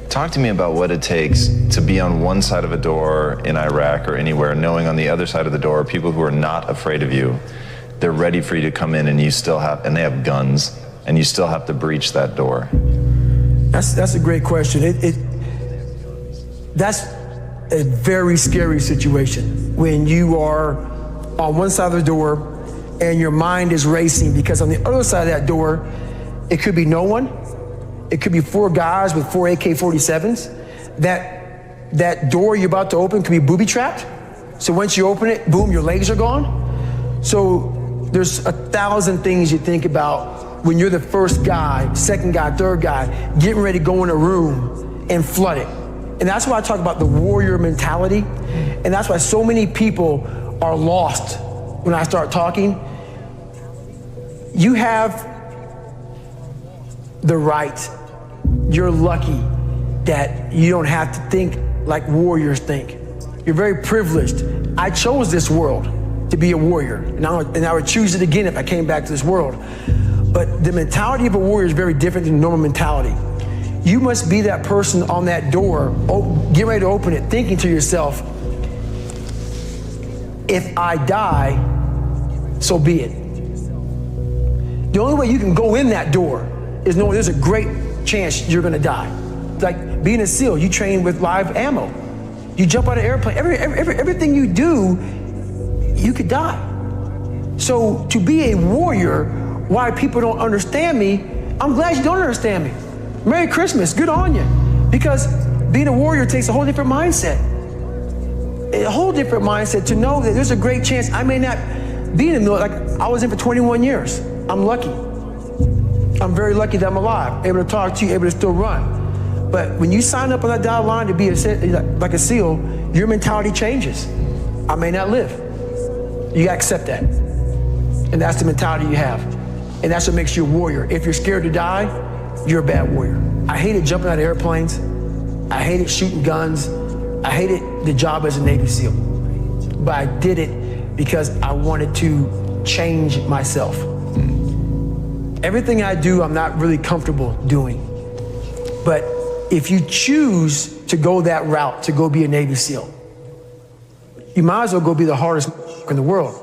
Talk to me about what it takes to be on one side of a door in Iraq or anywhere, knowing on the other side of the door are people who are not afraid of you. They're ready for you to come in, and and they have guns, and you still have to breach that door. That's a great question. That's a very scary situation when you are on one side of the door and your mind is racing, because on the other side of that door, it could be no one. It could be 4 guys with 4 AK-47s. That door you're about to open could be booby-trapped. So once you open it, boom, your legs are gone. So there's 1,000 things you think about when you're the first guy, second guy, third guy, getting ready to go in a room and flood it. And that's why I talk about the warrior mentality. And that's why so many people are lost when I start talking. You have the right. You're lucky that you don't have to think like warriors think. You're very privileged. I chose this world to be a warrior, and I would choose it again if I came back to this world. But the mentality of a warrior is very different than normal mentality. You must be that person on that door, get ready to open it, thinking to yourself, if I die, so be it. The only way you can go in that door is knowing there's a great chance you're gonna die. Like being a SEAL, you train with live ammo. You jump out of an airplane, everything you do, you could die. So to be a warrior, why people don't understand me, I'm glad you don't understand me. Merry Christmas, good on you. Because being a warrior takes a whole different mindset. A whole different mindset to know that there's a great chance I may not be in the military. Like I was in for 21 years. I'm lucky. I'm very lucky that I'm alive, able to talk to you, able to still run. But when you sign up on that dotted line to be like a SEAL, your mentality changes. I may not live. You gotta accept that. And that's the mentality you have. And that's what makes you a warrior. If you're scared to die, you're a bad warrior. I hated jumping out of airplanes. I hated shooting guns. I hated the job as a Navy SEAL. But I did it because I wanted to change myself. Everything I do, I'm not really comfortable doing. But if you choose to go that route, to go be a Navy SEAL, you might as well go be the hardest in the world.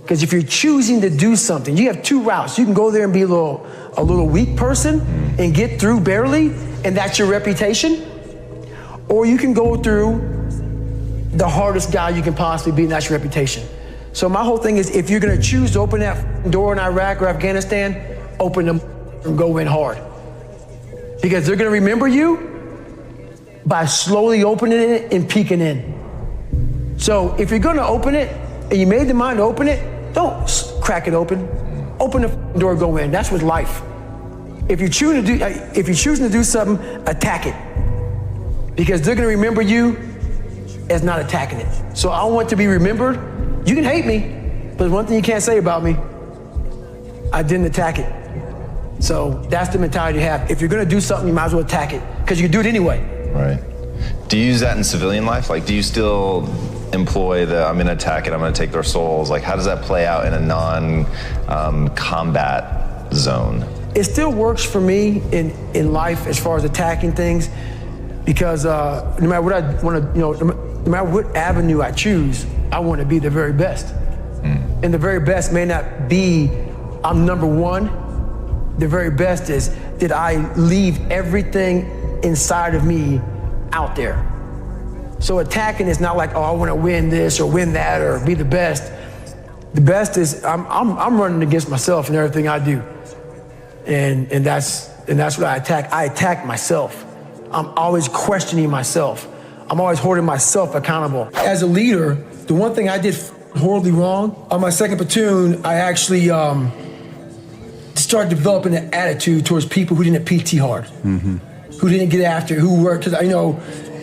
Because if you're choosing to do something, you have two routes. You can go there and be a little weak person and get through barely, and that's your reputation. Or you can go through the hardest guy you can possibly be, and that's your reputation. So my whole thing is, if you're gonna choose to open that door in Iraq or Afghanistan, open them and go in hard. Because they're gonna remember you by slowly opening it and peeking in. So if you're gonna open it, and you made the mind to open it, don't crack it open. Open the door, go in. That's with life. If you're choosing to do something, attack it. Because they're gonna remember you as not attacking it. So I want to be remembered. You can hate me, but there's one thing you can't say about me. I didn't attack it. So that's the mentality you have. If you're gonna do something, you might as well attack it, because you can do it anyway. Right. Do you use that in civilian life? Like, do you still employ the, I'm gonna attack it, I'm gonna take their souls? Like, how does that play out in a non-combat zone? It still works for me in life as far as attacking things, because no matter what I wanna, no matter what avenue I choose, I wanna be the very best. And the very best may not be, I'm number one. The very best is, did I leave everything inside of me out there? So attacking is not like, oh, I want to win this or win that or be the best. The best is I'm running against myself in everything I do, and that's what I attack. I attack myself. I'm always questioning myself. I'm always holding myself accountable. As a leader, the one thing I did horribly wrong on my second platoon, I actually started developing an attitude towards people who didn't PT hard, who didn't get after, who worked, because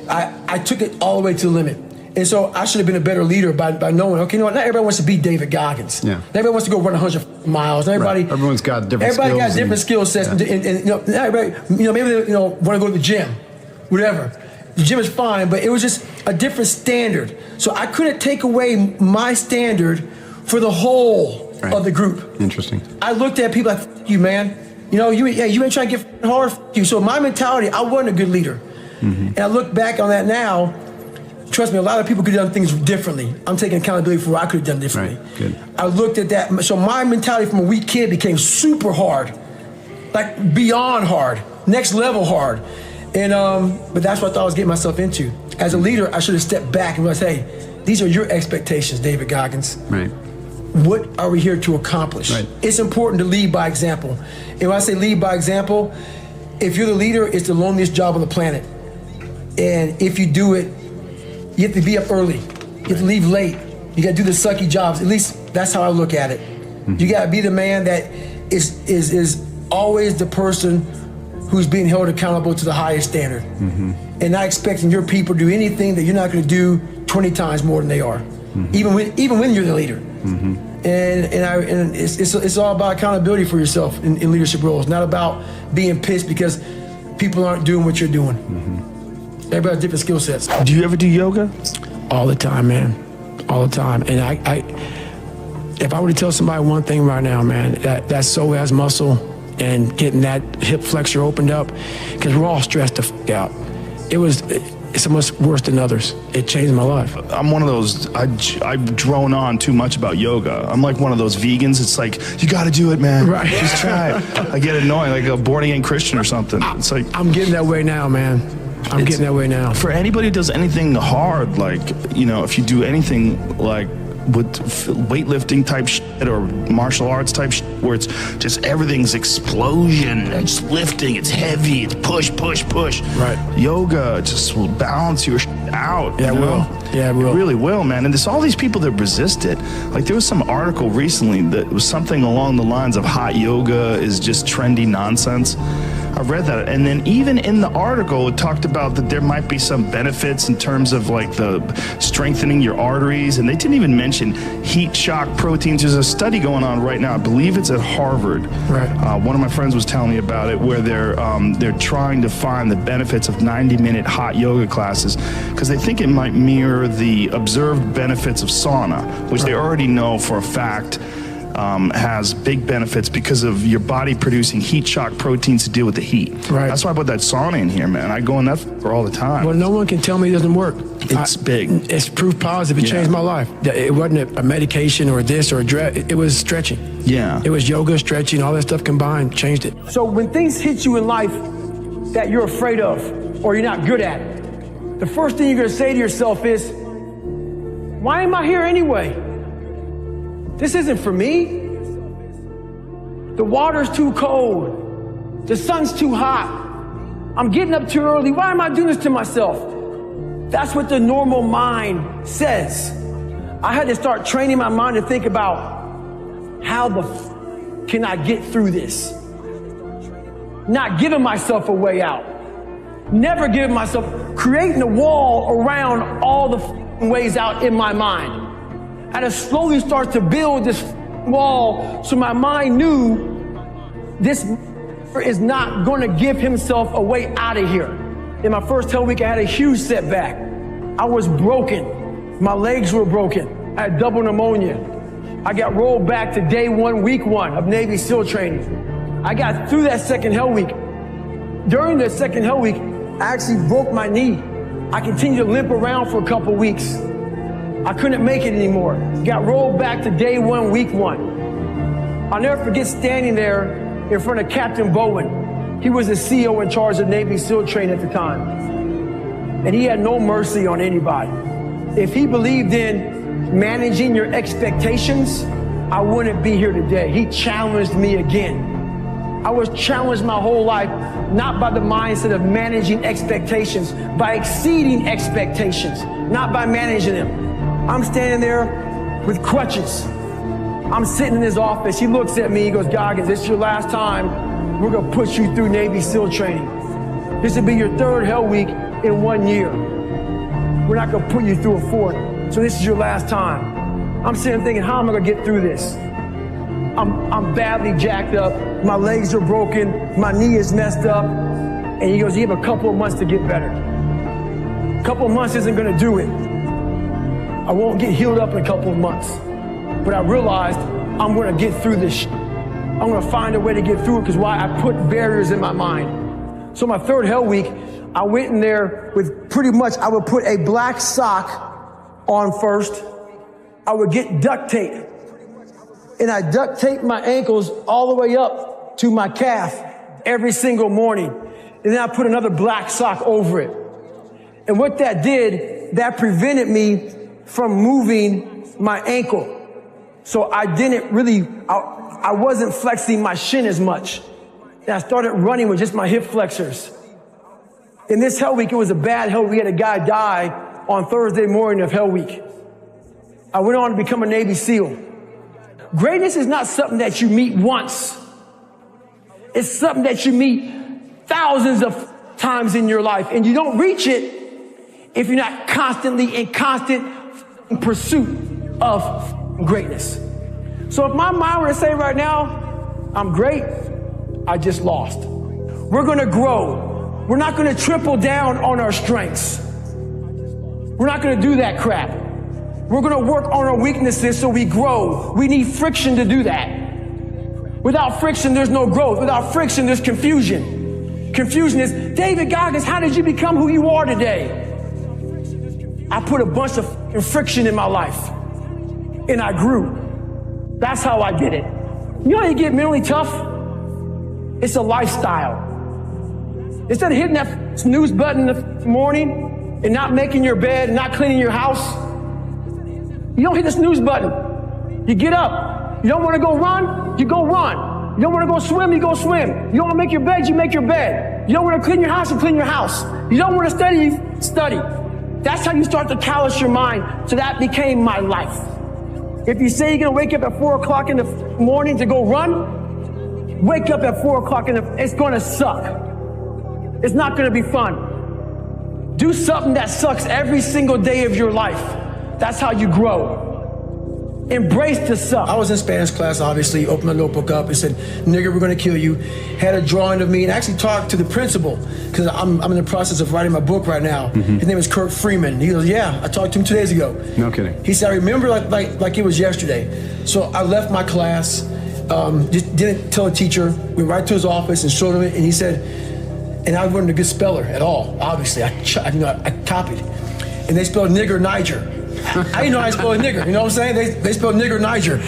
I took it all the way to the limit. And so I should have been a better leader by knowing, okay, not everybody wants to be David Goggins. Yeah. Not everybody wants to go run 100 miles. Everybody, right. Everyone's got different skills. Everybody got different skill sets. Yeah. And not everybody, maybe they want to go to the gym, whatever. The gym is fine, but it was just a different standard. So I couldn't take away my standard for the whole of the group. Interesting. I looked at people like, F you, man. You ain't trying to get hard, F you. So my mentality, I wasn't a good leader. And I look back on that now. Trust me, a lot of people could have done things differently. I'm taking accountability for what I could have done differently. Right. Good. I looked at that. So my mentality from a weak kid became super hard, like beyond hard, next level hard. And but that's what I thought I was getting myself into. As a leader, I should have stepped back and realized, hey, these are your expectations, David Goggins. Right. What are we here to accomplish? Right. It's important to lead by example. And when I say lead by example, if you're the leader, it's the loneliest job on the planet. And if you do it, you have to be up early. You have to leave late. You got to do the sucky jobs. At least that's how I look at it. You got to be the man that is always the person who's being held accountable to the highest standard, and not expecting your people to do anything that you're not going to do 20 times more than they are, even when you're the leader. And it's all about accountability for yourself in leadership roles, not about being pissed because people aren't doing what you're doing. Everybody has different skill sets. Do you ever do yoga? All the time, man. All the time. And I if I were to tell somebody one thing right now, man, that psoas muscle and getting that hip flexor opened up, because we're all stressed the fuck out. It's almost worse than others. It changed my life. I'm one of those, I've drone on too much about yoga. I'm like one of those vegans. It's like, you got to do it, man. Right. Just try it. I get annoying, like a born-again Christian or something. It's like, I'm getting that way now, man. I'm getting that way now. For anybody who does anything hard, like, you know, if you do anything like with weightlifting type shit or martial arts type shit, where it's just everything's explosion, it's lifting, it's heavy, it's push. Right. Yoga just will balance your shit out. Yeah, it will. Yeah, it will. It really will, man. And there's all these people that resist it. Like, there was some article recently that was something along the lines of hot yoga is just trendy nonsense. I read that, and then even in the article, it talked about that there might be some benefits in terms of like the strengthening your arteries, and they didn't even mention heat shock proteins. There's a study going on right now. I believe it's at Harvard. Right. One of my friends was telling me about it, where they're trying to find the benefits of 90-minute hot yoga classes, because they think it might mirror the observed benefits of sauna, which they already know for a fact has big benefits because of your body producing heat shock proteins to deal with the heat. Right. That's why I put that sauna in here, man. I go in that for all the time. Well, no one can tell me it doesn't work. It's big. It's proof positive. It changed my life. It wasn't a medication or this or it was stretching. Yeah. It was yoga, stretching, all that stuff combined changed it. So when things hit you in life that you're afraid of or you're not good at, the first thing you're going to say to yourself is, why am I here anyway? This isn't for me. The water's too cold. The sun's too hot. I'm getting up too early. Why am I doing this to myself? That's what the normal mind says. I had to start training my mind to think about how can I get through this? Not giving myself a way out. Never giving myself, creating a wall around all the ways out in my mind. I had to slowly start to build this wall so my mind knew this is not going to give himself a way out of here. In my first Hell Week, I had a huge setback. I was broken. My legs were broken. I had double pneumonia. I got rolled back to day 1, week 1 of Navy SEAL training. I got through that second Hell Week. During the second Hell Week, I actually broke my knee. I continued to limp around for a couple weeks. I couldn't make it anymore. Got rolled back to day 1, week 1. I'll never forget standing there in front of Captain Bowen. He was the CEO in charge of Navy SEAL training at the time. And he had no mercy on anybody. If he believed in managing your expectations, I wouldn't be here today. He challenged me again. I was challenged my whole life, not by the mindset of managing expectations, by exceeding expectations, not by managing them. I'm standing there with crutches. I'm sitting in his office. He looks at me. He goes, Goggins, this is your last time. We're going to put you through Navy SEAL training. This will be your 3rd Hell Week in 1 year. We're not going to put you through a 4th. So this is your last time. I'm sitting thinking, how am I going to get through this? I'm badly jacked up. My legs are broken. My knee is messed up. And he goes, you have a couple of months to get better. A couple of months isn't going to do it. I won't get healed up in a couple of months. But I realized I'm going to get through this. I'm going to find a way to get through it, because why? I put barriers in my mind. So my 3rd Hell Week, I went in there with pretty much, I would put a black sock on first. I would get duct tape. And I duct taped my ankles all the way up to my calf every single morning. And then I put another black sock over it. And what that did, that prevented me from moving my ankle. So I didn't really, I wasn't flexing my shin as much. And I started running with just my hip flexors. In this Hell Week, it was a bad Hell Week. We had a guy die on Thursday morning of Hell Week. I went on to become a Navy SEAL. Greatness is not something that you meet once. It's something that you meet thousands of times in your life. And you don't reach it if you're not constantly in constant pursuit of greatness. So if my mind were to say right now, I'm great, I just lost. We're going to grow. We're not going to triple down on our strengths. We're not gonna do that crap. We're gonna work on our weaknesses so we grow. We need friction to do that. Without friction, there's no growth. Without friction, there's confusion. Confusion is, David Goggins, how did you become who you are today? I put a bunch of friction in my life, and I grew. That's how I did it. You know how you get mentally tough? It's a lifestyle. Instead of hitting that snooze button in the morning and not making your bed and not cleaning your house, you don't hit the snooze button. You get up. You don't want to go run, you go run. You don't want to go swim, you go swim. You don't want to make your bed, you make your bed. You don't want to clean your house, you clean your house. You don't want to study, you study. That's how you start to callous your mind. So that became my life. If you say you're going to wake up at 4 o'clock in the morning to go run, wake up at 4 o'clock it's going to suck. It's not going to be fun. Do something that sucks every single day of your life. That's how you grow. Embrace the suck. I was in Spanish class, obviously, opened my notebook up and said, nigger, we're going to kill you. Had a drawing of me and actually talked to the principal because I'm in the process of writing my book right now. His name is Kirk Freeman. He goes, yeah, I talked to him 2 days ago. No kidding. He said, I remember like it was yesterday. So I left my class, just didn't tell the teacher, went right to his office and showed him it. And he said, and I wasn't a good speller at all, obviously. I copied. And they spelled nigger Niger. I didn't know how to spell nigger, you know what I'm saying? They spelled nigger Niger.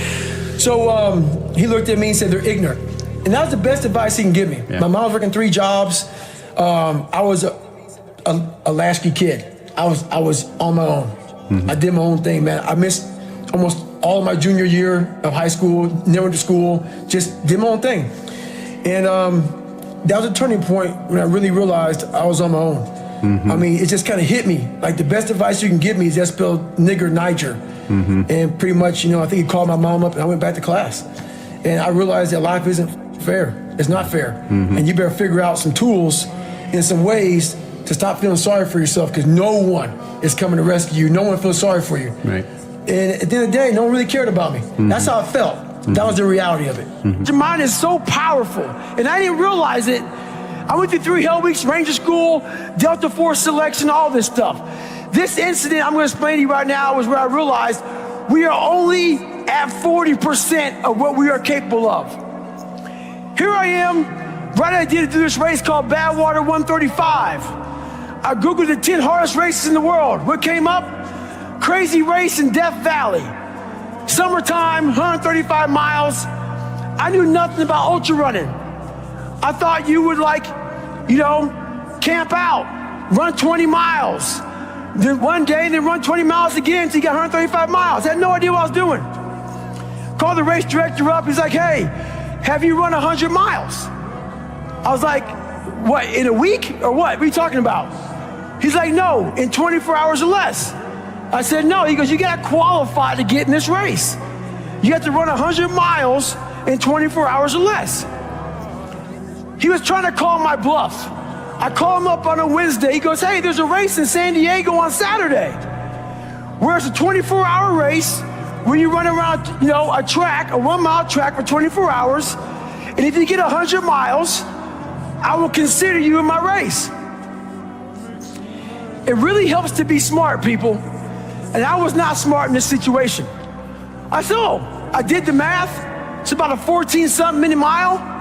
So he looked at me and said, they're ignorant. And that was the best advice he can give me. Yeah. My mom was working 3 jobs. I was a latchkey kid. I was on my own. I did my own thing, man. I missed almost all of my junior year of high school, never went to school, just did my own thing. And that was a turning point when I really realized I was on my own. I mean, it just kind of hit me. Like, the best advice you can give me is just spell nigger Niger. And pretty much, I think he called my mom up and I went back to class. And I realized that life isn't fair. It's not fair. And you better figure out some tools and some ways to stop feeling sorry for yourself, because no one is coming to rescue you. No one feels sorry for you. Right. And at the end of the day, no one really cared about me. That's how I felt. That was the reality of it. Your mind is so powerful. And I didn't realize it. I went through 3 hell weeks, Ranger School, Delta Force selection, all this stuff. This incident I'm going to explain to you right now was where I realized we are only at 40% of what we are capable of. Here I am, right at the end of this race called Badwater 135. I Googled the 10 hardest races in the world. What came up? Crazy race in Death Valley. Summertime, 135 miles. I knew nothing about ultra running. I thought you would camp out, run 20 miles. Then one day, then run 20 miles again until you got 135 miles. I had no idea what I was doing. Called the race director up. He's like, hey, have you run 100 miles? I was like, what, in a week or what? What are you talking about? He's like, no, in 24 hours or less. I said, no. He goes, you got to qualify to get in this race. You have to run 100 miles in 24 hours or less. He was trying to call my bluff. I called him up on a Wednesday. He goes, hey, there's a race in San Diego on Saturday, where it's a 24-hour race where you run around, a track, a 1-mile track for 24 hours. And if you get 100 miles, I will consider you in my race. It really helps to be smart, people. And I was not smart in this situation. I said, I did the math. It's about a 14-something minute mile.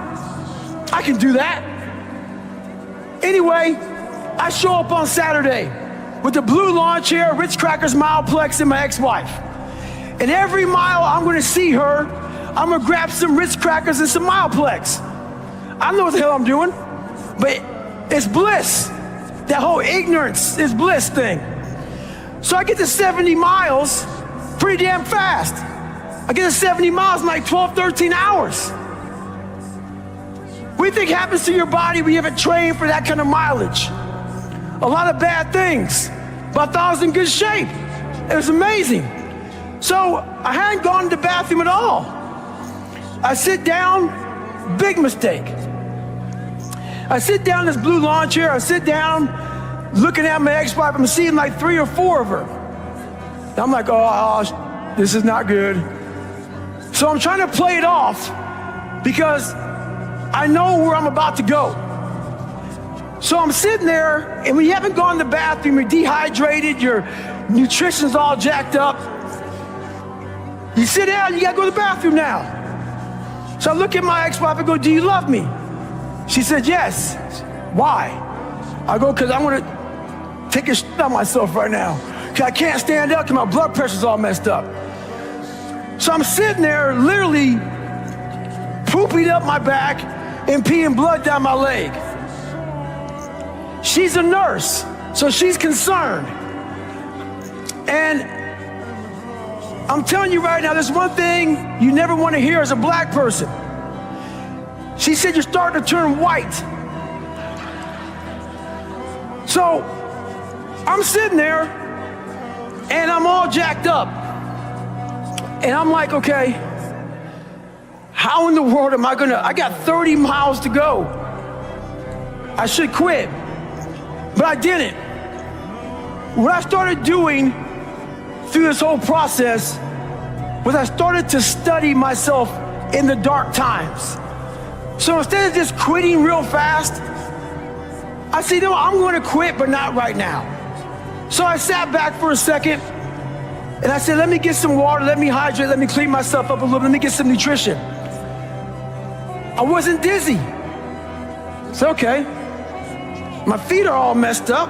I can do that. Anyway, I show up on Saturday with the blue lawn chair, Ritz Crackers Mileplex, and my ex-wife. And every mile I'm gonna see her, I'm gonna grab some Ritz Crackers and some Mileplex. I don't know what the hell I'm doing, but it's bliss. That whole ignorance is bliss thing. So I get to 70 miles pretty damn fast. I get to 70 miles in like 12, 13 hours. What do you think happens to your body when you haven't trained for that kind of mileage? A lot of bad things, but I thought I was in good shape. It was amazing. So I hadn't gone to the bathroom at all. I sit down, big mistake. I sit down in this blue lawn chair, I sit down, looking at my ex-wife, I'm seeing like 3 or 4 of her. And I'm like, oh, this is not good. So I'm trying to play it off because I know where I'm about to go. So I'm sitting there, and when you haven't gone to the bathroom, you're dehydrated, your nutrition's all jacked up. You sit down, you gotta go to the bathroom now. So I look at my ex-wife and go, do you love me? She said, yes. Why? I go, because I want to take a shit on myself right now. Because I can't stand up because my blood pressure's all messed up. So I'm sitting there literally pooping up my back and peeing blood down my leg. She's a nurse, so she's concerned. And I'm telling you right now, there's one thing you never want to hear as a black person. She said, you're starting to turn white. So I'm sitting there and I'm all jacked up. And I'm like, okay, how in the world am I I got 30 miles to go. I should quit, but I didn't. What I started doing through this whole process was I started to study myself in the dark times. So instead of just quitting real fast, I said, no, I'm going to quit, but not right now. So I sat back for a second and I said, let me get some water, let me hydrate, let me clean myself up a little, let me get some nutrition. I wasn't dizzy. It's okay. My feet are all messed up.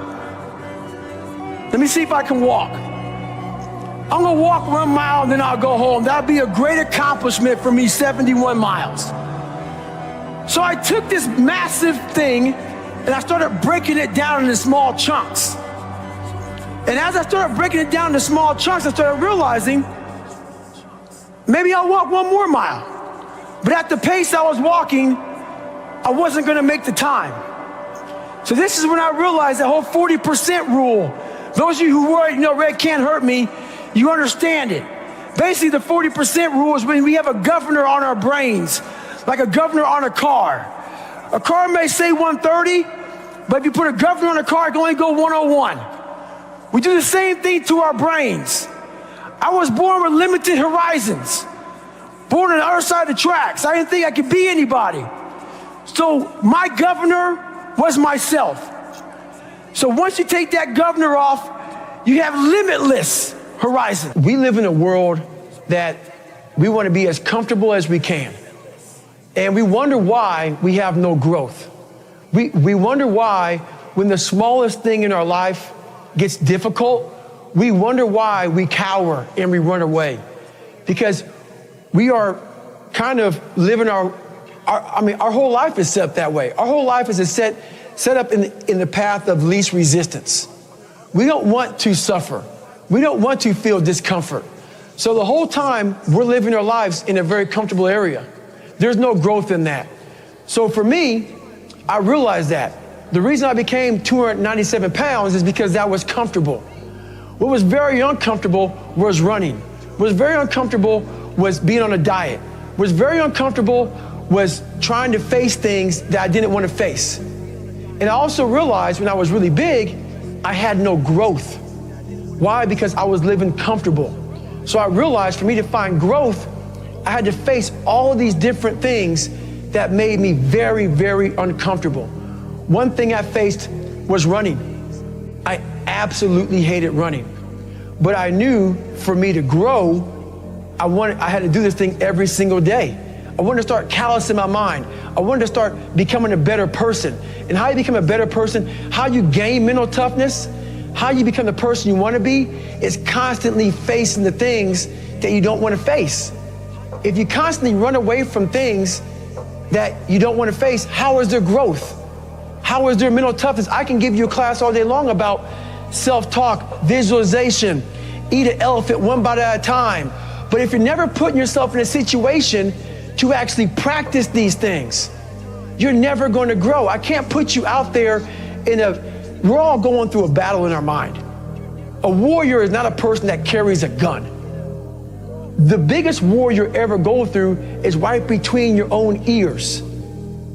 Let me see if I can walk. I'm gonna walk 1 mile and then I'll go home. That'll be a great accomplishment for me, 71 miles. So I took this massive thing and I started breaking it down into small chunks. And as I started breaking it down into small chunks, I started realizing maybe I'll walk 1 more mile. But at the pace I was walking, I wasn't gonna make the time. So this is when I realized that whole 40% rule. Those of you who worry, red can't hurt me, you understand it. Basically, the 40% rule is when we have a governor on our brains, like a governor on a car. A car may say 130, but if you put a governor on a car, it can only go 101. We do the same thing to our brains. I was born with limited horizons, born on the other side of the tracks. I didn't think I could be anybody. So my governor was myself. So once you take that governor off, you have limitless horizon. We live in a world that we want to be as comfortable as we can. And we wonder why we have no growth. We wonder why when the smallest thing in our life gets difficult, we wonder why we cower and we run away. Because we are kind of living our whole life is set up that way. Our whole life is set up in the path of least resistance. We don't want to suffer. We don't want to feel discomfort. So the whole time we're living our lives in a very comfortable area. There's no growth in that. So for me, I realized that. The reason I became 297 pounds is because that was comfortable. What was very uncomfortable was running. What was very uncomfortable was being on a diet. What was very uncomfortable was trying to face things that I didn't want to face. And I also realized when I was really big, I had no growth. Why? Because I was living comfortable. So I realized for me to find growth, I had to face all of these different things that made me very, very uncomfortable. One thing I faced was running. I absolutely hated running. But I knew for me to grow, I had to do this thing every single day. I wanted to start callousing my mind. I wanted to start becoming a better person. And how you become a better person, how you gain mental toughness, how you become the person you want to be, is constantly facing the things that you don't want to face. If you constantly run away from things that you don't want to face, how is there growth? How is there mental toughness? I can give you a class all day long about self-talk, visualization, eat an elephant one bite at a time. But if you're never putting yourself in a situation to actually practice these things, you're never going to grow. I can't put you out there we're all going through a battle in our mind. A warrior is not a person that carries a gun. The biggest war you ever go through is right between your own ears.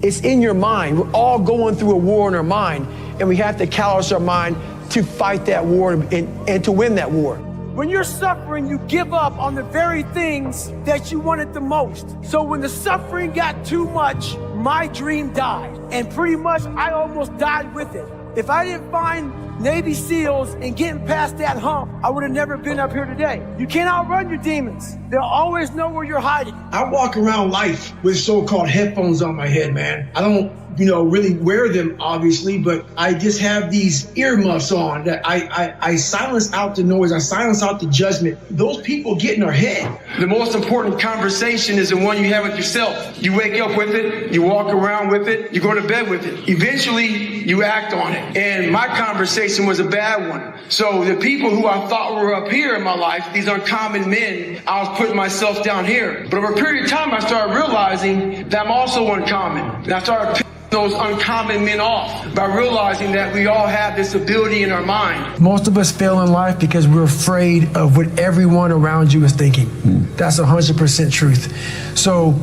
It's in your mind. We're all going through a war in our mind, and we have to callous our mind to fight that war and to win that war. When you're suffering, you give up on the very things that you wanted the most. So when the suffering got too much, my dream died. And pretty much I almost died with it. If I didn't find Navy SEALs and getting past that hump, I would have never been up here today. You can't outrun your demons. They'll always know where you're hiding. I walk around life with so-called headphones on my head, man. I don't, really wear them, obviously, but I just have these earmuffs on that I silence out the noise. I silence out the judgment. Those people get in our head. The most important conversation is the one you have with yourself. You wake up with it, you walk around with it, you go to bed with it. Eventually, you act on it. And my conversation was a bad one. So the people who I thought were up here in my life, these uncommon men, I was putting myself down here. But over a period of time, I started realizing that I'm also uncommon. And I started those uncommon men off by realizing that we all have this ability in our mind. Most of us fail in life because we're afraid of what everyone around you is thinking. That's 100% truth. So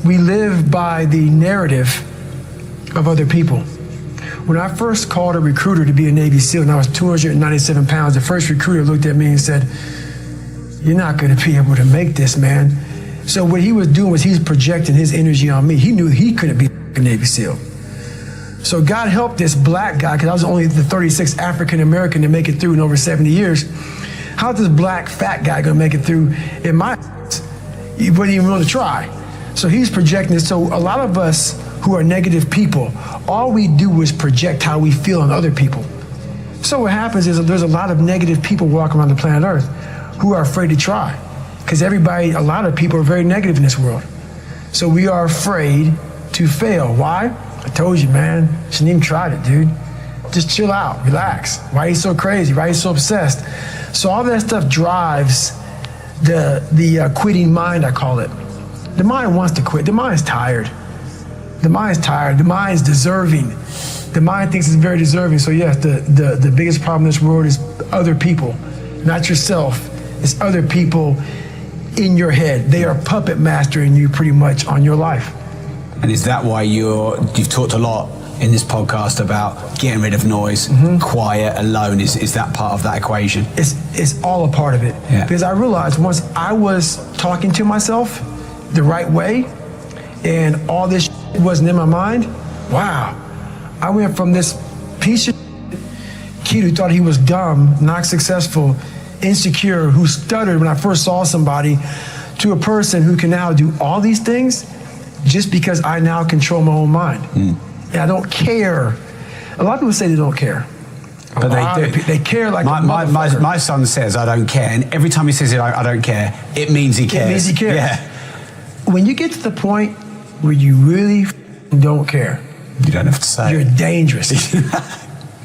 we live by the narrative of other people. When I first called a recruiter to be a Navy SEAL and I was 297 pounds, the first recruiter looked at me and said, "You're not going to be able to make this, man." So what he was doing was he's projecting his energy on me. He knew he couldn't be a Navy SEAL. So God helped this black guy, because I was only the 36th African American to make it through in over 70 years. How's this black fat guy gonna make it through in my He wouldn't even want to try. So he's projecting this. So a lot of us who are negative people, all we do is project how we feel on other people. So what happens is there's a lot of negative people walking around the planet Earth who are afraid to try. Because a lot of people are very negative in this world. So we are afraid to fail. Why? I told you, man, shouldn't even try it, dude. Just chill out, relax. Why are you so crazy? Why are you so obsessed? So all that stuff drives the quitting mind, I call it. The mind wants to quit. The mind's tired. The mind's tired. The mind's deserving. The mind thinks it's very deserving. So yes, the biggest problem in this world is other people, not yourself. It's other people in your head. They are puppet mastering you pretty much on your life. And is that why you've talked a lot in this podcast about getting rid of noise, quiet, alone? Is that part of that equation? It's all a part of it. Yeah. Because I realized once I was talking to myself the right way and all this wasn't in my mind, wow, I went from this piece of kid who thought he was dumb, not successful, insecure, who stuttered when I first saw somebody, to a person who can now do all these things just because I now control my own mind. And I don't care. A lot of people say they don't care. But they do. They care like my son says, "I don't care." And every time he says it, I don't care, it means he cares. It means he cares. Yeah. When you get to the point where you really don't care, you don't have to say you're dangerous.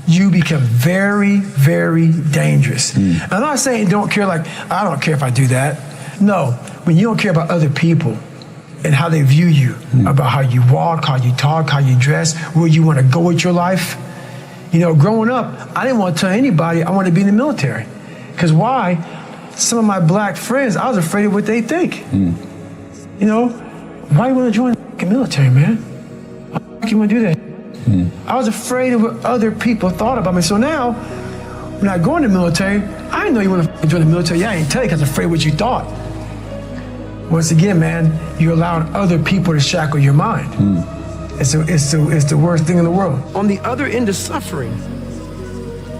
You become very, very dangerous. I'm not saying don't care like, I don't care if I do that. No, when you don't care about other people and how they view you, about how you walk, how you talk, how you dress, where you want to go with your life. Growing up, I didn't want to tell anybody I wanted to be in the military. Because why? Some of my black friends, I was afraid of what they think. Why you want to join the military, man? Why you want to do that? I was afraid of what other people thought about me. So now, when I go in the military, I didn't know you want to join the military. Yeah, I didn't tell you because I was afraid of what you thought. Once again, man, you're allowing other people to shackle your mind. It's the worst thing in the world. On the other end of suffering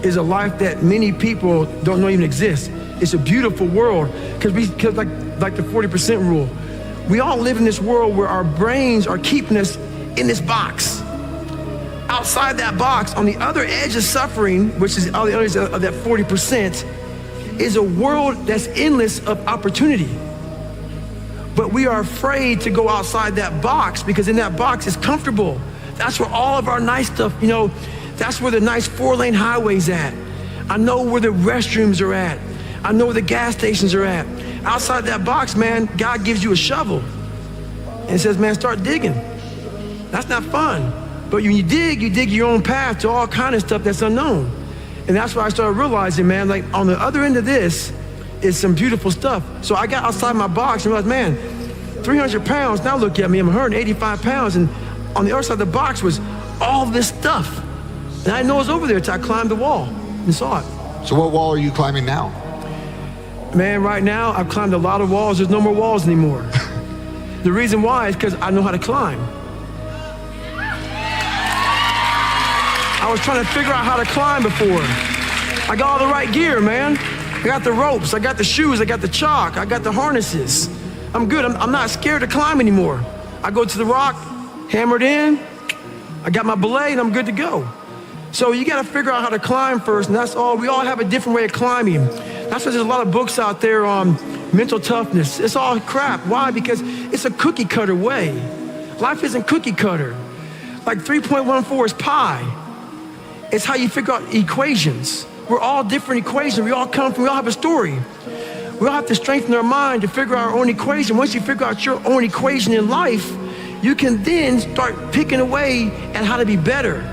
is a life that many people don't know even exists. It's a beautiful world because like the 40% rule, we all live in this world where our brains are keeping us in this box. Outside that box, on the other edge of suffering, which is on the other edge of that 40%, is a world that's endless of opportunity. But we are afraid to go outside that box because in that box is comfortable. That's where all of our nice stuff, that's where the nice 4-lane highway's at. I know where the restrooms are at. I know where the gas stations are at. Outside that box, man, God gives you a shovel and says, man, start digging. That's not fun. But when you dig your own path to all kind of stuff that's unknown. And that's why I started realizing, man, like on the other end of this is some beautiful stuff. So I got outside my box and realized, man, 300 pounds, now look at me, I'm 185 pounds. And on the other side of the box was all this stuff. And I didn't know it was over there until I climbed the wall and saw it. So what wall are you climbing now? Man, right now, I've climbed a lot of walls. There's no more walls anymore. The reason why is because I know how to climb. I was trying to figure out how to climb before. I got all the right gear, man. I got the ropes, I got the shoes, I got the chalk, I got the harnesses. I'm good, I'm not scared to climb anymore. I go to the rock, hammered in, I got my belay, and I'm good to go. So you gotta figure out how to climb first, and that's all. We all have a different way of climbing. That's why there's a lot of books out there on mental toughness. It's all crap. Why? Because it's a cookie cutter way. Life isn't cookie cutter. Like 3.14 is pi. It's how you figure out equations. We're all different equations. We all have a story. We all have to strengthen our mind to figure out our own equation. Once you figure out your own equation in life, you can then start picking away at how to be better.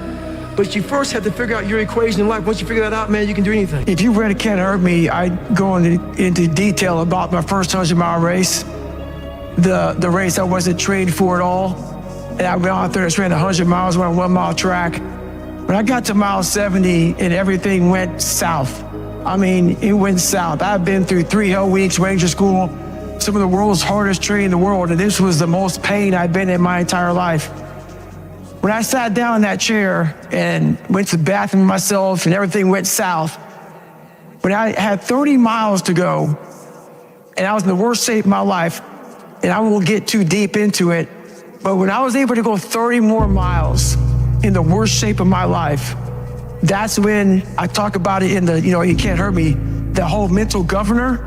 But you first have to figure out your equation in life. Once you figure that out, man, you can do anything. If you read It Can't Hurt Me, I go into detail about my first 100-mile race, the race I wasn't trained for at all. And I went out there and ran 100 miles on a 1-mile track. When I got to mile 70 and everything went south. I mean, it went south. I've been through 3 hell weeks, Ranger School, some of the world's hardest training in the world, and this was the most pain I've been in my entire life. When I sat down in that chair and went to the bathroom myself and everything went south, when I had 30 miles to go and I was in the worst shape of my life, and I won't get too deep into it, but when I was able to go 30 more miles in the worst shape of my life, that's when I talk about it in the, It Can't Hurt Me, the whole mental governor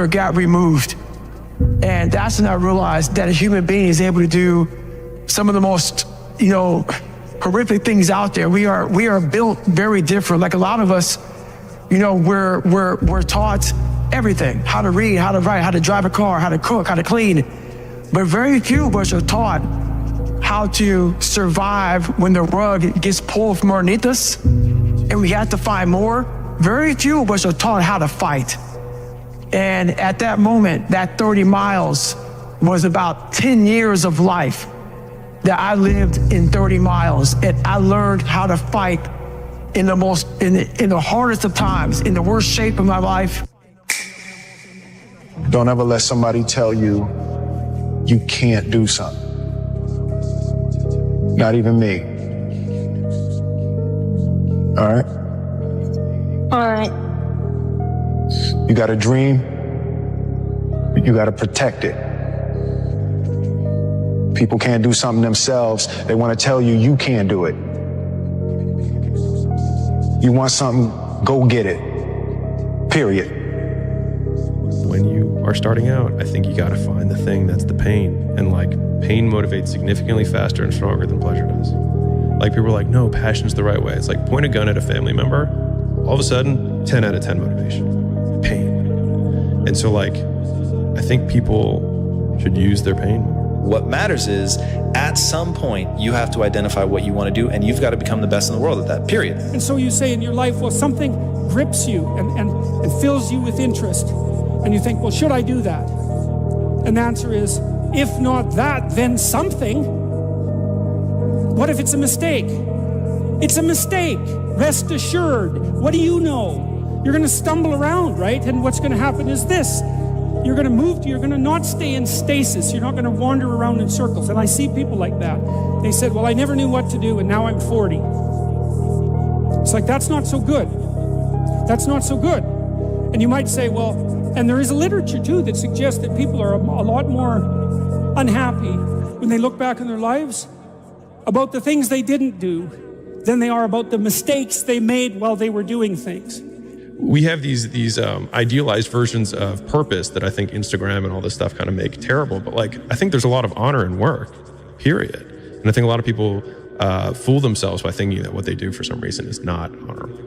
got removed. And that's when I realized that a human being is able to do some of the most, horrific things out there. We are built very different. Like a lot of us, we're taught everything, how to read, how to write, how to drive a car, how to cook, how to clean. But very few of us are taught how to survive when the rug gets pulled from underneath us and we have to find more. Very few of us are taught how to fight. And at that moment, that 30 miles was about 10 years of life that I lived in 30 miles. And I learned how to fight in the hardest of times, in the worst shape of my life. Don't ever let somebody tell you you can't do something. Not even me. All right? All right. You got a dream, you got to protect it. People can't do something themselves. They want to tell you you can't do it. You want something, go get it. Period. When you are starting out, I think you got to find the thing that's the pain. And pain motivates significantly faster and stronger than pleasure does. People are like, no, passion's the right way. It's like point a gun at a family member. All of a sudden, 10 out of 10 motivation. Pain. And so I think people should use their pain more. What matters is, at some point, you have to identify what you want to do, and you've got to become the best in the world at that, period. And so you say in your life, well, something grips you and fills you with interest. And you think, well, should I do that? And the answer is, if not that, then something. What if it's a mistake? It's a mistake. Rest assured. What do you know? You're going to stumble around, right? And what's going to happen is this. You're going to not stay in stasis. You're not going to wander around in circles. And I see people like that. They said, well, I never knew what to do, and now I'm 40. It's like, that's not so good. That's not so good. And you might say, well, and there is a literature too that suggests that people are a lot more unhappy when they look back on their lives about the things they didn't do than they are about the mistakes they made while they were doing things. We have these idealized versions of purpose that I think Instagram and all this stuff kind of make terrible. But I think there's a lot of honor in work, period. And I think a lot of people fool themselves by thinking that what they do for some reason is not honorable.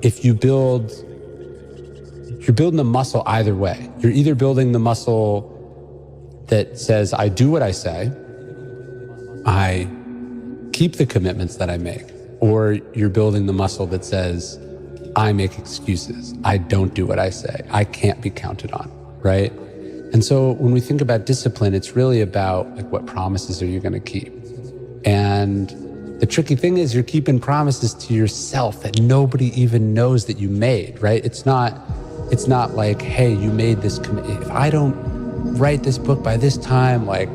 If you're building the muscle either way. You're either building the muscle that says, I do what I say, I keep the commitments that I make, or you're building the muscle that says, I make excuses, I don't do what I say, I can't be counted on, right? And so when we think about discipline, it's really about what promises are you going to keep? And the tricky thing is you're keeping promises to yourself that nobody even knows that you made, right? It's not It's not like, hey, you made this commitment. If I don't write this book by this time, like,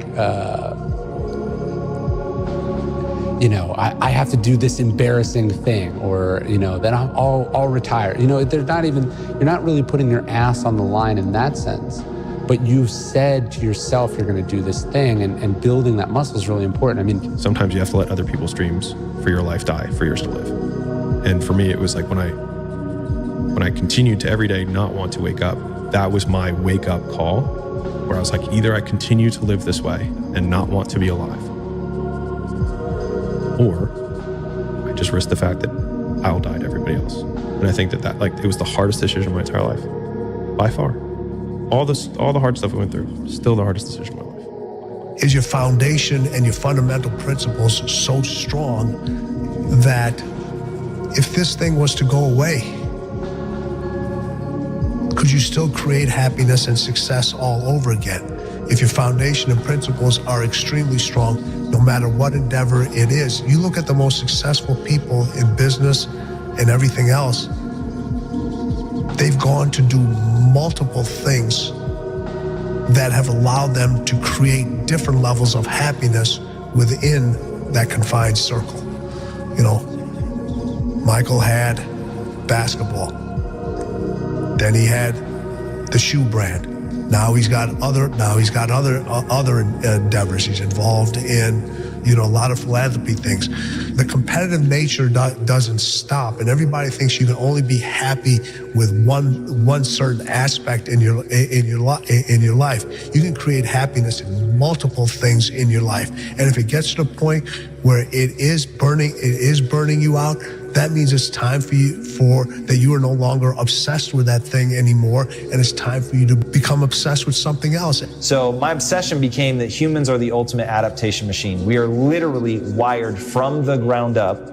you know, I have to do this embarrassing thing, or, you know, then I'll retire. You know, they're not even, you're not really putting your ass on the line in that sense. But you've said to yourself you're going to do this thing, and building that muscle is really important. I mean, sometimes you have to let other people's dreams for your life die for yours to live. And for me, it was like when I continued to every day not want to wake up, that was my wake up call, where I was like, either I continue to live this way and not want to be alive, or I just risk the fact that I'll die to everybody else. And I think that like, it was the hardest decision of my entire life, by far. All the hard stuff we went through, still the hardest decision of my life. Is your foundation and your fundamental principles so strong that if this thing was to go away, could you still create happiness and success all over again? If your foundation and principles are extremely strong, no matter what endeavor it is, you look at the most successful people in business and everything else, they've gone to do multiple things that have allowed them to create different levels of happiness within that confined circle. You know, Michael had basketball. Then he had the shoe brand. Now he's got other endeavors. He's involved in, you know, a lot of philanthropy things. The competitive nature doesn't stop, and everybody thinks you can only be happy with one certain aspect in your life. You can create happiness in multiple things in your life, and if it gets to the point where it is burning you out, that means it's time for that you are no longer obsessed with that thing anymore, and it's time for you to become obsessed with something else. So my obsession became that humans are the ultimate adaptation machine. We are literally wired from the ground up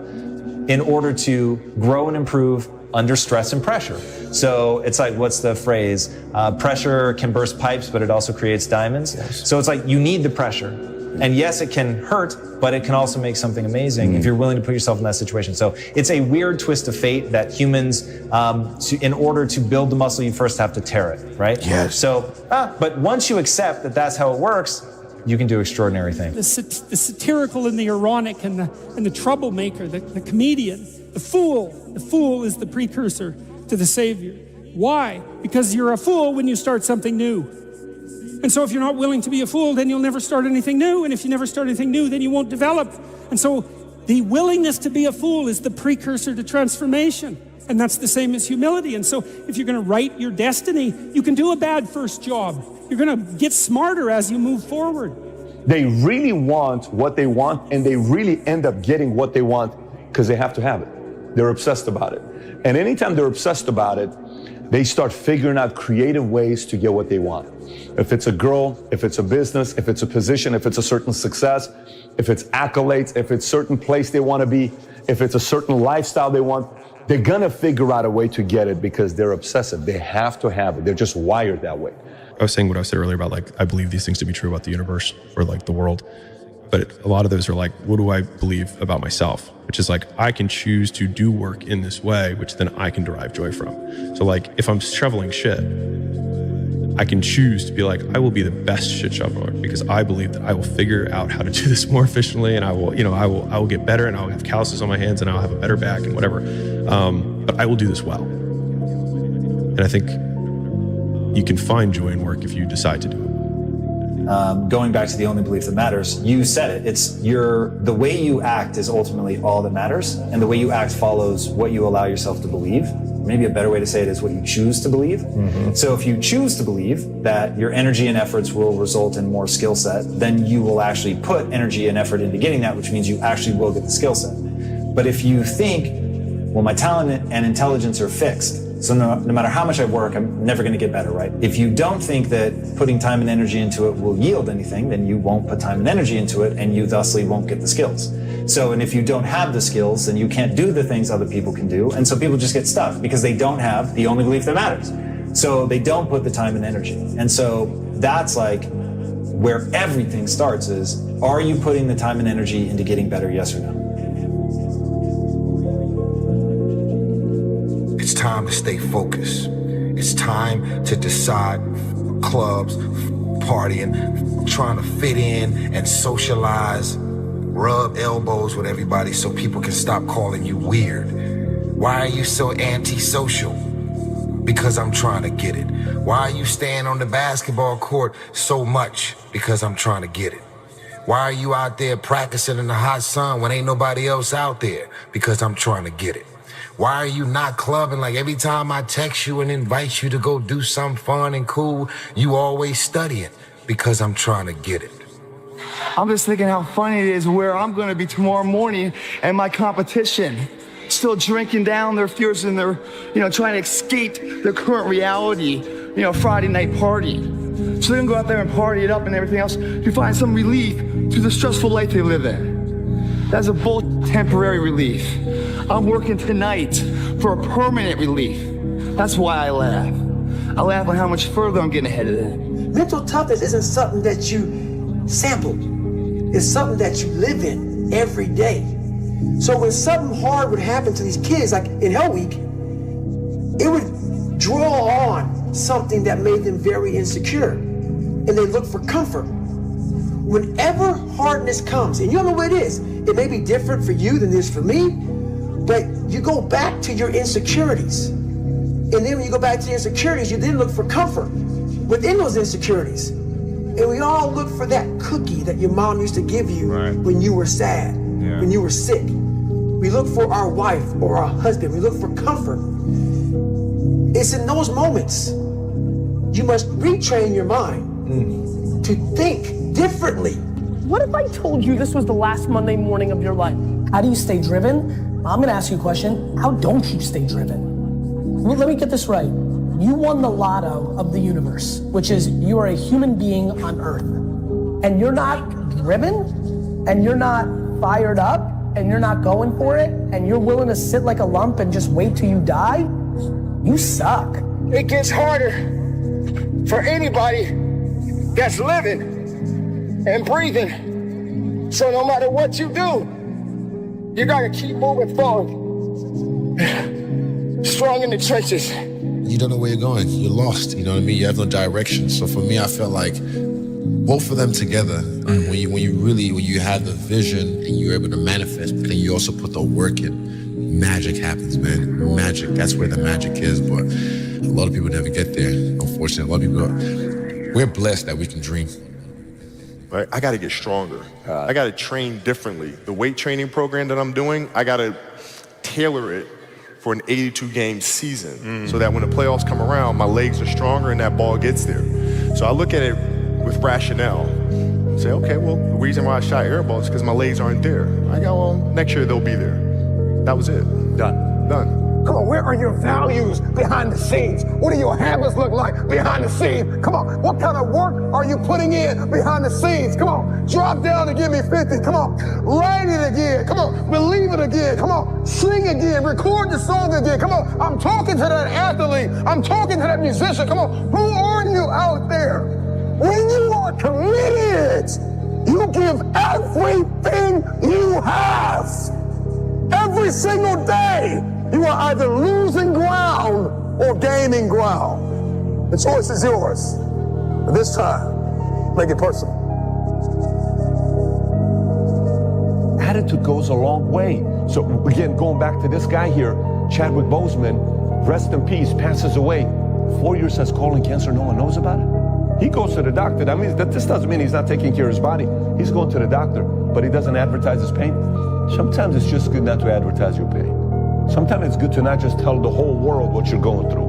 in order to grow and improve under stress and pressure. So it's like, what's the phrase? Pressure can burst pipes, but it also creates diamonds. Yes. So it's like, you need the pressure. And yes, it can hurt, but it can also make something amazing if you're willing to put yourself in that situation. So it's a weird twist of fate that humans, in order to build the muscle, you first have to tear it, right? Yes. So, but once you accept that that's how it works, you can do extraordinary things. The satirical and the ironic and the troublemaker, the comedian, the fool. The fool is the precursor to the savior. Why? Because you're a fool when you start something new. And so if you're not willing to be a fool, then you'll never start anything new. And if you never start anything new, then you won't develop. And so the willingness to be a fool is the precursor to transformation. And that's the same as humility. And so if you're going to write your destiny, you can do a bad first job. You're going to get smarter as you move forward. They really want what they want, and they really end up getting what they want because they have to have it. They're obsessed about it. And anytime they're obsessed about it, they start figuring out creative ways to get what they want. If it's a girl, if it's a business, if it's a position, if it's a certain success, if it's accolades, if it's a certain place they want to be, if it's a certain lifestyle they want, they're gonna figure out a way to get it because they're obsessive. They have to have it. They're just wired that way. I was saying what I said earlier about, like, I believe these things to be true about the universe or like the world. But a lot of those are like, what do I believe about myself? Which is like, I can choose to do work in this way, which then I can derive joy from. So like, if I'm shoveling shit, I can choose to be like, I will be the best shit shoveler because I believe that I will figure out how to do this more efficiently, and I will, you know, I will get better, and I'll have calluses on my hands, and I'll have a better back and whatever. But I will do this well. And I think you can find joy in work if you decide to do it. Going back to the only belief that matters, you said it. It's the way you act is ultimately all that matters, and the way you act follows what you allow yourself to believe. Maybe a better way to say it is what you choose to believe. Mm-hmm. So if you choose to believe that your energy and efforts will result in more skill set, then you will actually put energy and effort into getting that, which means you actually will get the skill set. But if you think, well, my talent and intelligence are fixed, so no matter how much I work, I'm never going to get better, right? If you don't think that putting time and energy into it will yield anything, then you won't put time and energy into it, and you thusly won't get the skills. So, and if you don't have the skills, then you can't do the things other people can do, and so people just get stuck because they don't have the only belief that matters. So they don't put the time and energy. And so that's like where everything starts is, are you putting the time and energy into getting better, yes or no? It's time to stay focused. It's time to decide clubs, partying, trying to fit in and socialize, rub elbows with everybody so people can stop calling you weird. Why are you so antisocial? Because I'm trying to get it. Why are you staying on the basketball court so much? Because I'm trying to get it. Why are you out there practicing in the hot sun when ain't nobody else out there? Because I'm trying to get it. Why are you not clubbing like every time I text you and invite you to go do something fun and cool, you always studying? Because I'm trying to get it. I'm just thinking how funny it is where I'm going to be tomorrow morning and my competition still drinking down their fears and they're, trying to escape their current reality, Friday night party. So they can go out there and party it up and everything else to find some relief to the stressful life they live in. That's a both temporary relief. I'm working tonight for a permanent relief. That's why I laugh. I laugh at how much further I'm getting ahead of them. Mental toughness isn't something that you sample. It's something that you live in every day. So when something hard would happen to these kids, like in Hell Week, it would draw on something that made them very insecure. And they look for comfort. Whenever hardness comes, and you don't know what it is, it may be different for you than it is for me, but you go back to your insecurities. And then when you go back to your insecurities, you then look for comfort within those insecurities. And we all look for that cookie that your mom used to give you when you were sad, when you were sick. We look for our wife or our husband. We look for comfort. It's in those moments you must retrain your mind to think differently. What if I told you this was the last Monday morning of your life? How do you stay driven? I'm gonna ask you a question. How don't you stay driven? Well, let me get this right. You won the lotto of the universe, which is you are a human being on Earth. And you're not driven, and you're not fired up, and you're not going for it, and you're willing to sit like a lump and just wait till you die? You suck. It gets harder for anybody that's living and breathing. So no matter what you do, you gotta keep moving forward. Strong in the trenches. You don't know where you're going. You're lost. You know what I mean? You have no direction. So for me, I felt like both of them together. When you have the vision and you're able to manifest, but then you also put the work in, magic happens, man. Magic. That's where the magic is. But a lot of people never get there. Unfortunately, a lot of people. We're blessed that we can dream. Right? I got to get stronger. I got to train differently. The weight training program that I'm doing, I got to tailor it for an 82-game season so that when the playoffs come around, my legs are stronger and that ball gets there. So I look at it with rationale. Say, okay, well, the reason why I shot air balls is because my legs aren't there. I go, well, next year they'll be there. That was it. Done. Come on, where are your values behind the scenes? What do your habits look like behind the scenes? Come on, what kind of work are you putting in behind the scenes? Come on, drop down and give me 50. Come on, write it again. Come on, believe it again. Come on, sing again, record the song again. Come on, I'm talking to that athlete. I'm talking to that musician. Come on, who are you out there? When you are committed, you give everything you have. Every single day. You are either losing ground or gaining ground. The choice is yours. But this time, make it personal. Attitude goes a long way. So again, going back to this guy here, Chadwick Boseman, rest in peace, passes away. 4 years has colon cancer, no one knows about it. He goes to the doctor. That means that this doesn't mean he's not taking care of his body. He's going to the doctor, but he doesn't advertise his pain. Sometimes it's just good not to advertise your pain. Sometimes it's good to not just tell the whole world what you're going through.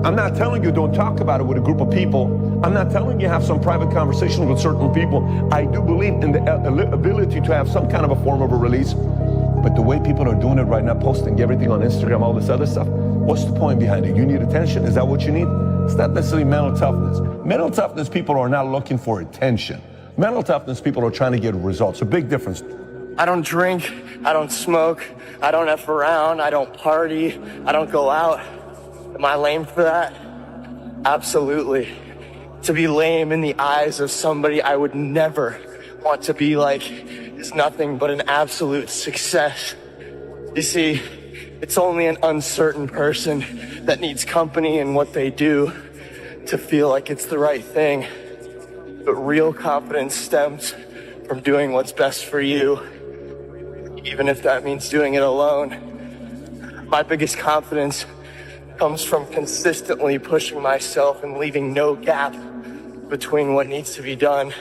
I'm not telling you don't talk about it with a group of people. I'm not telling you have some private conversations with certain people. I do believe in the ability to have some kind of a form of a release. But the way people are doing it right now, posting everything on Instagram, all this other stuff, what's the point behind it? You need attention? Is that what you need? It's not necessarily mental toughness. Mental toughness people are not looking for attention. Mental toughness people are trying to get results. A big difference. I don't drink, I don't smoke, I don't F around, I don't party, I don't go out. Am I lame for that? Absolutely. To be lame in the eyes of somebody I would never want to be like is nothing but an absolute success. You see, It's only an uncertain person that needs company in what they do to feel like it's the right thing. But real confidence stems from doing what's best for you, even if that means doing it alone. My biggest confidence comes from consistently pushing myself and leaving no gap between what needs to be done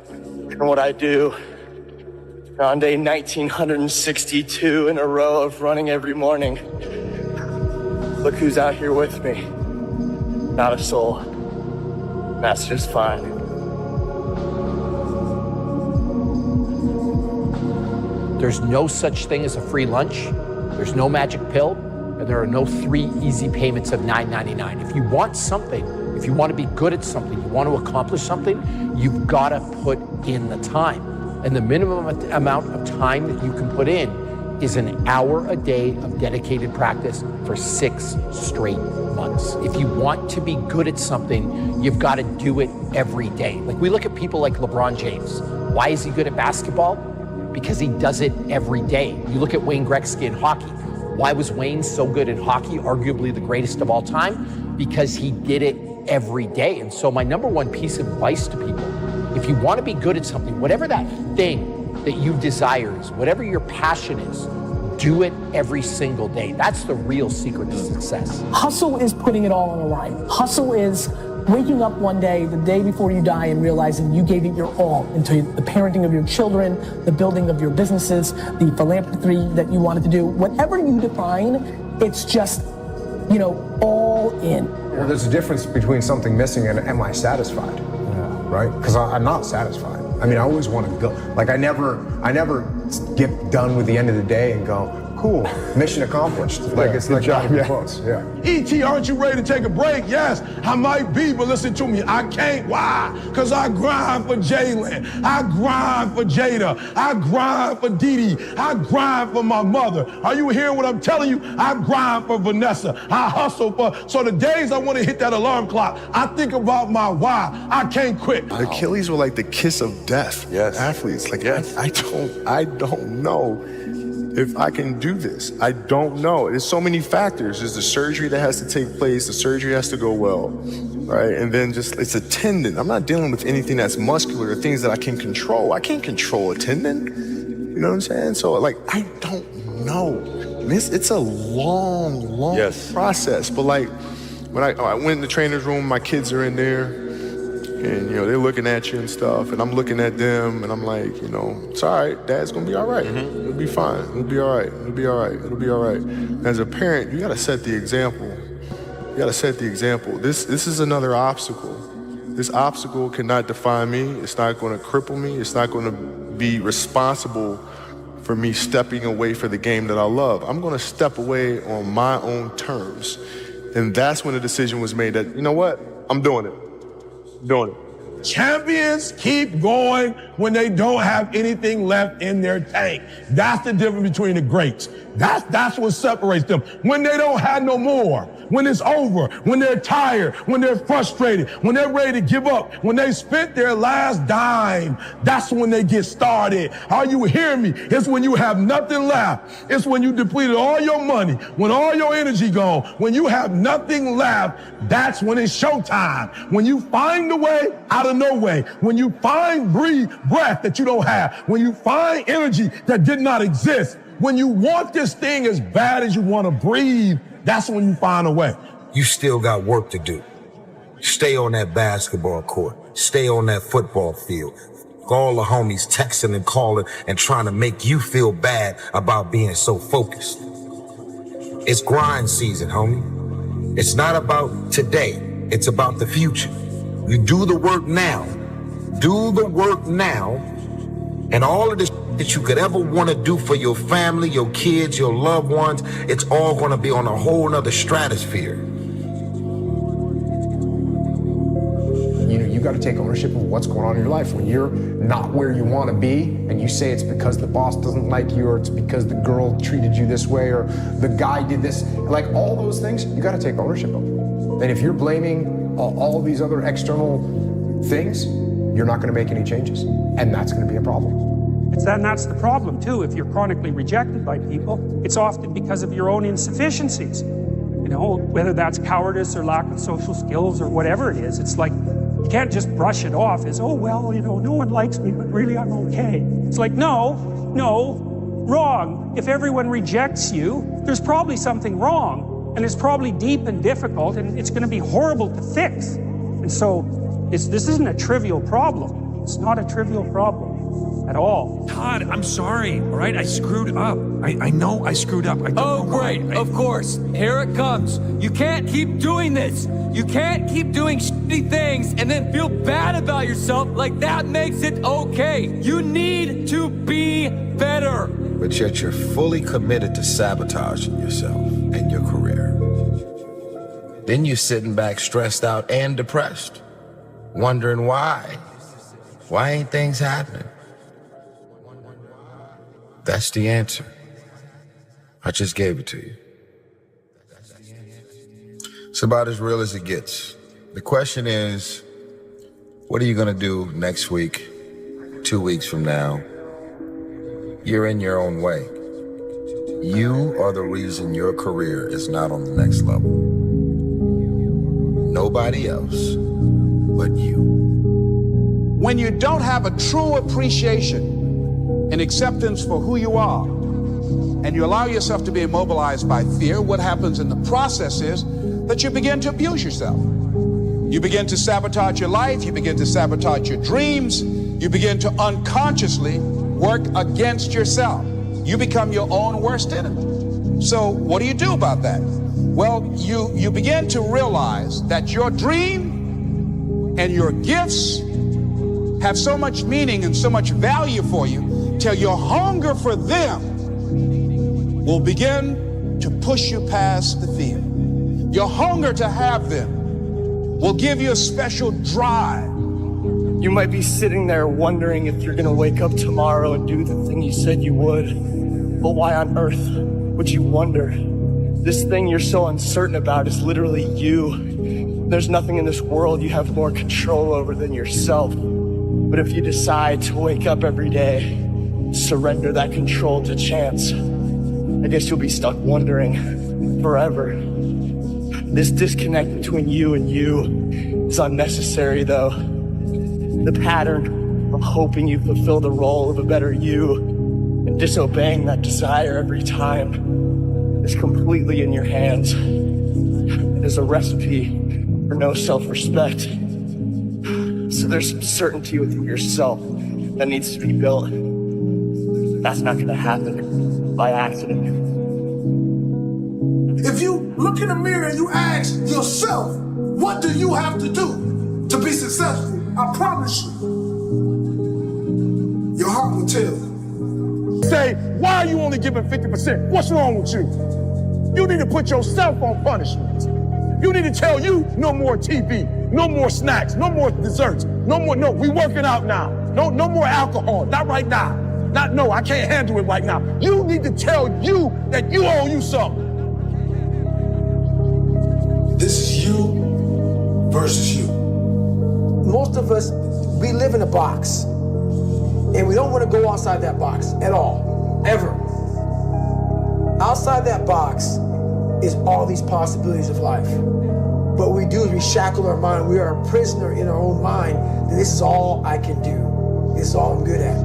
and what I do. On day 1962 in a row of running every morning, look who's out here with me. Not a soul. That's just fine. There's no such thing as a free lunch. There's no magic pill. And there are no 3 easy payments of $9.99. If you want something, if you want to be good at something, you want to accomplish something, you've got to put in the time. And the minimum amount of time that you can put in is an hour a day of dedicated practice for 6 straight months. If you want to be good at something, you've got to do it every day. Like, we look at people like LeBron James. Why is he good at basketball? Because he does it every day. You look at Wayne Gretzky in hockey. Why was Wayne so good in hockey, arguably the greatest of all time? Because he did it every day. And so my number one piece of advice to people, if you want to be good at something, whatever that thing that you desire is, whatever your passion is, do it every single day. That's the real secret to success. Hustle is putting it all on the line. Hustle is waking up one day, the day before you die, and realizing you gave it your all into the parenting of your children, the building of your businesses, the philanthropy that you wanted to do. Whatever you define, it's just, all in. Well, there's a difference between something missing and am I satisfied? Right? Because I'm not satisfied. I mean, I always want to go. Like, I never get done with the end of the day and go, cool, mission accomplished. Like, it's like not even close. Yeah. E.T., aren't you ready to take a break? Yes, I might be, but listen to me. I can't. Why? Because I grind for Jalen. I grind for Jada. I grind for Dee Dee. I grind for my mother. Are you hearing what I'm telling you? I grind for Vanessa. I hustle for. So the days I want to hit that alarm clock, I think about my why. I can't quit. The Achilles were like the kiss of death. Yes. Athletes. Like, yes. I don't know if I can do this. I don't know. There's so many factors. There's the surgery that has to take place. The surgery has to go well, right? And then it's a tendon. I'm not dealing with anything that's muscular or things that I can control. I can't control a tendon. You know what I'm saying? So, like, I don't know. It's a long process. But, like, when I went in the trainer's room, my kids are in there, and, they're looking at you and stuff, and I'm looking at them, and I'm like, it's all right. Dad's going to be all right. It'll be fine. It'll be all right. It'll be all right. It'll be all right. As a parent, you got to set the example. You got to set the example. This is another obstacle. This obstacle cannot define me. It's not going to cripple me. It's not going to be responsible for me stepping away for the game that I love. I'm going to step away on my own terms. And that's when the decision was made that, you know what? I'm doing it. Doing it. Champions keep going when they don't have anything left in their tank. That's the difference between the greats. That's what separates them. When they don't have no more, when it's over, when they're tired, when they're frustrated, when they're ready to give up, when they spent their last dime, that's when they get started. Are you hearing me? It's when you have nothing left. It's when you depleted all your money, when all your energy gone, when you have nothing left, that's when it's showtime. When you find the way out of no way, when you find breath that you don't have, when you find energy that did not exist, when you want this thing as bad as you want to breathe, that's when you find a way. You still got work to do. Stay on that basketball court. Stay on that football field. All the homies texting and calling and trying to make you feel bad about being so focused. It's grind season, homie. It's not about today. It's about the future. You do the work now. Do the work now, and all of this that you could ever want to do for your family, your kids, your loved ones, it's all going to be on a whole nother stratosphere. You got to take ownership of what's going on in your life. When you're not where you want to be and you say it's because the boss doesn't like you, or it's because the girl treated you this way, or the guy did this, like all those things, you got to take ownership of them. And if you're blaming all these other external things, you're not going to make any changes. And that's going to be a problem. And that's the problem too. If you're chronically rejected by people, it's often because of your own insufficiencies. You know, whether that's cowardice or lack of social skills or whatever it is, it's like, you can't just brush it off as, oh, well, you know, no one likes me, but really I'm okay. It's like, no, wrong. If everyone rejects you, there's probably something wrong, and it's probably deep and difficult, and it's going to be horrible to fix. And so this isn't a trivial problem. It's not a trivial problem at all. Todd, I'm sorry, all right? I screwed up. I know I screwed up. I don't know great, why. of course. Here it comes. You can't keep doing this. You can't keep doing shitty things and then feel bad about yourself like that makes it okay. You need to be better. But yet you're fully committed to sabotaging yourself and your career. Then you're sitting back stressed out and depressed, wondering why. Why ain't things happening? That's the answer. I just gave it to you. It's about as real as it gets. The question is, what are you gonna do next week, 2 weeks from now? You're in your own way. You are the reason your career is not on the next level. Nobody else but you. When you don't have a true appreciation and acceptance for who you are, and you allow yourself to be immobilized by fear, what happens in the process is that you begin to abuse yourself. You begin to sabotage your life, you begin to sabotage your dreams, you begin to unconsciously work against yourself. You become your own worst enemy. So what do you do about that? Well, you begin to realize that your dream and your gifts have so much meaning and so much value for you till your hunger for them will begin to push you past the fear. Your hunger to have them will give you a special drive. You might be sitting there wondering if you're gonna wake up tomorrow and do the thing you said you would. But why on earth would you wonder? This thing you're so uncertain about is literally you. There's nothing in this world you have more control over than yourself. But if you decide to wake up every day, surrender that control to chance, I guess you'll be stuck wondering forever. This disconnect between you and you is unnecessary, though. The pattern of hoping you fulfill the role of a better you and disobeying that desire every time is completely in your hands. It is a recipe for no self-respect. So there's some certainty within yourself that needs to be built. That's not going to happen by accident. If you look in the mirror and you ask yourself, what do you have to do to be successful? I promise you, your heart will tell you. Say, why are you only giving 50%? What's wrong with you? You need to put yourself on punishment. You need to tell you no more TV, no more snacks, no more desserts, no, we working out now. No more alcohol, not right now. I can't handle it right now. You need to tell you that you owe you something. This is you versus you. Most of us, we live in a box, and we don't want to go outside that box at all, ever. Outside that box is all these possibilities of life. What we do is we shackle our mind. We are a prisoner in our own mind that this is all I can do. This is all I'm good at.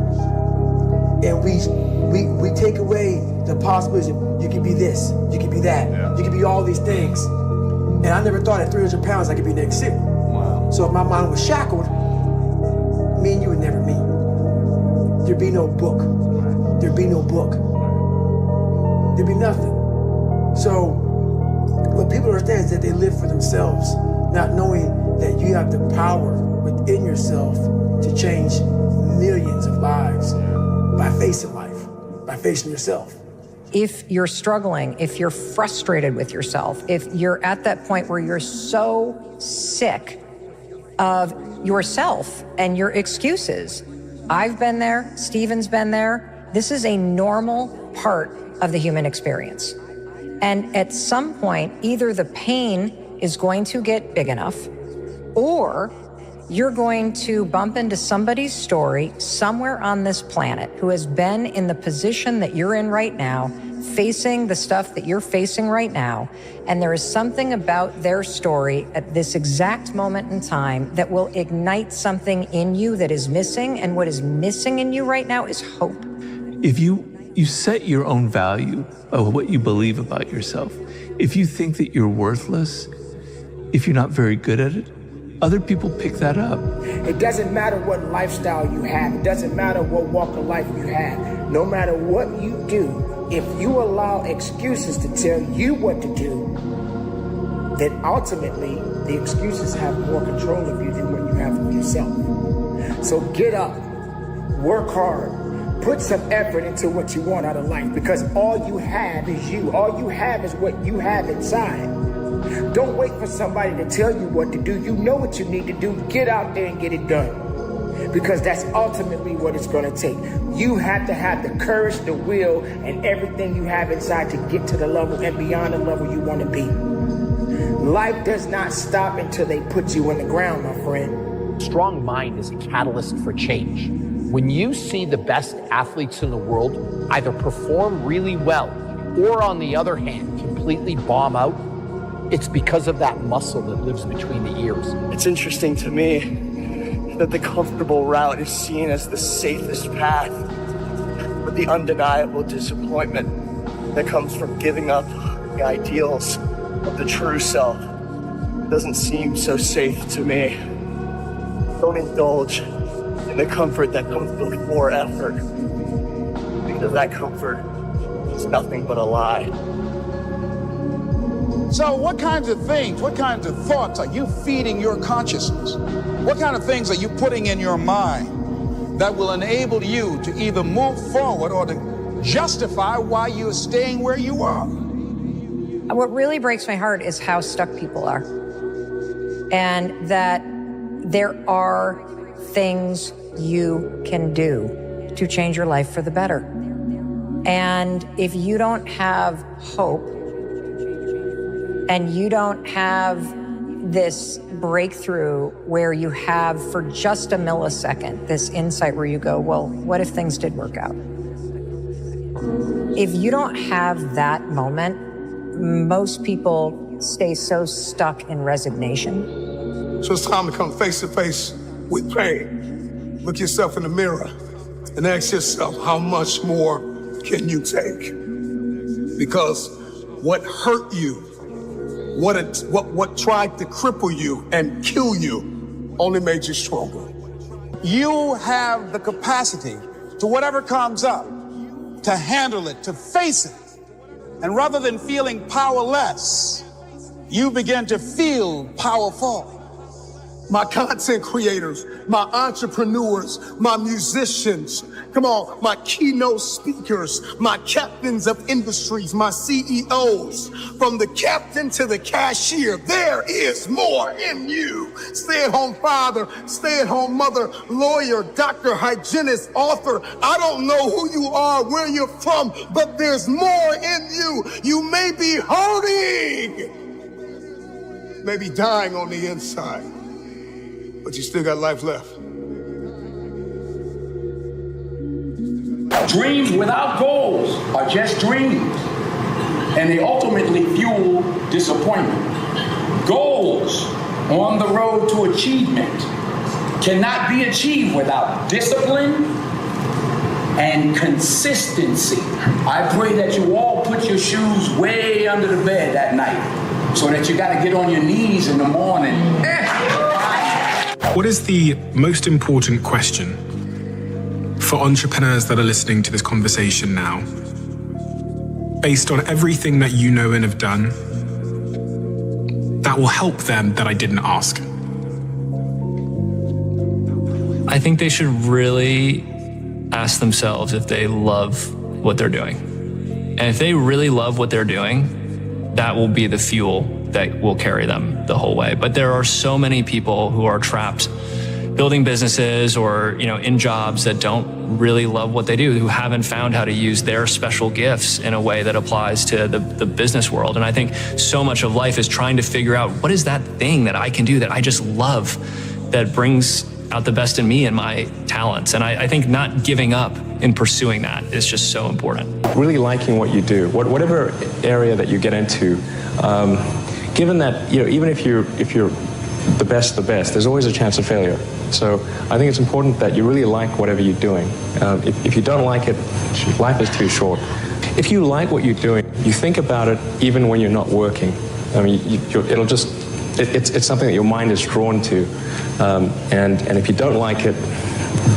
And we take away the possibilities of you can be this, you can be that, you can be all these things. And I never thought at 300 pounds I could be Nick City. Wow. So if my mind was shackled, me and you would never meet. There'd be no book. There'd be no book. There'd be nothing. So what people understand is that they live for themselves, not knowing that you have the power within yourself to change millions of lives by facing life, by facing yourself. If you're struggling, if you're frustrated with yourself, if you're at that point where you're so sick of yourself and your excuses, I've been there, Stephen's been there. This is a normal part of the human experience. And at some point, either the pain is going to get big enough or you're going to bump into somebody's story somewhere on this planet who has been in the position that you're in right now, facing the stuff that you're facing right now, and there is something about their story at this exact moment in time that will ignite something in you that is missing, and what is missing in you right now is hope. If you set your own value of what you believe about yourself, if you think that you're worthless, if you're not very good at it, other people pick that up. It doesn't matter what lifestyle you have. It doesn't matter what walk of life you have. No matter what you do, if you allow excuses to tell you what to do, then ultimately the excuses have more control of you than what you have of yourself. So get up, work hard, put some effort into what you want out of life, because all you have is you. All you have is what you have inside. Don't wait for somebody to tell you what to do. You know what you need to do. Get out there and get it done, because that's ultimately what it's going to take. You have to have the courage, the will, and everything you have inside to get to the level and beyond the level you want to be. Life does not stop until they put you in the ground, my friend. Strong mind is a catalyst for change. When you see the best athletes in the world either perform really well or, on the other hand, completely bomb out, it's because of that muscle that lives between the ears. It's interesting to me that the comfortable route is seen as the safest path, but the undeniable disappointment that comes from giving up the ideals of the true self doesn't seem so safe to me. Don't indulge in the comfort that comes before effort, because that comfort is nothing but a lie. So what kinds of things, what kinds of thoughts are you feeding your consciousness? What kind of things are you putting in your mind that will enable you to either move forward or to justify why you're staying where you are? What really breaks my heart is how stuck people are. And that there are things you can do to change your life for the better. And if you don't have hope, and you don't have this breakthrough where you have, for just a millisecond, this insight where you go, well, what if things did work out? If you don't have that moment, most people stay so stuck in resignation. So it's time to come face to face with pain. Look yourself in the mirror and ask yourself, how much more can you take? Because what hurt you, what tried to cripple you and kill you only made you stronger. You have the capacity to whatever comes up, to handle it, to face it. And rather than feeling powerless, you begin to feel powerful. My content creators, my entrepreneurs, my musicians, come on, my keynote speakers, my captains of industries, my CEOs, from the captain to the cashier, there is more in you. Stay-at-home father, stay-at-home mother, lawyer, doctor, hygienist, author. I don't know who you are, where you're from, but there's more in you. You may be hurting, maybe dying on the inside, but you still got life left. Dreams without goals are just dreams, and they ultimately fuel disappointment. Goals on the road to achievement cannot be achieved without discipline and consistency. I pray that you all put your shoes way under the bed that night so that you got to get on your knees in the morning. What is the most important question for entrepreneurs that are listening to this conversation now, based on everything that you know and have done, that will help them that I didn't ask? I think they should really ask themselves if they love what they're doing. And if they really love what they're doing, that will be the fuel that will carry them the whole way. But there are so many people who are trapped building businesses or, in jobs that don't really love what they do, who haven't found how to use their special gifts in a way that applies to the business world. And I think so much of life is trying to figure out, what is that thing that I can do that I just love that brings out the best in me and my talents. And I think not giving up in pursuing that is just so important. Really liking what you do, whatever area that you get into, given that, even if you're the best, there's always a chance of failure. So I think it's important that you really like whatever you're doing. If you don't like it, life is too short. If you like what you're doing, you think about it even when you're not working. I mean, it's something that your mind is drawn to. And if you don't like it,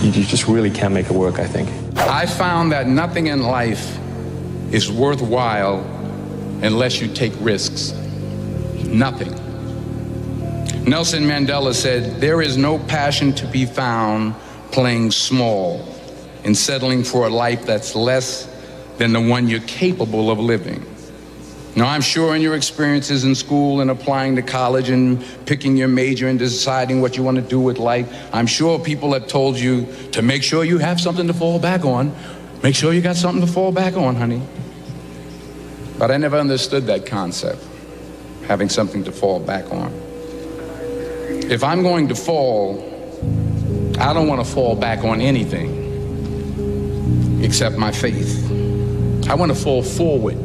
you just really can't make it work, I think. I found that nothing in life is worthwhile unless you take risks. Nothing. Nelson Mandela said, "There is no passion to be found playing small and settling for a life that's less than the one you're capable of living." Now, I'm sure in your experiences in school and applying to college and picking your major and deciding what you want to do with life, I'm sure people have told you to make sure you have something to fall back on. Make sure you got something to fall back on, honey. But I never understood that concept, having something to fall back on. If I'm going to fall, I don't want to fall back on anything except my faith. I want to fall forward.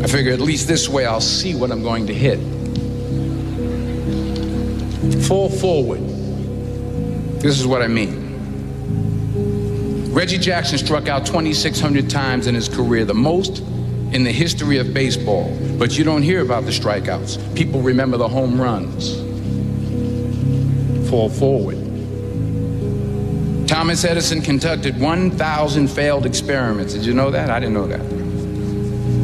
I figure at least this way I'll see what I'm going to hit. Fall forward. This is what I mean. Reggie Jackson struck out 2,600 times in his career, the most in the history of baseball. But you don't hear about the strikeouts. People remember the home runs. Fall forward. Thomas Edison conducted 1,000 failed experiments. Did you know that? I didn't know that.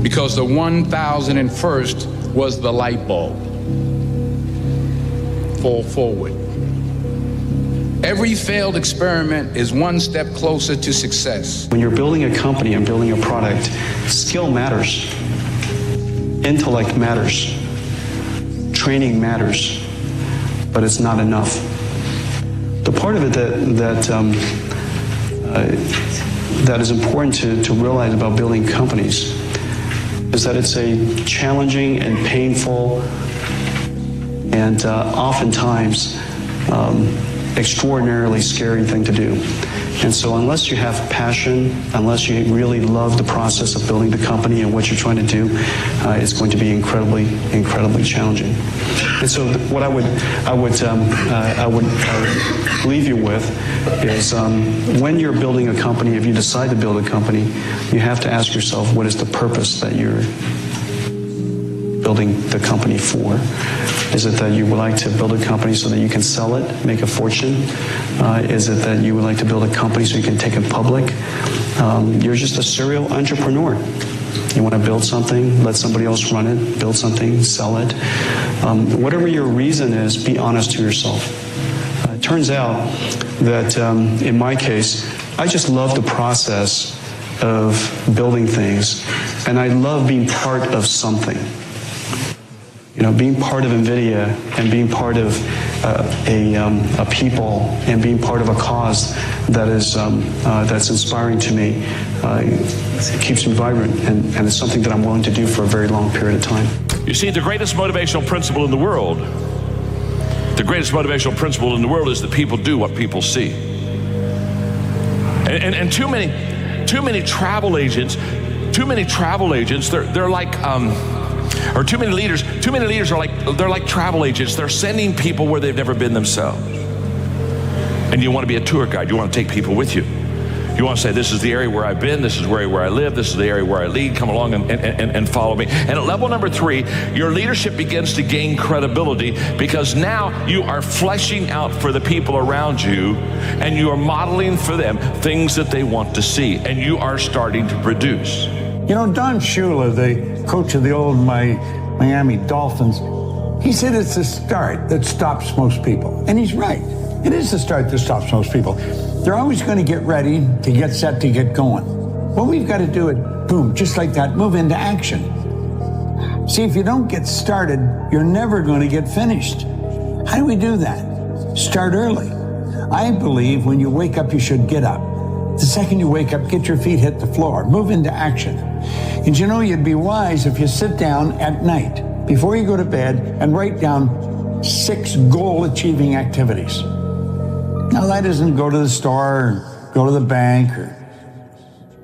Because the 1,001st was the light bulb. Fall forward. Every failed experiment is one step closer to success. When you're building a company and building a product, skill matters. Intellect matters. Training matters. But it's not enough. The part of it that is important to realize about building companies is that it's a challenging and painful and oftentimes extraordinarily scary thing to do. And so unless you have passion, unless you really love the process of building the company and what you're trying to do, it's going to be incredibly, incredibly challenging. And so what I would leave you with is when you're building a company, if you decide to build a company, you have to ask yourself, what is the purpose that you're building the company for? Is it that you would like to build a company so that you can sell it, make a fortune? Is it that you would like to build a company so you can take it public? You're just a serial entrepreneur. You want to build something, let somebody else run it, build something, sell it. Whatever your reason is, be honest to yourself. It turns out that in my case, I just love the process of building things, and I love being part of something. You know, being part of NVIDIA and being part of a people and being part of a cause that is that's inspiring to me, it keeps me vibrant, and it's something that I'm willing to do for a very long period of time. You see, the greatest motivational principle in the world, is that people do what people see. And too many travel agents, they're like, or too many leaders are like travel agents. They're sending people where they've never been themselves. And you want to be a tour guide. You want to take people with you. You want to say, this is the area where I've been, this is where I live, this is the area where I lead, come along and follow me. And at level number 3, your leadership begins to gain credibility because now you are fleshing out for the people around you and you are modeling for them things that they want to see, and you are starting to produce. You know, Don Shula, the coach of the old Miami Dolphins, he said it's the start that stops most people. And he's right. It is the start that stops most people. They're always going to get ready, to get set, to get going. What we've got to do is, boom, just like that, move into action. See, if you don't get started, you're never going to get finished. How do we do that? Start early. I believe when you wake up, you should get up. The second you wake up, get your feet hit the floor, move into action. And you know, you'd be wise if you sit down at night before you go to bed and write down 6 goal-achieving activities. Now, that isn't go to the store, or go to the bank, or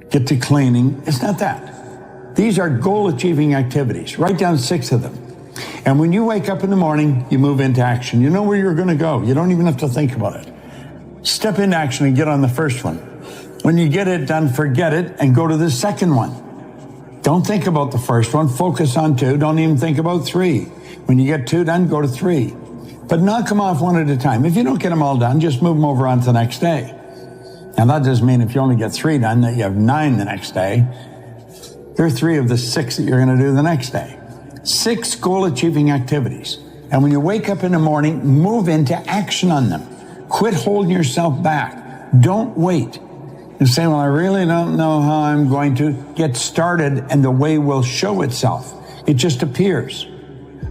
get to cleaning. It's not that. These are goal-achieving activities. Write down 6 of them. And when you wake up in the morning, you move into action. You know where you're going to go. You don't even have to think about it. Step into action and get on the first one. When you get it done, forget it and go to the second one. Don't think about the first one. Focus on 2. Don't even think about 3. When you get 2 done, go to 3. But knock them off one at a time. If you don't get them all done, just move them over on to the next day. Now, that doesn't mean if you only get 3 done that you have 9 the next day. There are 3 of the 6 that you're going to do the next day. 6 goal-achieving activities. And when you wake up in the morning, move into action on them. Quit holding yourself back. Don't wait. And say, well, I really don't know how I'm going to get started, and the way will show itself. It just appears.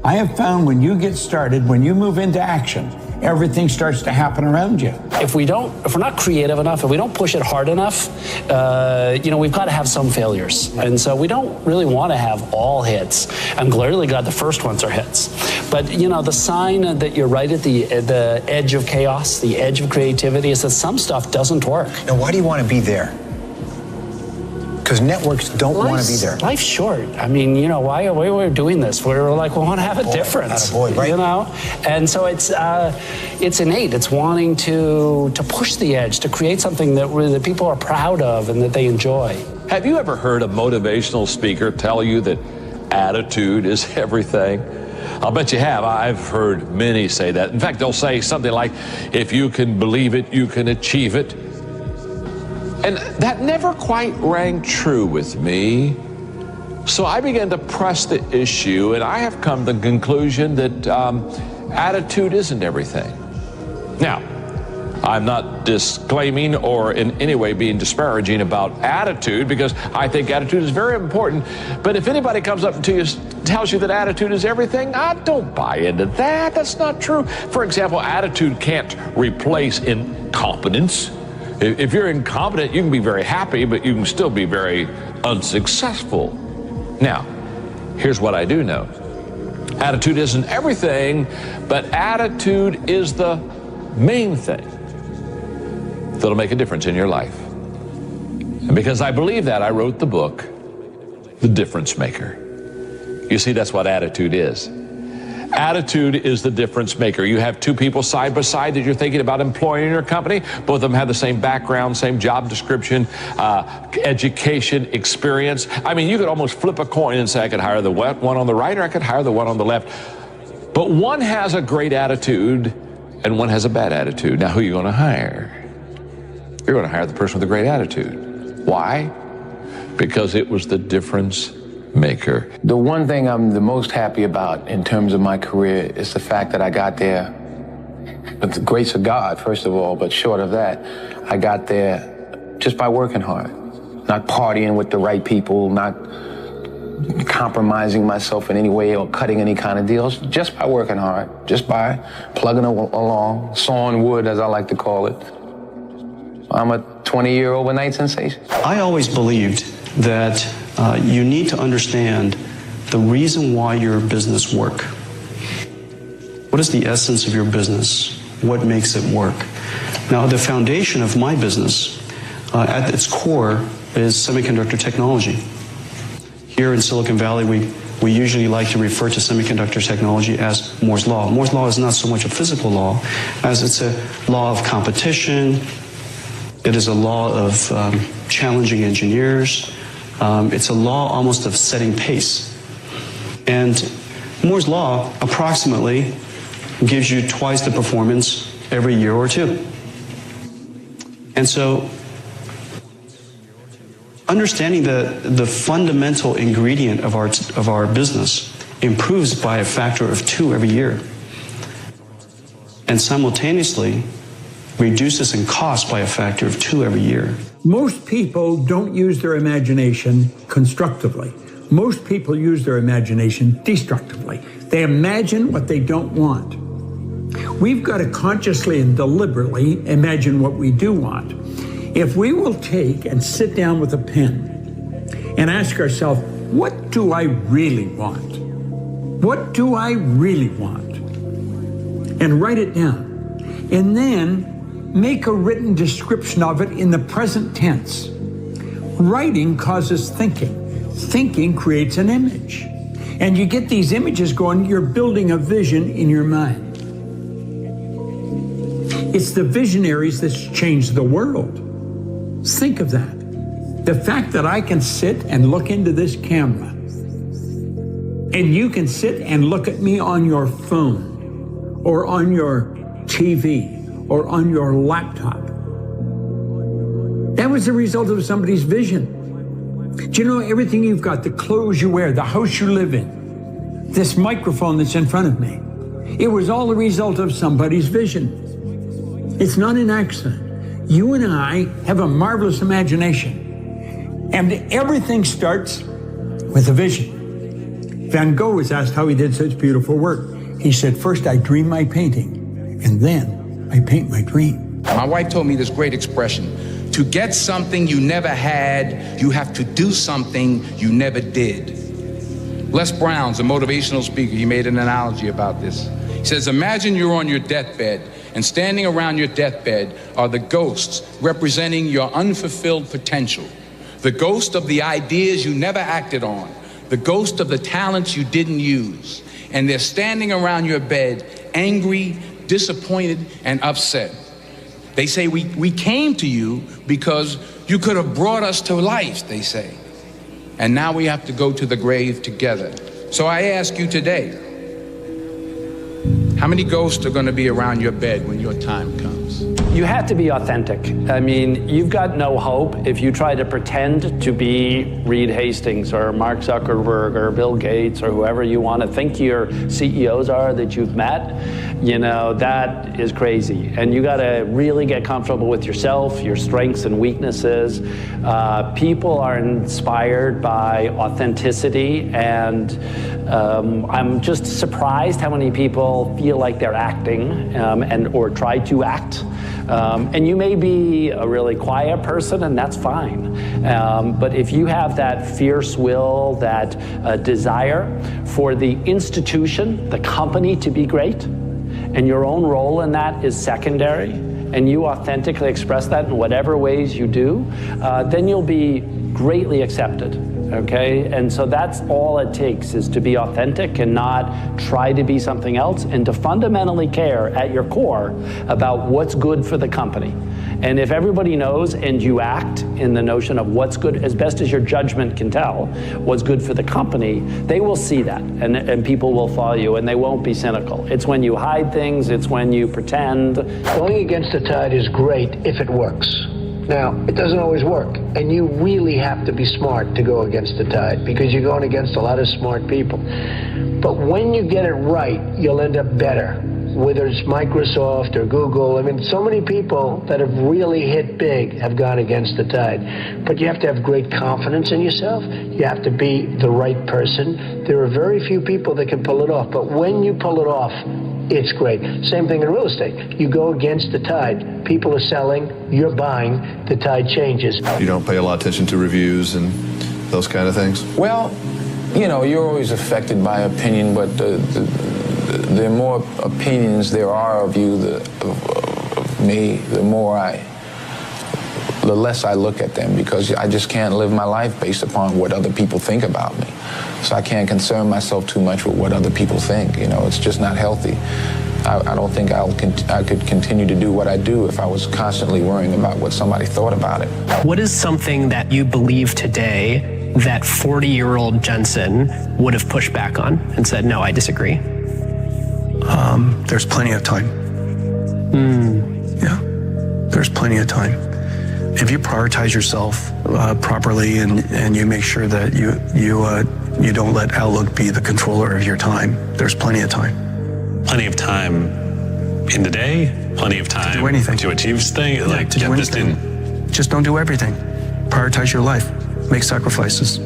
I have found when you get started, when you move into action, everything starts to happen around you. If we're not creative enough, if we don't push it hard enough, we've got to have some failures. And so we don't really want to have all hits. I'm clearly glad the first ones are hits. But, the sign that you're right at the edge of chaos, the edge of creativity, is that some stuff doesn't work. Now, why do you want to be there? Because networks don't want to be there. Life's short. I mean, why are we doing this? We're like, we want to have a difference. Right. And so it's innate. It's wanting to push the edge, to create something that people are proud of and that they enjoy. Have you ever heard a motivational speaker tell you that attitude is everything? I'll bet you have. I've heard many say that. In fact, they'll say something like, if you can believe it, you can achieve it. And that never quite rang true with me. So I began to press the issue, and I have come to the conclusion that attitude isn't everything. Now, I'm not disclaiming or in any way being disparaging about attitude, because I think attitude is very important. But if anybody comes up to you and tells you that attitude is everything, I don't buy into that. That's not true. For example, attitude can't replace incompetence. If you're incompetent, you can be very happy, but you can still be very unsuccessful. Now, here's what I do know. Attitude isn't everything, but attitude is the main thing that'll make a difference in your life. And because I believe that, I wrote the book, The Difference Maker. You see, that's what attitude is. Attitude is the difference maker. You have 2 people side by side that you're thinking about employing in your company. Both of them have the same background, same job description, education, experience. I mean, you could almost flip a coin and say, I could hire the one on the right, or I could hire the one on the left. But one has a great attitude and one has a bad attitude. Now, who are you going to hire? You're going to hire the person with a great attitude. Why? Because it was the difference maker. The one thing I'm the most happy about in terms of my career is the fact that I got there with the grace of God, first of all, but short of that, I got there just by working hard, not partying with the right people, not compromising myself in any way or cutting any kind of deals, just by working hard, just by plugging along, sawing wood, as I like to call it. I'm a 20-year overnight sensation. I always believed that you need to understand the reason why your business work. What is the essence of your business? What makes it work? Now, the foundation of my business, at its core, is semiconductor technology. Here in Silicon Valley, we usually like to refer to semiconductor technology as Moore's Law. Moore's Law is not so much a physical law as it's a law of competition. It is a law of challenging engineers. It's a law almost of setting pace. And Moore's Law approximately gives you twice the performance every year or 2. And so understanding the fundamental ingredient of our business improves by a factor of 2 every year, and simultaneously reduces in cost by a factor of 2 every year. Most people don't use their imagination constructively. Most people use their imagination destructively. They imagine what they don't want. We've got to consciously and deliberately imagine what we do want. If we will take and sit down with a pen and ask ourselves, what do I really want? What do I really want? and write it down. And then make a written description of it in the present tense. Writing causes thinking. Thinking creates an image. And you get these images going, you're building a vision in your mind. It's the visionaries that's changed the world. Think of that. The fact that I can sit and look into this camera, and you can sit and look at me on your phone, or on your TV, or on your laptop. That was the result of somebody's vision. Do you know everything you've got, the clothes you wear, the house you live in, this microphone that's in front of me, it was all the result of somebody's vision. It's not an accident. You and I have a marvelous imagination, and everything starts with a vision. Van Gogh was asked how he did such beautiful work. He said, first I dream my painting, and then I paint my dream. My wife told me this great expression: to get something you never had, you have to do something you never did. Les Brown's a motivational speaker. He made an analogy about this. He says, imagine you're on your deathbed, and standing around your deathbed are the ghosts representing your unfulfilled potential, the ghost of the ideas you never acted on, the ghost of the talents you didn't use. And they're standing around your bed, angry, disappointed, and upset. They say, we came to you because you could have brought us to life, they say. And now we have to go to the grave together. So I ask you today, how many ghosts are going to be around your bed when your time comes? You have to be authentic. I mean, you've got no hope if you try to pretend to be Reed Hastings or Mark Zuckerberg or Bill Gates or whoever you want to think your CEOs are that you've met. You know, that is crazy. And you got to really get comfortable with yourself, your strengths and weaknesses. People are inspired by authenticity, and I'm just surprised how many people feel like they're acting or try to act. And you may be a really quiet person, and that's fine. But if you have that fierce will, that desire for the institution, the company to be great, and your own role in that is secondary, and you authentically express that in whatever ways you do, then you'll be greatly accepted. Okay, and so that's all it takes, is to be authentic and not try to be something else, and to fundamentally care at your core about what's good for the company. And if everybody knows and you act in the notion of what's good, as best as your judgment can tell, what's good for the company, they will see that, and people will follow you, and they won't be cynical. It's when you hide things, it's when you pretend. Going against the tide is great if it works. Now, it doesn't always work, and you really have to be smart to go against the tide, because you're going against a lot of smart people. But when you get it right, you'll end up better, whether it's Microsoft or Google. I mean, so many people that have really hit big have gone against the tide. But you have to have great confidence in yourself. You have to be the right person. There are very few people that can pull it off, but when you pull it off, it's great. Same thing in real estate. You go against the tide. People are selling, you're buying, the tide changes. You don't pay a lot of attention to reviews and those kind of things? Well, you know, you're always affected by opinion, but the more opinions there are of you, of me, the less I look at them, because I just can't live my life based upon what other people think about me. So I can't concern myself too much with what other people think. You know, it's just not healthy. I don't think I could continue to do what I do if I was constantly worrying about what somebody thought about it. What is something that you believe today that 40-year-old Jensen would have pushed back on and said, no, I disagree? There's plenty of time. Yeah, there's plenty of time. If you prioritize yourself properly and you make sure that you don't let Outlook be the controller of your time, there's plenty of time. Plenty of time in the day, plenty of time to do anything, to achieve this thing, yeah, like to get do this anything. in. Just don't do everything. Prioritize your life. Make sacrifices.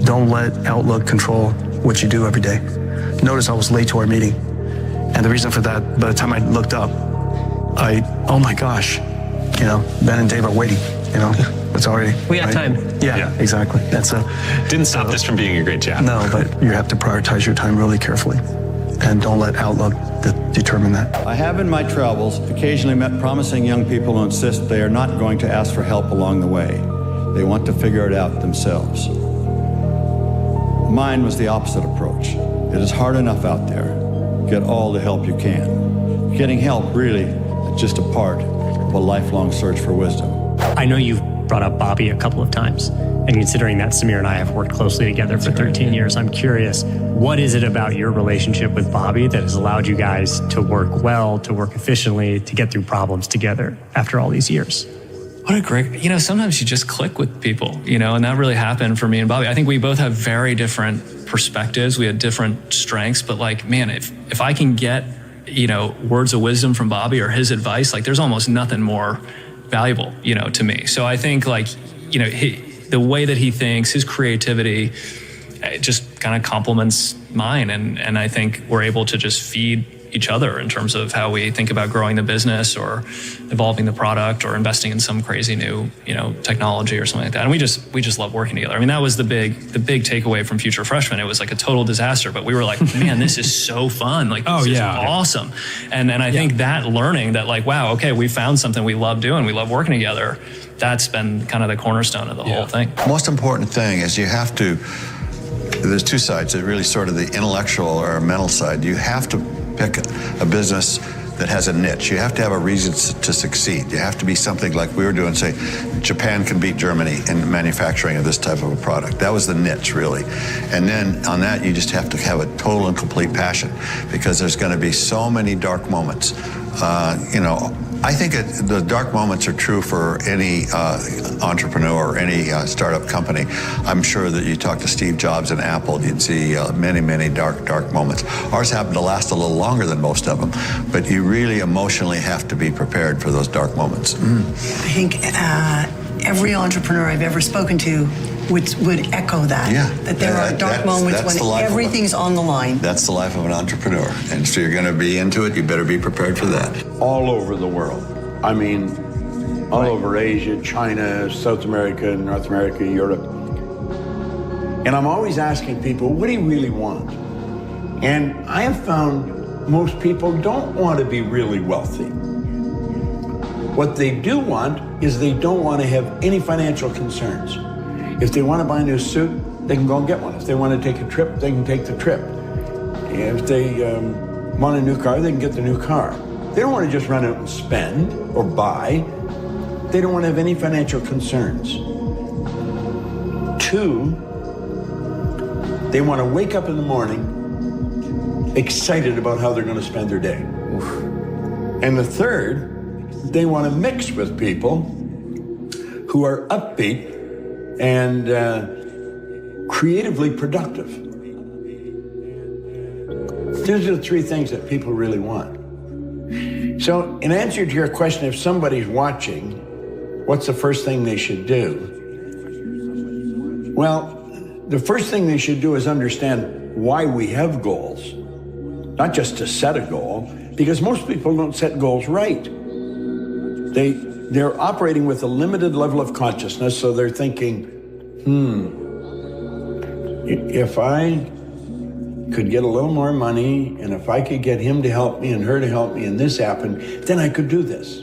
Don't let Outlook control what you do every day. Notice I was late to our meeting. And the reason for that, by the time I looked up, oh my gosh, you know, Ben and Dave are waiting, you know, it's already. We got time. Yeah, exactly. That's Didn't stop this from being a great job. No, but you have to prioritize your time really carefully. and don't let outlook determine that. I have in my travels occasionally met promising young people who insist they are not going to ask for help along the way. They want to figure it out themselves. Mine was the opposite approach. It is hard enough out there. Get all the help you can. Getting help really is just a part of a lifelong search for wisdom. I know you've brought up Bobby a couple of times, and considering that Samir and I have worked closely together for 13 years, I'm curious, what is it about your relationship with Bobby that has allowed you guys to work well, to work efficiently, to get through problems together after all these years? What a great, sometimes you just click with people, and that really happened for me and Bobby. I think we both have very different perspectives. We had different strengths, but if I can get, words of wisdom from Bobby or his advice, there's almost nothing more valuable, to me. So I think the way that he thinks, his creativity, it just kind of complements mine. And I think we're able to just feed each other in terms of how we think about growing the business or evolving the product or investing in some crazy new, technology or something like that. And we just love working together. I mean, that was the big takeaway from Future Freshmen. It was like a total disaster, but we were like, man, this is so fun. This is awesome. And I think that learning that wow, okay, we found something we love doing. We love working together. That's been kind of the cornerstone of the whole thing. Most important thing is you have to, there's two sides. There's really sort of the intellectual or mental side. You have to pick a business that has a niche. You have to have a reason to succeed. You have to be something like we were doing, say, Japan can beat Germany in manufacturing of this type of a product. That was the niche, really. And then on that, you just have to have a total and complete passion, because there's going to be so many dark moments. I think the dark moments are true for any entrepreneur or any startup company. I'm sure that you talk to Steve Jobs and Apple, you'd see many, many dark moments. Ours happen to last a little longer than most of them, but you really emotionally have to be prepared for those dark moments. I think every entrepreneur I've ever spoken to would echo that. Yeah. That there are dark moments when everything's on the line. That's the life of an entrepreneur. And so you're going to be into it, you better be prepared for that. All over the world. I mean, all over Asia, China, South America, North America, Europe. And I'm always asking people, what do you really want? And I have found most people don't want to be really wealthy. What they do want is they don't want to have any financial concerns. If they want to buy a new suit, they can go and get one. If they want to take a trip, they can take the trip. If they want a new car, they can get the new car. They don't want to just run out and spend or buy. They don't want to have any financial concerns. 2, they want to wake up in the morning excited about how they're going to spend their day. And the 3rd, they want to mix with people who are upbeat and creatively productive. Those are the 3 things that people really want. So in answer to your question, if somebody's watching, what's the first thing they should do? Well, the first thing they should do is understand why we have goals. Not just to set a goal, because most people don't set goals right. They're operating with a limited level of consciousness, so they're thinking, if I could get a little more money, and if I could get him to help me and her to help me, and this happened, then I could do this.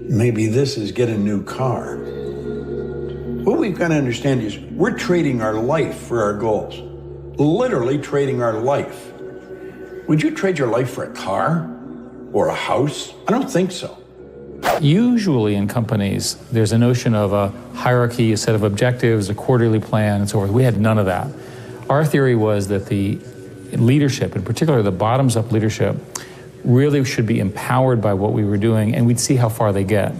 Maybe this is get a new car. What we've got to understand is we're trading our life for our goals. Literally trading our life. Would you trade your life for a car or a house? I don't think so. Usually in companies, there's a notion of a hierarchy, a set of objectives, a quarterly plan, and so forth. We had none of that. Our theory was that the leadership, in particular the bottoms-up leadership, really should be empowered by what we were doing, and we'd see how far they get.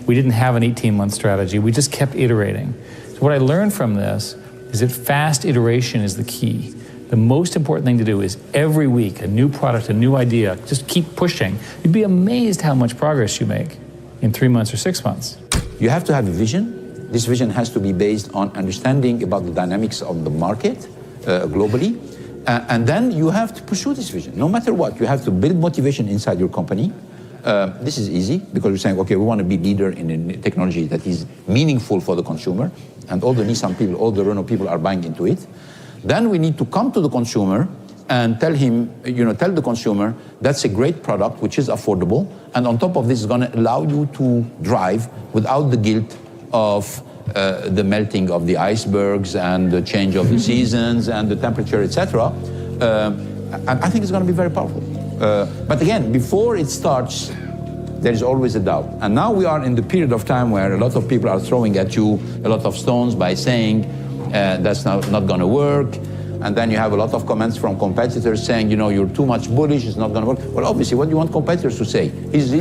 We didn't have an 18-month strategy. We just kept iterating. So what I learned from this is that fast iteration is the key. The most important thing to do is every week, a new product, a new idea, just keep pushing. You'd be amazed how much progress you make in 3 months or 6 months. You have to have a vision. This vision has to be based on understanding about the dynamics of the market globally. And then you have to pursue this vision. No matter what, you have to build motivation inside your company. This is easy because you're saying, okay, we want to be leader in a technology that is meaningful for the consumer. And all the Nissan people, all the Renault people are buying into it. Then we need to come to the consumer and tell him, tell the consumer, that's a great product, which is affordable, and on top of this, is going to allow you to drive without the guilt of the melting of the icebergs and the change of the seasons and the temperature, etc. I think it's going to be very powerful. But again, before it starts, there is always a doubt. And now we are in the period of time where a lot of people are throwing at you a lot of stones by saying that's not going to work. And then you have a lot of comments from competitors saying, you're too much bullish, it's not going to work. Well, obviously, what do you want competitors to say? He's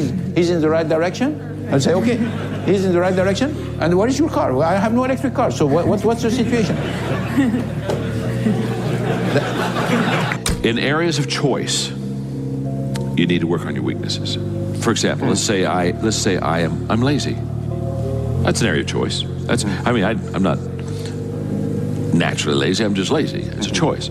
in the right direction? I'll say, okay, he's in the right direction. And what is your car? Well, I have no electric car. So what's the situation? In areas of choice, you need to work on your weaknesses. For example, let's say I'm lazy. That's an area of choice. I'm not naturally lazy. I'm just lazy. It's a choice.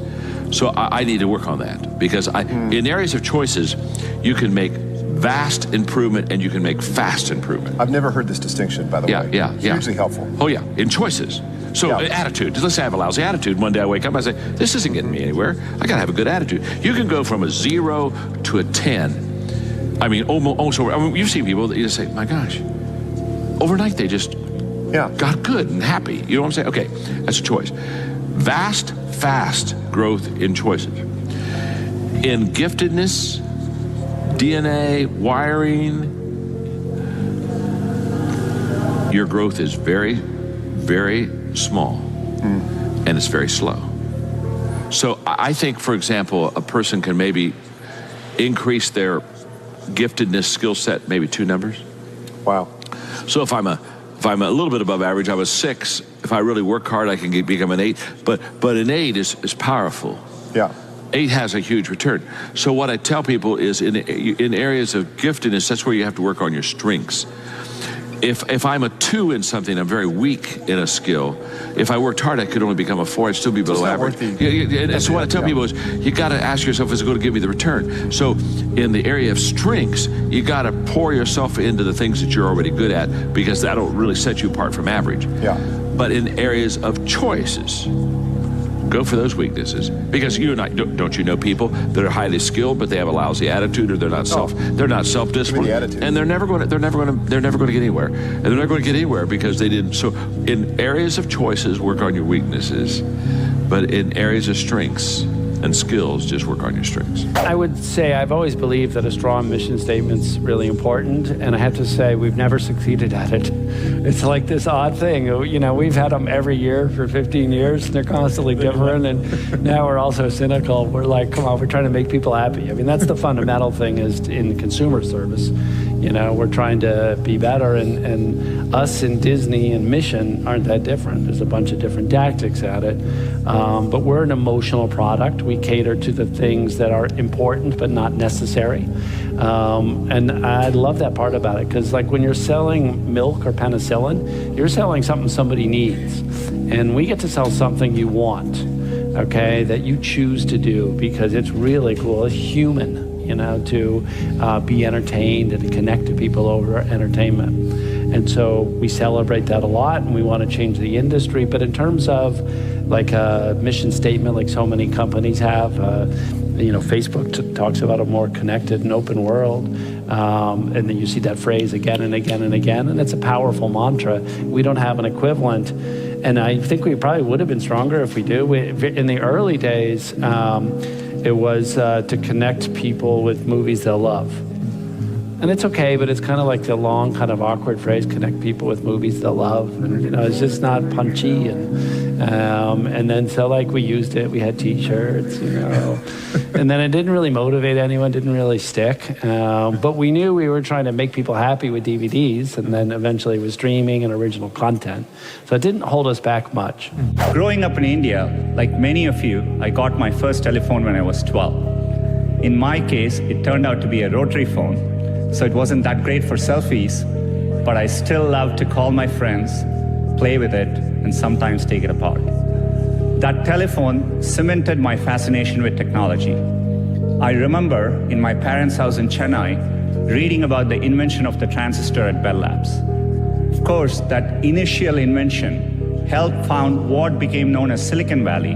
So I need to work on that because in areas of choices, you can make vast improvement and you can make fast improvement. I've never heard this distinction, by the way. Yeah. Hugely helpful. Oh yeah, in choices. So attitude, let's say I have a lousy attitude. One day I wake up, I say, this isn't getting me anywhere. I gotta have a good attitude. You can go from a 0 to a 10. I mean, almost over. I mean, you see people that you just say, my gosh, overnight they just got good and happy. You know what I'm saying? Okay, that's a choice. Vast, fast growth in choices. In giftedness, DNA, wiring, your growth is very, very small and it's very slow. So I think, for example, a person can maybe increase their giftedness skill set maybe 2 numbers. Wow. So if I'm a little bit above average, I'm a 6. If I really work hard, I can become an 8. But an 8 is powerful. Yeah. 8 has a huge return. So what I tell people is in areas of giftedness, that's where you have to work on your strengths. If I'm a 2 in something, I'm very weak in a skill. If I worked hard, I could only become a 4. I'd still be below average. And so what I tell people is, you got to ask yourself, is it going to give me the return? So in the area of strengths, you got to pour yourself into the things that you're already good at, because that'll really set you apart from average. Yeah. But in areas of choices, go for those weaknesses, because you and I don't you know people that are highly skilled but they have a lousy attitude, or they're not self-disciplined, and they're never going to get anywhere, and they're not going to get anywhere because they didn't. So in areas of choices, work on your weaknesses, but in areas of strengths and skills, just work on your strengths. I would say I've always believed that a strong mission statement's really important, and I have to say we've never succeeded at it. It's like this odd thing. We've had them every year for 15 years, and they're constantly different, and now we're also cynical. We're like, come on, we're trying to make people happy. I mean, that's the fundamental thing is in consumer service. We're trying to be better, and us in Disney and Mission aren't that different. There's a bunch of different tactics at it, but we're an emotional product. We cater to the things that are important but not necessary, and I love that part about it, because like when you're selling milk or penicillin, you're selling something somebody needs, and we get to sell something you want, okay, that you choose to do because it's really cool. It's human. To be entertained and to connect to people over entertainment. And so we celebrate that a lot, and we want to change the industry. But in terms of like a mission statement, like so many companies have, Facebook talks about a more connected and open world. And then you see that phrase again and again and again, and it's a powerful mantra. We don't have an equivalent. And I think we probably would have been stronger if we do. In the early days, it was to connect people with movies they'll love. And it's okay, but it's kind of like the long, kind of awkward phrase, connect people with movies they'll love. And, it's just not punchy. And then so like we used it, we had t-shirts, and then it didn't really motivate anyone, didn't really stick. But we knew we were trying to make people happy with DVDs, and then eventually with streaming and original content. So it didn't hold us back much. Growing up in India, like many of you, I got my first telephone when I was 12. In my case, it turned out to be a rotary phone. So it wasn't that great for selfies, but I still loved to call my friends, play with it, and sometimes take it apart. That telephone cemented my fascination with technology. I remember in my parents' house in Chennai, reading about the invention of the transistor at Bell Labs. Of course, that initial invention helped found what became known as Silicon Valley,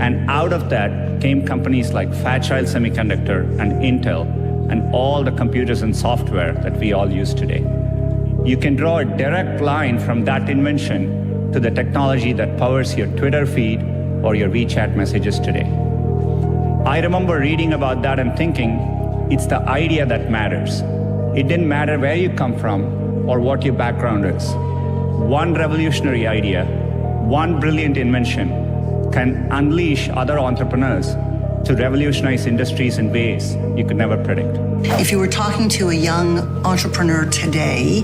And out of that came companies like Fairchild Semiconductor and Intel and all the computers and software that we all use today. You can draw a direct line from that invention to the technology that powers your Twitter feed or your WeChat messages today. I remember reading about that and thinking, it's the idea that matters. It didn't matter where you come from or what your background is. One revolutionary idea, one brilliant invention can unleash other entrepreneurs to revolutionize industries in ways you could never predict. If you were talking to a young entrepreneur today,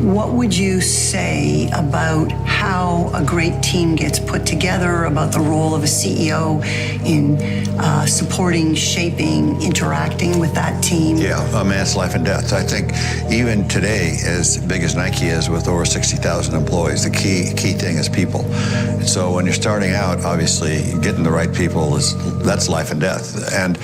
what would you say about how a great team gets put together, about the role of a CEO in supporting, shaping, interacting with that team? Yeah, I mean, it's life and death. I think even today, as big as Nike is with over 60,000 employees, the key thing is people. And so when you're starting out, obviously, getting the right people, that's life and death. And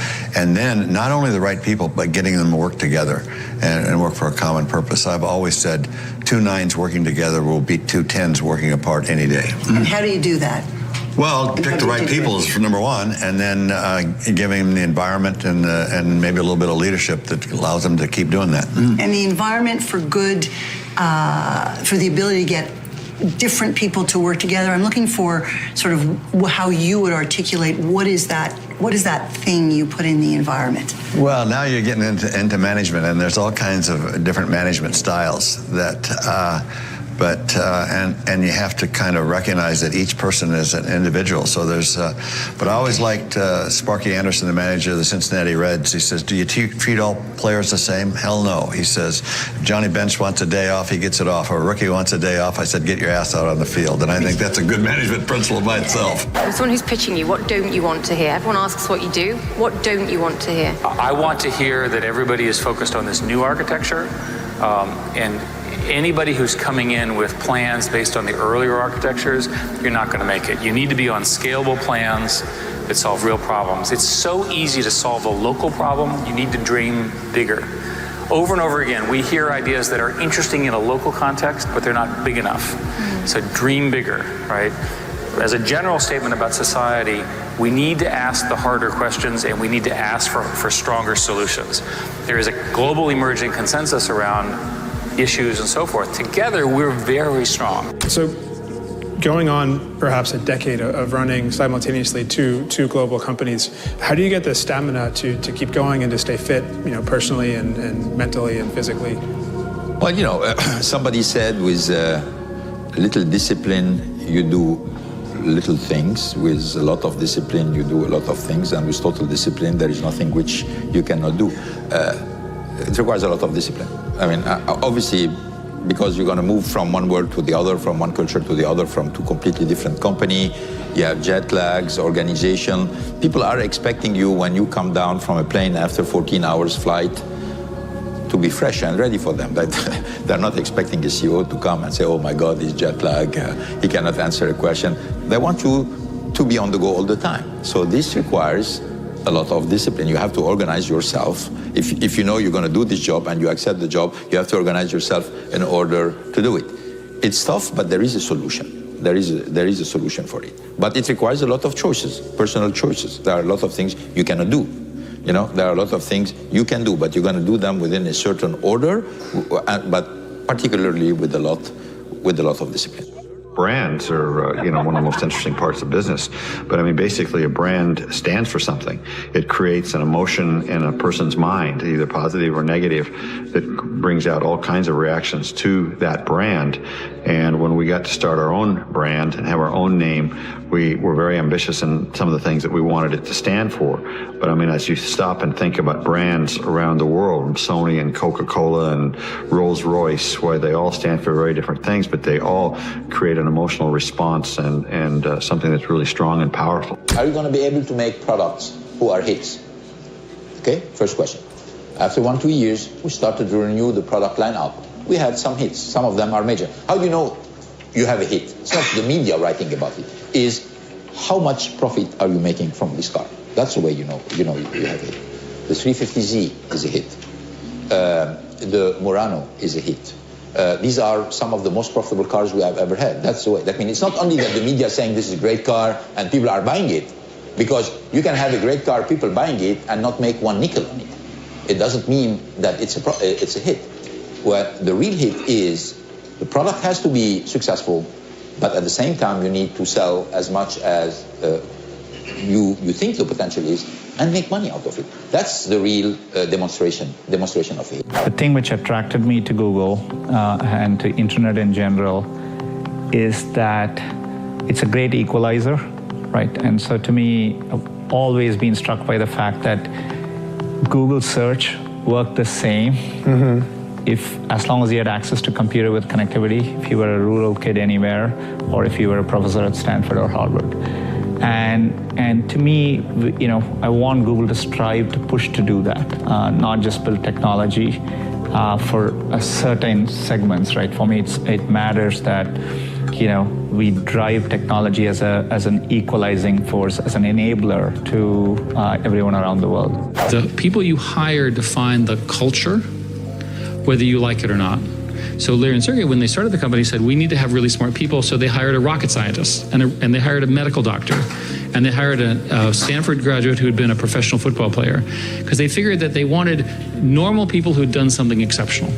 then not only the right people, but getting them to work together and work for a common purpose. I've always said 2 9s working together will beat 2 10s working apart any day. And how do you do that? Well, pick the right people is number one, and then giving them the environment and maybe a little bit of leadership that allows them to keep doing that. And the environment for good, for the ability to get different people to work together. I'm looking for sort of how you would articulate what is that thing you put in the environment? Well, now you're getting into management, and there's all kinds of different management styles that and you have to kind of recognize that each person is an individual. So there's, but I always liked Sparky Anderson, the manager of the Cincinnati Reds. He says, do you treat all players the same? Hell no. He says, Johnny Bench wants a day off, he gets it off. Or a rookie wants a day off, I said, get your ass out on the field. And I think that's a good management principle by itself. Someone who's pitching you, what don't you want to hear? Everyone asks what you do. What don't you want to hear? I want to hear that everybody is focused on this new architecture, and anybody who's coming in with plans based on the earlier architectures, you're not going to make it. You need to be on scalable plans that solve real problems. It's so easy to solve a local problem. You need to dream bigger. Over and over again, we hear ideas that are interesting in a local context, but they're not big enough. So dream bigger, right? As a general statement about society, we need to ask the harder questions, and we need to ask for stronger solutions. There is a global emerging consensus around issues and so forth. Together, we're very strong. So going on perhaps a decade of running simultaneously two global companies, how do you get the stamina to keep going and to stay fit, personally and mentally and physically? Well, somebody said with little discipline, you do little things. With a lot of discipline, you do a lot of things. And with total discipline, there is nothing which you cannot do. It requires a lot of discipline. I mean, obviously, because you're going to move from one world to the other, from one culture to the other, from 2 completely different companies. You have jet lags, organization. People are expecting you when you come down from a plane after 14 hours flight to be fresh and ready for them. They're not expecting a CEO to come and say, oh my God, he's jet lag, he cannot answer a question. They want you to be on the go all the time. So this requires a lot of discipline. You have to organize yourself. If you know you're going to do this job and you accept the job, you have to organize yourself in order to do it. It's tough, but there is a solution. There is a solution for it. But it requires a lot of choices, personal choices. There are a lot of things you cannot do. There are a lot of things you can do, but you're going to do them within a certain order, but particularly with a lot of discipline. Brands are, one of the most interesting parts of business. But I mean, basically a brand stands for something. It creates an emotion in a person's mind, either positive or negative, that brings out all kinds of reactions to that brand. And when we got to start our own brand and have our own name, we were very ambitious in some of the things that we wanted it to stand for. But I mean, as you stop and think about brands around the world, Sony and Coca-Cola and Rolls-Royce, where they all stand for very different things, but they all create an emotional response and something that's really strong and powerful. Are you going to be able to make products who are hits? Okay, first question. After 1-2 years, we started to renew the product lineup. We had some hits. Some of them are major. How do you know you have a hit? It's not the media writing about it. Is how much profit are you making from this car? That's the way you know you have a hit. The 350Z is a hit. The Murano is a hit. These are some of the most profitable cars we have ever had. That's the way. That means it's not only that the media is saying this is a great car and people are buying it. Because you can have a great car, people buying it, and not make one nickel on it. It doesn't mean that it's a hit. Well, the real hit is the product has to be successful, but at the same time you need to sell as much as you think the potential is, and make money out of it. That's the real demonstration of it. The thing which attracted me to Google and to internet in general is that it's a great equalizer, right? And so to me, I've always been struck by the fact that Google search worked the same if, as long as you had access to computer with connectivity, if you were a rural kid anywhere, or if you were a professor at Stanford or Harvard. And to me, you know, I want Google to strive to push to do that, not just build technology for a certain segments, right? For me, it matters that, you know, we drive technology as an equalizing force, as an enabler to everyone around the world. The people you hire define the culture, whether you like it or not. So Larry and Sergey, when they started the company, said, we need to have really smart people. So they hired a rocket scientist, and they hired a medical doctor, and they hired a Stanford graduate who had been a professional football player, because they figured that they wanted normal people who had done something exceptional.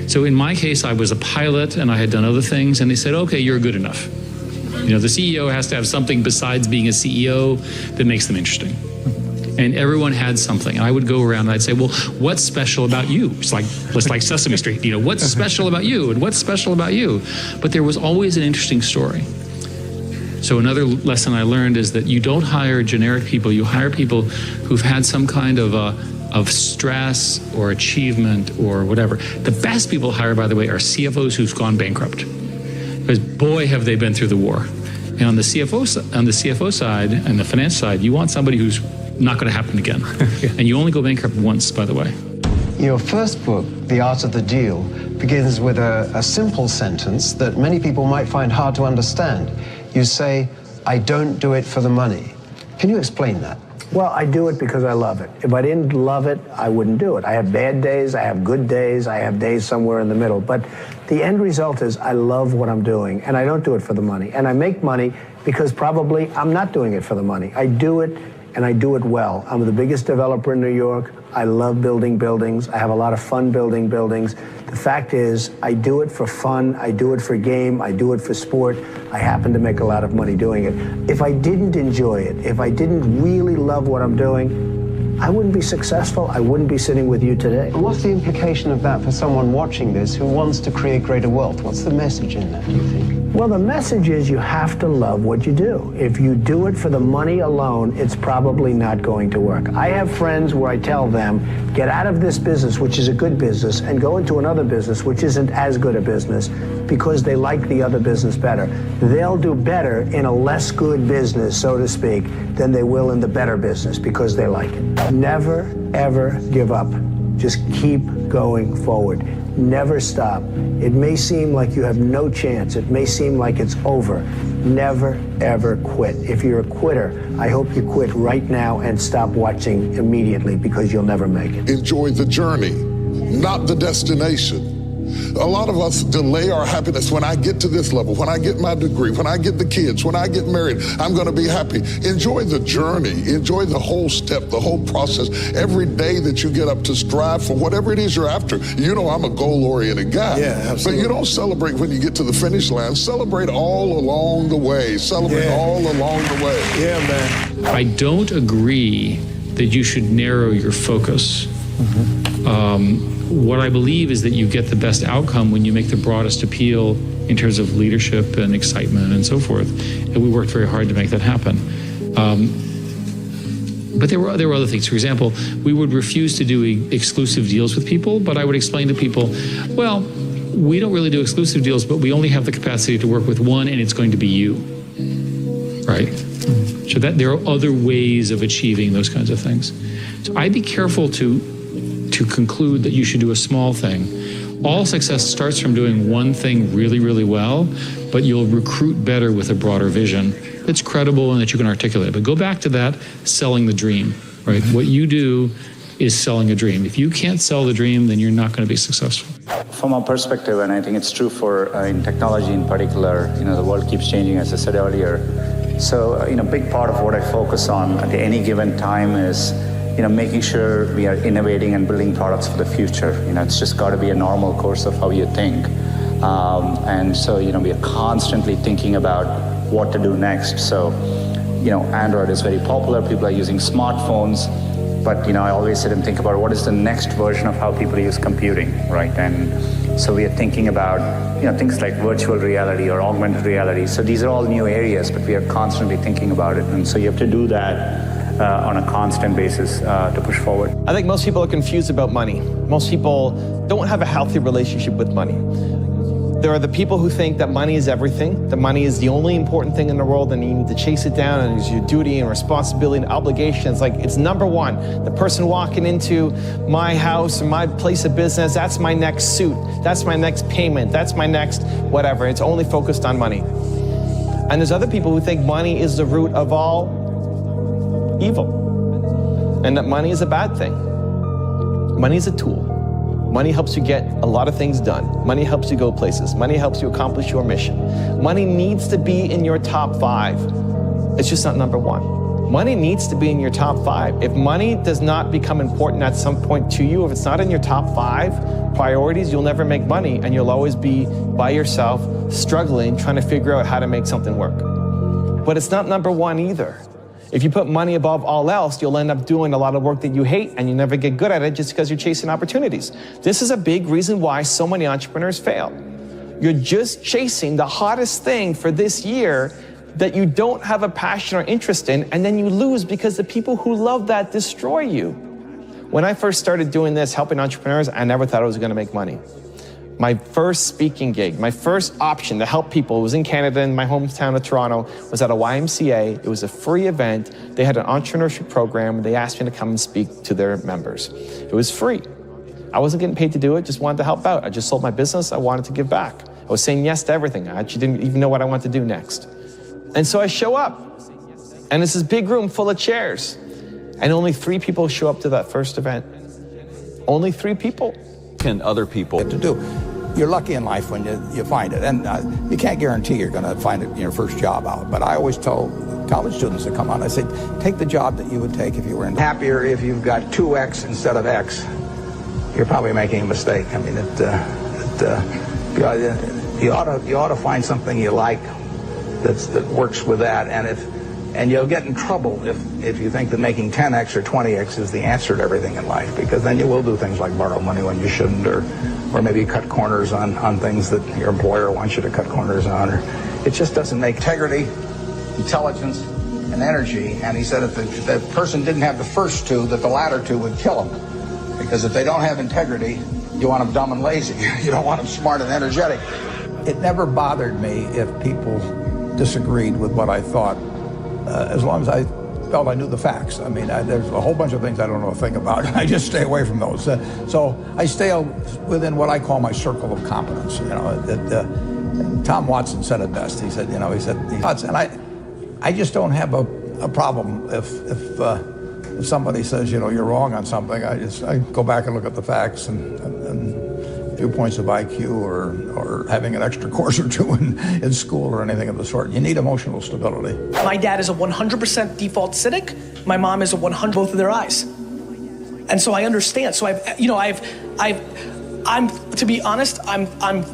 So in my case, I was a pilot and I had done other things, and they said, okay, you're good enough. You know, the CEO has to have something besides being a CEO that makes them interesting. And everyone had something. And I would go around and I'd say, well, what's special about you? It's like Sesame Street, you know, what's special about you? And what's special about you? But there was always an interesting story. So another lesson I learned is that you don't hire generic people, you hire people who've had some kind of stress or achievement or whatever. The best people to hire, by the way, are CFOs who've gone bankrupt. Because boy, have they been through the war. And on the CFO side and the finance side, you want somebody who's not going to happen again. And you only go bankrupt once, by the way. Your first book, The Art of the Deal, begins with a simple sentence that many people might find hard to understand. You say, I don't do it for the money. Can you explain that? Well, I do it because I love it. If I didn't love it, I wouldn't do it. I have bad days, I have good days, I have days somewhere in the middle. But the end result is I love what I'm doing, and I don't do it for the money. And I make money because probably I'm not doing it for the money. I do it, and I do it well. I'm the biggest developer in New York. I love building buildings. I have a lot of fun building buildings. The fact is, I do it for fun. I do it for game. I do it for sport. I happen to make a lot of money doing it. If I didn't enjoy it, if I didn't really love what I'm doing, I wouldn't be successful. I wouldn't be sitting with you today. And what's the implication of that for someone watching this who wants to create greater wealth? What's the message in that, do you think? Well, the message is you have to love what you do. If you do it for the money alone, it's probably not going to work. I have friends where I tell them, get out of this business, which is a good business, and go into another business, which isn't as good a business, because they like the other business better. They'll do better in a less good business, so to speak, than they will in the better business because they like it. Never, ever give up. Just keep going forward. Never stop. It may seem like you have no chance. It may seem like it's over. Never, ever quit. If you're a quitter, I hope you quit right now and stop watching immediately, because you'll never make it. Enjoy the journey, not the destination. A lot of us delay our happiness. When I get to this level, when I get my degree, when I get the kids, when I get married, I'm going to be happy. Enjoy the journey. Enjoy the whole step, the whole process. Every day that you get up to strive for whatever it is you're after. You know, I'm a goal-oriented guy. Yeah, absolutely. But you don't celebrate when you get to the finish line. Celebrate all along the way. Celebrate all along the way. Yeah, man. I don't agree that you should narrow your focus. What I believe is that you get the best outcome when you make the broadest appeal in terms of leadership and excitement and so forth. And we worked very hard to make that happen. But there were other things. For example, we would refuse to do exclusive deals with people, but I would explain to people, well, we don't really do exclusive deals, but we only have the capacity to work with one, and it's going to be you, right? So that there are other ways of achieving those kinds of things. So I'd be careful to conclude that you should do a small thing. All success starts from doing one thing really, really well, but you'll recruit better with a broader vision that's credible and that you can articulate. But go back to that selling the dream, right? What you do is selling a dream. If you can't sell the dream, then you're not going to be successful. From our perspective, and I think it's true for in technology in particular, you know, the world keeps changing, as I said earlier. So, big part of what I focus on at any given time is, making sure we are innovating and building products for the future. It's just got to be a normal course of how you think. And so, we are constantly thinking about what to do next. So, Android is very popular. People are using smartphones. But, I always sit and think about what is the next version of how people use computing, right? And so we are thinking about, things like virtual reality or augmented reality. So these are all new areas, but we are constantly thinking about it. And so you have to do that on a constant basis to push forward. I think most people are confused about money. Most people don't have a healthy relationship with money. There are the people who think that money is everything, that money is the only important thing in the world and you need to chase it down and it's your duty and responsibility and obligation. It's like, it's number one. The person walking into my house or my place of business, that's my next suit, that's my next payment, that's my next whatever. It's only focused on money. And there's other people who think money is the root of all evil and that money is a bad thing. Money is a tool. Money helps you get a lot of things done. Money helps you go places. Money helps you accomplish your mission. Money needs to be in your top 5. It's just not number 1. Money needs to be in your top 5. If money does not become important at some point to you, if it's not in your top 5 priorities, you'll never make money and you'll always be by yourself, struggling, trying to figure out how to make something work. But it's not number 1 either. If you put money above all else, you'll end up doing a lot of work that you hate and you never get good at it just because you're chasing opportunities. This is a big reason why so many entrepreneurs fail. You're just chasing the hottest thing for this year that you don't have a passion or interest in, and then you lose because the people who love that destroy you. When I first started doing this, helping entrepreneurs, I never thought I was gonna make money. My first speaking gig, my first option to help people, was in Canada, in my hometown of Toronto, was at a YMCA. It was a free event. They had an entrepreneurship program. They asked me to come and speak to their members. It was free. I wasn't getting paid to do it, just wanted to help out. I just sold my business. I wanted to give back. I was saying yes to everything. I actually didn't even know what I wanted to do next. And so I show up, and it's this big room full of chairs, and only 3 people show up to that first event. Only 3 people. And other people to do. You're lucky in life when you find it, and you can't guarantee you're going to find it in your first job out. But I always tell college students that come on, I say, take the job that you would take if you were in. Happier if you've got 2X instead of X. You're probably making a mistake. I mean, you ought to find something you like that works with that, and you'll get in trouble if you think that making 10X or 20X is the answer to everything in life, because then you will do things like borrow money when you shouldn't, or maybe cut corners on things that your employer wants you to cut corners on. Or it just doesn't make integrity, intelligence, and energy. And he said if the person didn't have the first 2, that the latter 2 would kill them. Because if they don't have integrity, you want them dumb and lazy. You don't want them smart and energetic. It never bothered me if people disagreed with what I thought, as long as I felt I knew the facts. I mean, there's a whole bunch of things I don't know a thing about. I just stay away from those. So I stay within what I call my circle of competence. Tom Watson said it best. He said, and I just don't have a problem if somebody says, you're wrong on something. I go back and look at the facts and a few points of IQ or having an extra course or 2 in school or anything of the sort. You need emotional stability. My dad is a 100% default cynic. My mom is a 100 both of their eyes. And so I understand. So I'm to be honest, I'm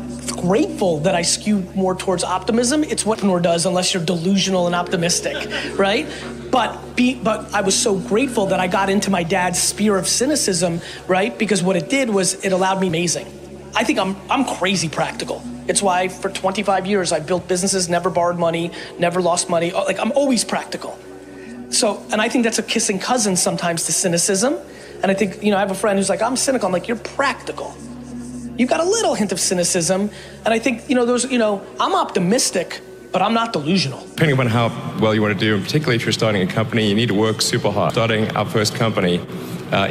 grateful that I skew more towards optimism. It's what entrepreneur does unless you're delusional and optimistic, right? But I was so grateful that I got into my dad's sphere of cynicism, right? Because what it did was it allowed me amazing. I think I'm crazy practical. It's why for 25 years I've built businesses, never borrowed money, never lost money. Like, I'm always practical. So, and I think that's a kissing cousin sometimes to cynicism. And I think, I have a friend who's like, I'm cynical. I'm like, you're practical. You've got a little hint of cynicism. And I think, I'm optimistic, but I'm not delusional. Depending on how well you want to do, and particularly if you're starting a company, you need to work super hard. Starting our first company,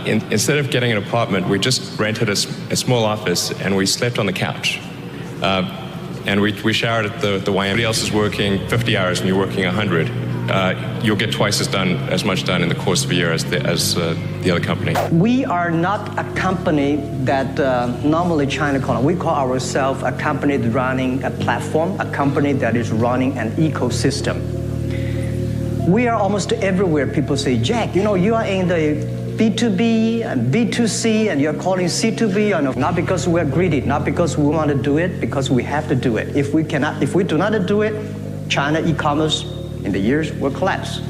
instead of getting an apartment, we just rented a small office and we slept on the couch. And we showered at the YMCA. Everybody else is working 50 hours and you're working 100. You'll get twice as much done in the course of a year as the other company. We are not a company that normally China call it. We call ourselves a company running a platform, a company that is running an ecosystem. We are almost everywhere. People say, Jack, you are in the B2B and B2C and you're calling C2B. Not because we're greedy, not because we want to do it, because we have to do it. If we do not do it, China e-commerce in the years will collapse.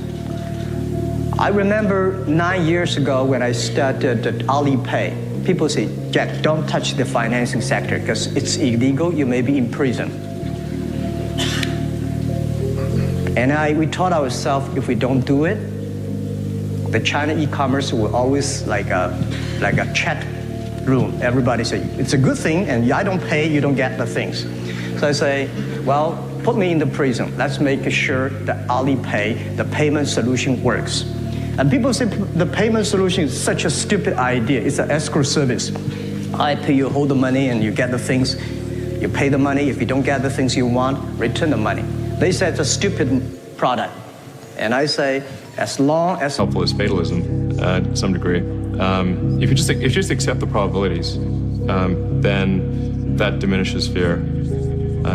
I remember 9 years ago when I started at Alipay, people say, Jack, don't touch the financing sector because it's illegal, you may be in prison. And we taught ourselves if we don't do it, the China e-commerce will always like a chat room. Everybody say, it's a good thing and I don't pay, you don't get the things. So I say, well, put me in the prison. Let's make sure that Alipay, the payment solution works. And people say the payment solution is such a stupid idea. It's an escrow service. I pay you, hold the money, and you get the things. You pay the money. If you don't get the things you want, return the money. They say it's a stupid product. And I say, as long as... Helpful is fatalism to some degree. If you just accept the probabilities, then that diminishes fear. And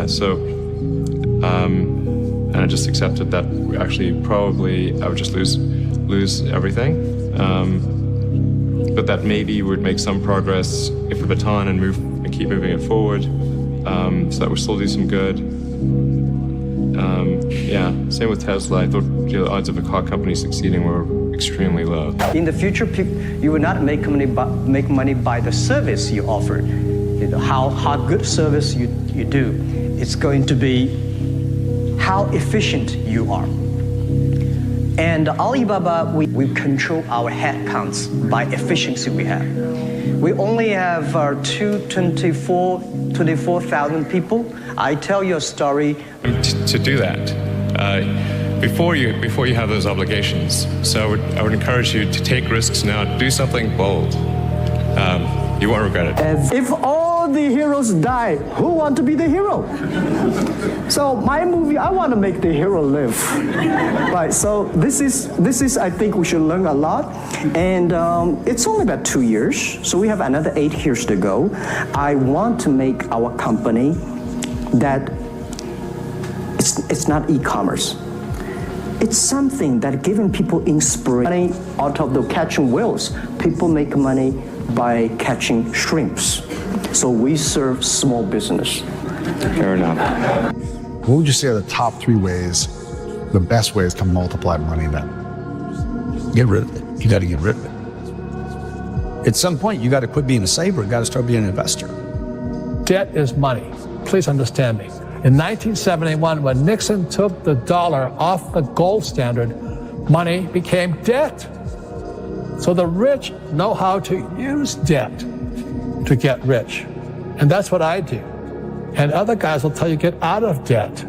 I just accepted that actually probably I would just lose everything, but that maybe would make some progress if the baton and keep moving it forward, so that would still do some good. Same with Tesla. I thought the odds of a car company succeeding were extremely low. In the future, you will not make money by the service you offer, how good service you do. It's going to be how efficient you are. And Alibaba, we control our headcounts by efficiency we have. We only have 24,000 people. I tell you a story. To do that, before you have those obligations, so I would encourage you to take risks now. Do something bold. You won't regret it. If all the heroes die, who want to be the hero? So my movie, I want to make the hero live. Right, so this is, I think we should learn a lot. And it's only about 2 years, so we have another 8 years to go. I want to make our company that it's not e-commerce. It's something that giving people inspiration out of the catching whales. People make money by catching shrimps. So we serve small business. Fair enough. What would you say are the top 3 ways, the best ways to multiply money then? Get rid of it. You got to get rid of it. At some point, you got to quit being a saver. You got to start being an investor. Debt is money. Please understand me. In 1971, when Nixon took the dollar off the gold standard, money became debt. So the rich know how to use debt to get rich. And that's what I do. And other guys will tell you, get out of debt.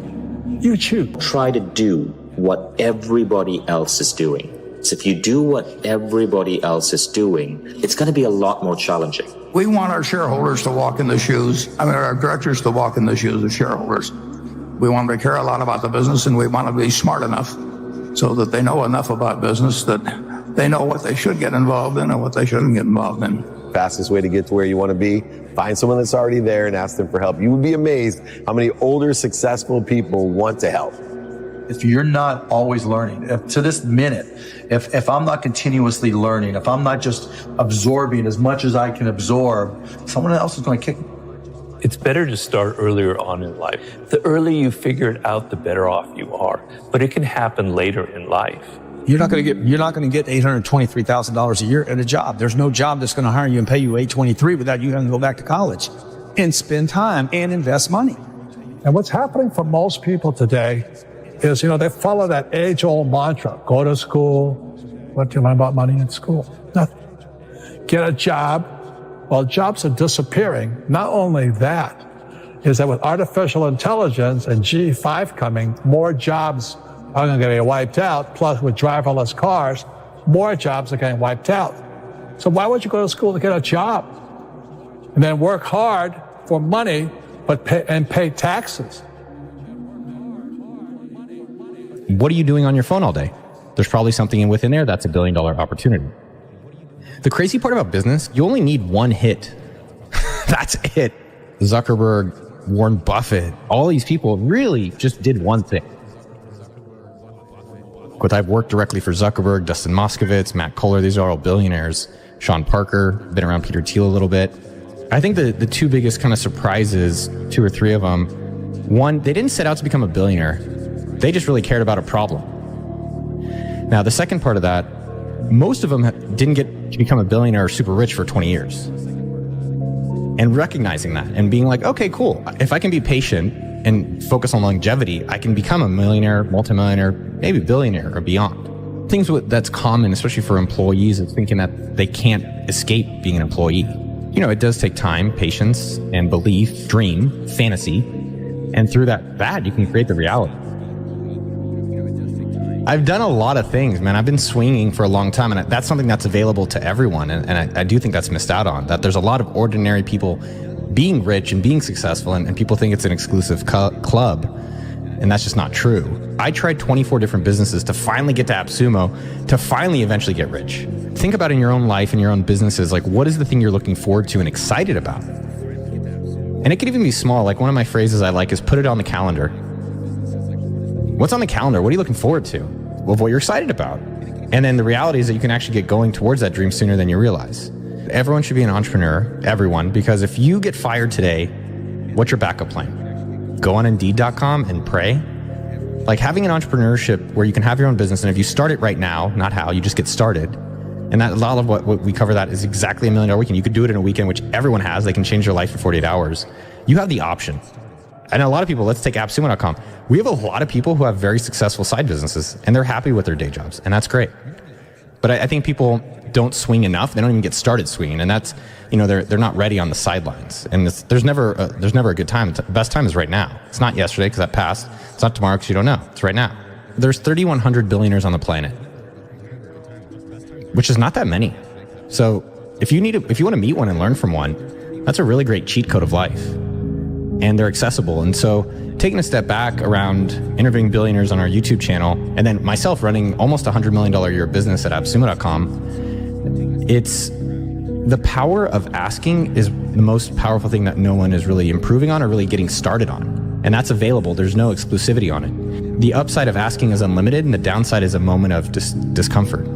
You choose. Try to do what everybody else is doing. So if you do what everybody else is doing, it's going to be a lot more challenging. We want our shareholders to walk in the shoes, our directors to walk in the shoes of shareholders. We want them to care a lot about the business, and we want to be smart enough so that they know enough about business that they know what they should get involved in and what they shouldn't get involved in. Fastest way to get to where you want to be, find someone that's already there and ask them for help. You would be amazed how many older, successful people want to help. If you're not always learning, to this minute, if I'm not continuously learning, if I'm not just absorbing as much as I can absorb, someone else is going to kick me. It's better to start earlier on in life. The earlier you figure it out, the better off you are. But it can happen later in life. You're not going to get $823,000 a year at a job. There's no job that's going to hire you and pay you $823,000 without you having to go back to college and spend time and invest money. And what's happening for most people today is, they follow that age-old mantra, go to school. What do you learn about money in school? Nothing. Get a job. Well, jobs are disappearing. Not only that, is that with artificial intelligence and G5 coming, more jobs are going to get wiped out. Plus, with driverless cars, more jobs are getting wiped out. So why would you go to school to get a job and then work hard for money, but pay taxes? What are you doing on your phone all day? There's probably something within there that's $1 billion opportunity. The crazy part about business, you only need one hit. That's it. Zuckerberg, Warren Buffett, all these people really just did one thing. But I've worked directly for Zuckerberg, Dustin Moskovitz, Matt Kohler. These are all billionaires. Sean Parker, been around Peter Thiel a little bit. I think the two biggest kind of surprises, 2 or 3 of them, one, they didn't set out to become a billionaire. They just really cared about a problem. Now, the second part of that, most of them didn't get to become a billionaire or super rich for 20 years. And recognizing that and being like, okay, cool. If I can be patient and focus on longevity, I can become a millionaire, multimillionaire, maybe billionaire or beyond. Things that's common, especially for employees, is thinking that they can't escape being an employee. You know, it does take time, patience, and belief, dream, fantasy. And through that you can create the reality. I've done a lot of things, man. I've been swinging for a long time, and that's something that's available to everyone. And I do think that's missed out on, that there's a lot of ordinary people being rich and being successful, and people think it's an exclusive club, and that's just not true. I tried 24 different businesses to finally get to AppSumo, to finally eventually get rich. Think about in your own life and your own businesses, like what is the thing you're looking forward to and excited about? And it could even be small. Like one of my phrases I like is put it on the calendar. What's on the calendar? What are you looking forward to? Well, what you're excited about. And then the reality is that you can actually get going towards that dream sooner than you realize. Everyone should be an entrepreneur, everyone, because if you get fired today, what's your backup plan? Go on Indeed.com and pray. Like having an entrepreneurship where you can have your own business, and if you start it right now, not how, you just get started. And that a lot of what we cover that is exactly $1 million weekend. You could do it in a weekend, which everyone has. They can change their life in 48 hours. You have the option. And a lot of people, let's take AppSumo.com. We have a lot of people who have very successful side businesses, and they're happy with their day jobs, and that's great. But I think people don't swing enough. They don't even get started swinging, and that's, you know, they're not ready on the sidelines. And there's never a good time. The best time is right now. It's not yesterday because that passed. It's not tomorrow because you don't know. It's right now. There's 3,100 billionaires on the planet, which is not that many. So if you want to meet one and learn from one, that's a really great cheat code of life. And they're accessible. And so taking a step back around interviewing billionaires on our YouTube channel, and then myself running almost $100 million a year business at AppSumo.com, it's the power of asking is the most powerful thing that no one is really improving on or really getting started on. And that's available. There's no exclusivity on it. The upside of asking is unlimited, and the downside is a moment of discomfort.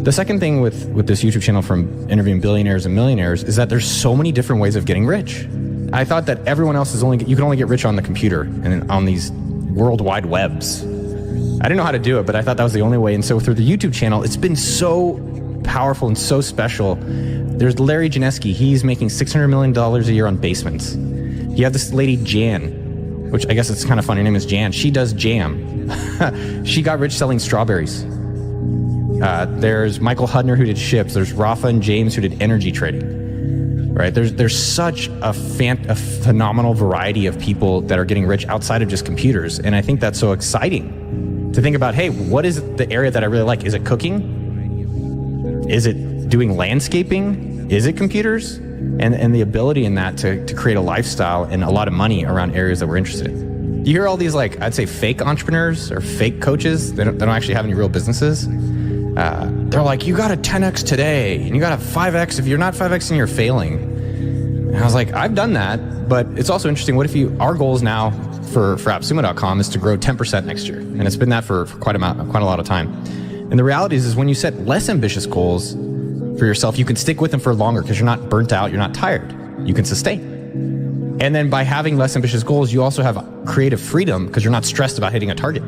The second thing with this YouTube channel from interviewing billionaires and millionaires is that there's so many different ways of getting rich. I thought that everyone else you can only get rich on the computer and on these worldwide webs. I didn't know how to do it, but I thought that was the only way. And so through the YouTube channel, it's been so powerful and so special. There's Larry Janeski. He's making $600 million a year on basements. You have this lady, Jan, which I guess it's kind of funny. Her name is Jan. She does jam. She got rich selling strawberries. There's Michael Hudner, who did ships. There's Rafa and James, who did energy trading. Right? There's such a phenomenal variety of people that are getting rich outside of just computers. And I think that's so exciting to think about, hey, what is the area that I really like? Is it cooking? Is it doing landscaping? Is it computers? And the ability in that to create a lifestyle and a lot of money around areas that we're interested in. You hear all these, like, I'd say fake entrepreneurs or fake coaches. They don't actually have any real businesses. They're like, you got a 10x today, and you got a 5x. If you're not 5x, then you're failing. And I was like, I've done that, but it's also interesting. What if our goals now for AppSumo.com is to grow 10% next year, and it's been that for quite a lot of time. And the reality is when you set less ambitious goals for yourself, you can stick with them for longer because you're not burnt out, you're not tired, you can sustain. And then by having less ambitious goals, you also have creative freedom because you're not stressed about hitting a target.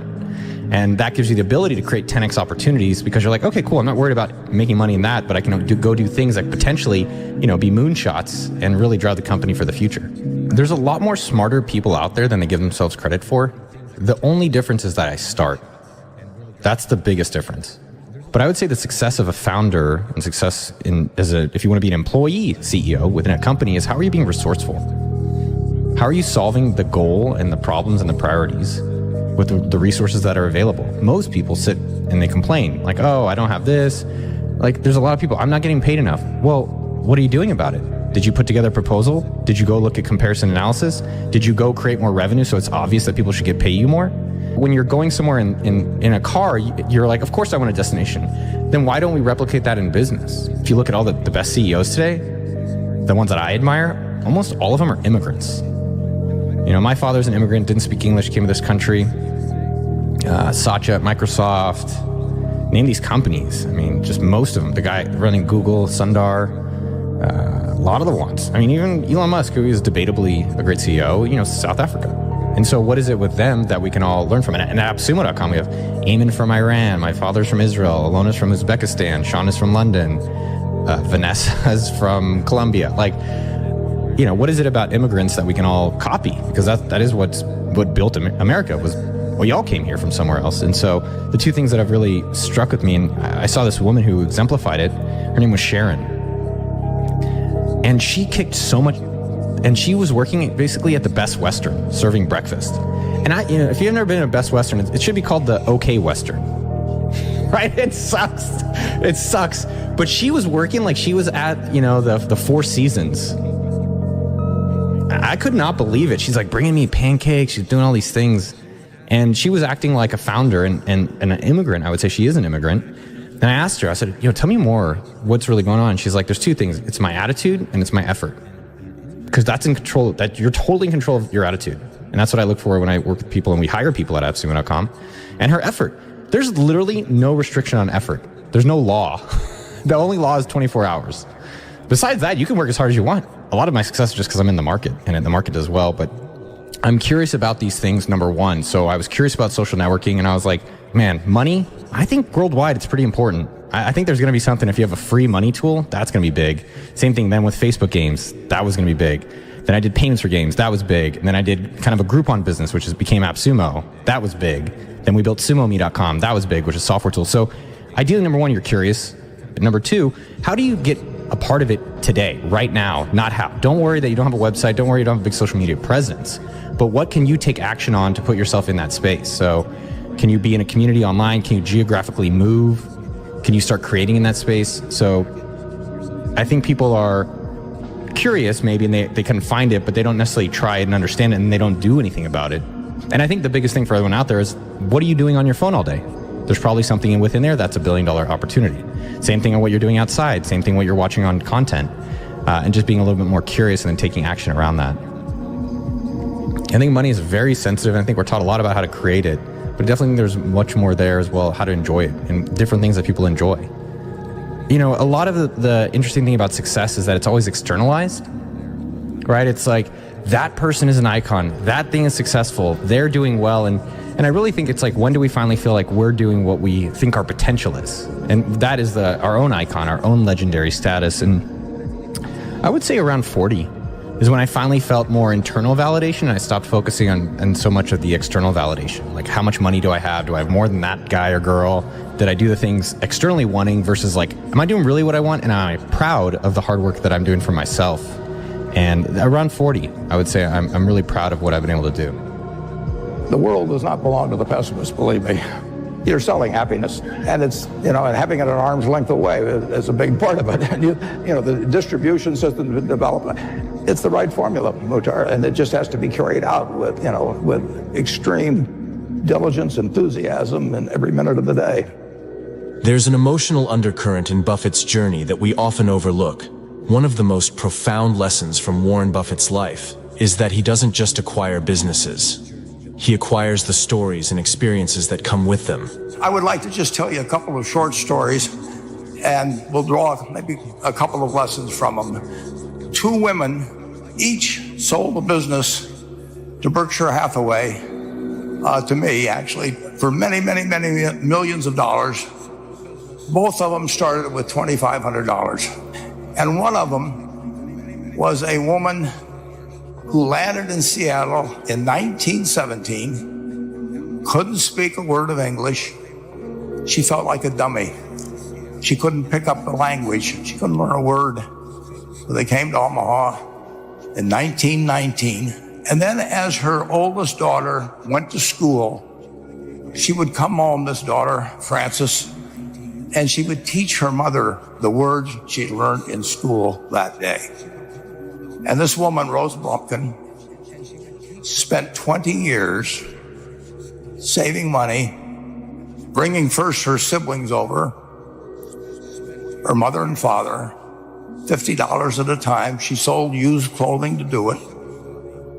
And that gives you the ability to create 10x opportunities because you're like, okay, cool, I'm not worried about making money in that, but I can go do things that potentially, be moonshots and really drive the company for the future. There's a lot more smarter people out there than they give themselves credit for. The only difference is that I start. That's the biggest difference. But I would say the success of a founder and success if you want to be an employee CEO within a company is how are you being resourceful? How are you solving the goal and the problems and the priorities with the resources that are available? Most people sit and they complain like, oh, I don't have this. Like there's a lot of people, I'm not getting paid enough. Well, what are you doing about it? Did you put together a proposal? Did you go look at comparison analysis? Did you go create more revenue so it's obvious that people should pay you more? When you're going somewhere in a car, you're like, of course I want a destination. Then why don't we replicate that in business? If you look at all the best CEOs today, the ones that I admire, almost all of them are immigrants. My father's an immigrant, didn't speak English, came to this country. Satya at Microsoft, Name these companies. I mean, just most of them. The guy running Google, Sundar, a lot of the ones. I mean, even Elon Musk, who is debatably a great CEO, South Africa. And so what is it with them that we can all learn from? And at AppSumo.com, we have Eamon from Iran, my father's from Israel, Alona's from Uzbekistan, Sean is from London, Vanessa's from Colombia. What is it about immigrants that we can all copy? Because that is what built America was. Well, y'all came here from somewhere else. And so the two things that have really struck with me, and I saw this woman who exemplified it, her name was Sharon. And she kicked so much, and she was working basically at the Best Western, serving breakfast. And if you've never been to a Best Western, it should be called the OK Western, right? It sucks. But she was working like she was at, the Four Seasons. I could not believe it. She's like bringing me pancakes. She's doing all these things. And she was acting like a founder and an immigrant. I would say she is an immigrant. And I asked her, I said, tell me more. What's really going on? She's like, there's two things. It's my attitude and it's my effort. Because that's in control. That you're totally in control of your attitude. And that's what I look for when I work with people and we hire people at AppSumo.com. And her effort. There's literally no restriction on effort. There's no law. The only law is 24 hours. Besides that, you can work as hard as you want. A lot of my success is just because I'm in the market and the market does well. But I'm curious about these things, number one. So I was curious about social networking and I was like, man, money, I think worldwide it's pretty important. I think there's going to be something, if you have a free money tool, that's going to be big. Same thing then with Facebook games, that was going to be big. Then I did payments for games, that was big. And then I did kind of a Groupon business, which became AppSumo, that was big. Then we built SumoMe.com, that was big, which is a software tool. So ideally, number one, you're curious. But number two, how do you get a part of it today, right now, not how? Don't worry that you don't have a website, don't worry you don't have a big social media presence. But what can you take action on to put yourself in that space? So can you be in a community online? Can you geographically move? Can you start creating in that space? So I think people are curious maybe and they can find it, but they don't necessarily try it and understand it and they don't do anything about it. And I think the biggest thing for everyone out there is, what are you doing on your phone all day? There's probably something within there that's $1 billion opportunity. Same thing on what you're doing outside, same thing what you're watching on content, and just being a little bit more curious and then taking action around that. I think money is very sensitive, and I think we're taught a lot about how to create it, but I definitely think there's much more there as well, how to enjoy it, and different things that people enjoy. A lot of the interesting thing about success is that it's always externalized, right? It's like, that person is an icon, that thing is successful, they're doing well, and I really think it's like, when do we finally feel like we're doing what we think our potential is? And that is our own icon, our own legendary status. And I would say around 40 is when I finally felt more internal validation and I stopped focusing on so much of the external validation. Like, how much money do I have? Do I have more than that guy or girl? Did I do the things externally wanting versus like, am I doing really what I want? And am I proud of the hard work that I'm doing for myself? And around 40, I would say I'm really proud of what I've been able to do. The world does not belong to the pessimists, believe me. You're selling happiness, and it's, and having it at arm's length away is a big part of it. And the distribution system, the development, it's the right formula, Muhtar, and it just has to be carried out with extreme diligence, enthusiasm, in every minute of the day. There's an emotional undercurrent in Buffett's journey that we often overlook. One of the most profound lessons from Warren Buffett's life is that he doesn't just acquire businesses. He acquires the stories and experiences that come with them. I would like to just tell you a couple of short stories, and we'll draw maybe a couple of lessons from them. Two women, each sold a business to Berkshire Hathaway, to me actually, for many, many, many millions of dollars. Both of them started with $2,500. And one of them was a woman who landed in Seattle in 1917, couldn't speak a word of English. She felt like a dummy. She couldn't pick up the language. She couldn't learn a word. So they came to Omaha in 1919. And then as her oldest daughter went to school, she would come home, this daughter, Frances, and she would teach her mother the words she'd learned in school that day. And this woman, Rose Blumpkin, spent 20 years saving money, bringing first her siblings over, her mother and father, $50 at a time. She sold used clothing to do it.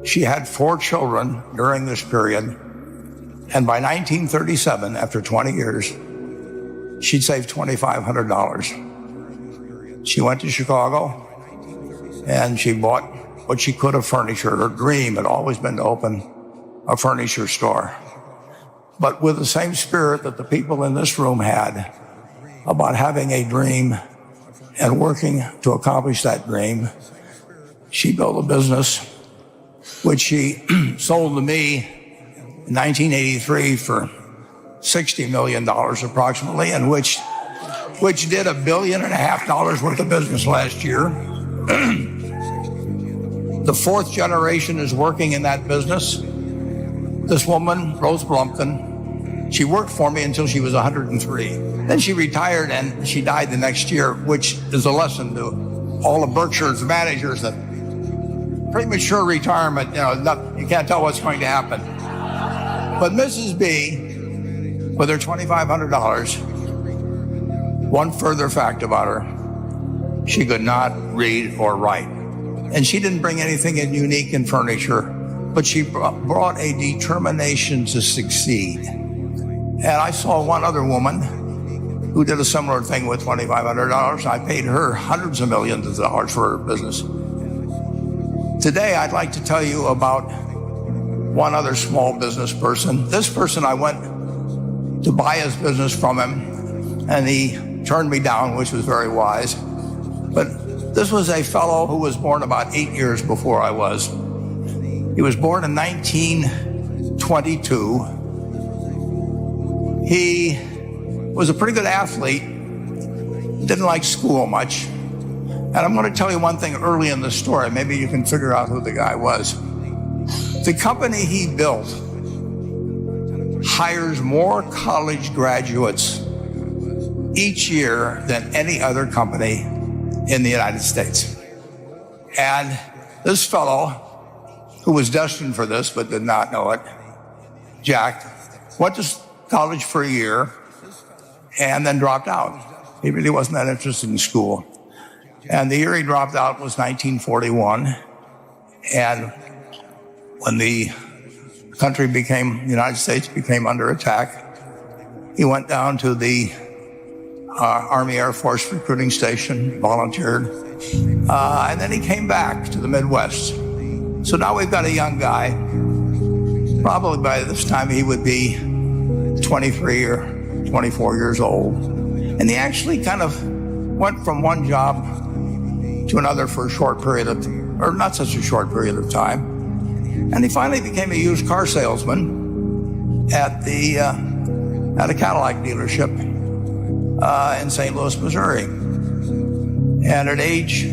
She had 4 children during this period. And by 1937, after 20 years, she'd save $2,500. She went to Chicago and she bought what she could of furniture. Her dream had always been to open a furniture store. But with the same spirit that the people in this room had about having a dream and working to accomplish that dream, she built a business which she sold to me in 1983 for $60 million approximately, and which did $1.5 billion worth of business last year. The fourth generation is working in that business. This woman, Rose Blumpkin, she worked for me until she was 103. Then she retired and she died the next year, which is a lesson to all of Berkshire's managers that premature retirement, you can't tell what's going to happen. But Mrs. B, with her $2,500, one further fact about her, she could not read or write. And she didn't bring anything unique in furniture, but she brought a determination to succeed. And I saw one other woman who did a similar thing with $2,500. I paid her hundreds of millions of dollars for her business. Today, I'd like to tell you about one other small business person. This person, I went to buy his business from him, and he turned me down, which was very wise. But this was a fellow who was born about 8 years before I was. He was born in 1922. He was a pretty good athlete, didn't like school much. And I'm going to tell you one thing early in the story. Maybe you can figure out who the guy was. The company he built hires more college graduates each year than any other company in the United States. And this fellow, who was destined for this but did not know it, Jack, went to college for a year and then dropped out. He really wasn't that interested in school. And the year he dropped out was 1941. And when the United States became under attack, he went down to the Army Air Force recruiting station, volunteered, and then he came back to the Midwest. So now we've got a young guy. Probably by this time he would be 23 or 24 years old. And he actually kind of went from one job to another for a short period of, or not such a short period of time. And he finally became a used car salesman at a Cadillac dealership in St. Louis, Missouri. And at age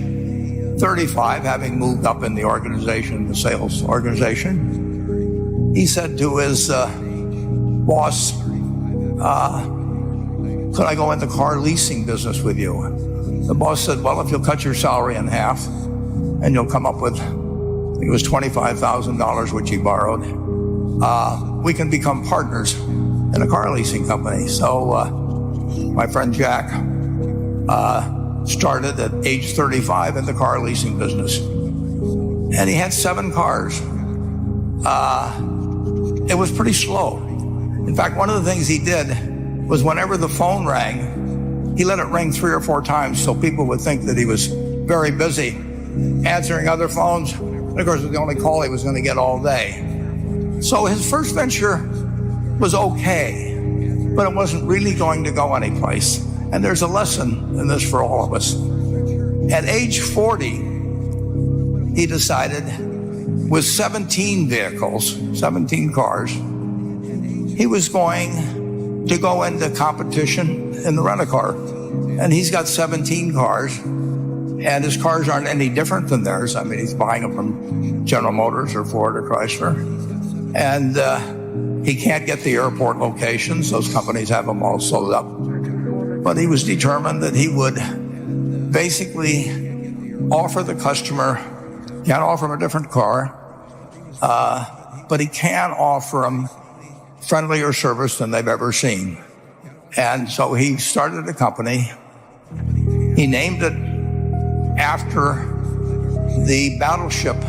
35, having moved up in the organization, the sales organization, he said to his boss, could I go in the car leasing business with you? The boss said, well, if you'll cut your salary in half and you'll come up with, I think it was $25,000, which he borrowed, we can become partners in a car leasing company. So my friend Jack started at age 35 in the car leasing business. And he had 7 cars. It was pretty slow. In fact, one of the things he did was whenever the phone rang, he let it ring 3 or 4 times so people would think that he was very busy answering other phones. And of course, it was the only call he was going to get all day. So his first venture was okay, but it wasn't really going to go anyplace. And there's a lesson in this for all of us. At age 40, he decided with 17 vehicles, 17 cars, he was going to go into competition in the rent-a-car. And he's got 17 cars, and his cars aren't any different than theirs. I mean, he's buying them from General Motors or Ford or Chrysler. And he can't get the airport locations. Those companies have them all sold up. But he was determined that he would basically offer the customer, can't offer him a different car, but he can offer them friendlier service than they've ever seen. And so he started a company. He named it after the battleship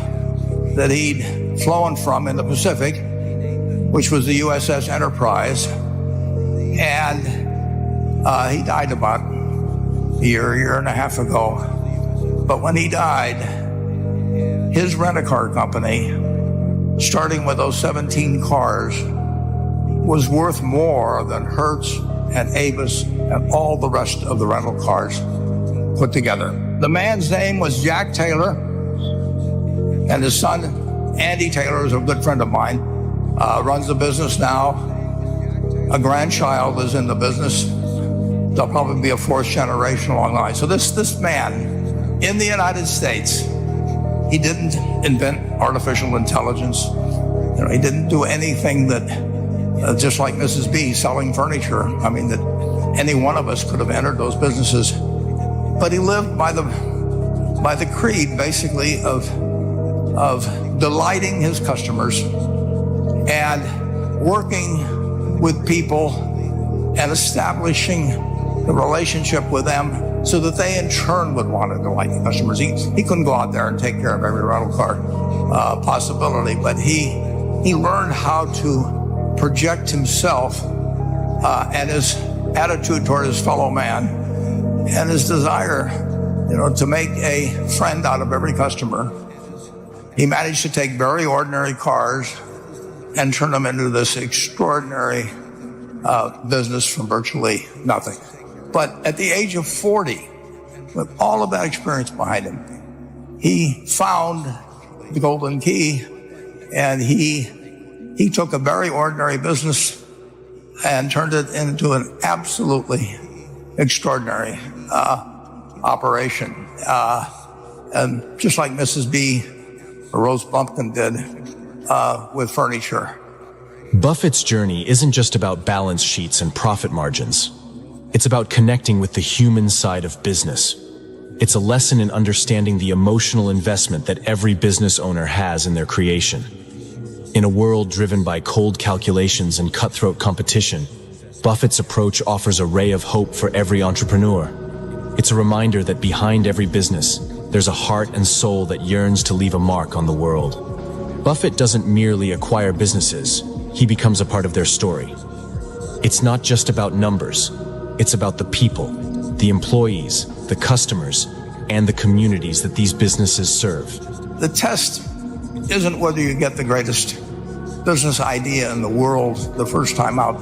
that he'd flown from in the Pacific, which was the USS Enterprise. And He died about a year and a half ago. But when he died, his rent-a-car company, starting with those 17 cars, was worth more than Hertz and Avis and all the rest of the rental cars put together. The man's name was Jack Taylor, and his son, Andy Taylor, is a good friend of mine, runs the business now. A grandchild is in the business. They'll probably be a fourth generation along the line. So this man in the United States, he didn't invent artificial intelligence. He didn't do anything that, just like Mrs. B selling furniture, that any one of us could have entered those businesses. But he lived by the creed, basically, of delighting his customers and working with people and establishing the relationship with them so that they in turn would want to delight the customers. He couldn't go out there and take care of every rental car possibility, but he learned how to project himself and his attitude toward his fellow man and his desire, to make a friend out of every customer. He managed to take very ordinary cars and turn them into this extraordinary business from virtually nothing. But at the age of 40, with all of that experience behind him, he found the golden key, and he took a very ordinary business and turned it into an absolutely extraordinary operation. And just like Mrs. B or Rose Bumpkin did with furniture. Buffett's journey isn't just about balance sheets and profit margins. It's about connecting with the human side of business. It's a lesson in understanding the emotional investment that every business owner has in their creation. In a world driven by cold calculations and cutthroat competition, Buffett's approach offers a ray of hope for every entrepreneur. It's a reminder that behind every business, there's a heart and soul that yearns to leave a mark on the world. Buffett doesn't merely acquire businesses, he becomes a part of their story. It's not just about numbers, it's about the people, the employees, the customers, and the communities that these businesses serve. The test isn't whether you get the greatest business idea in the world the first time out.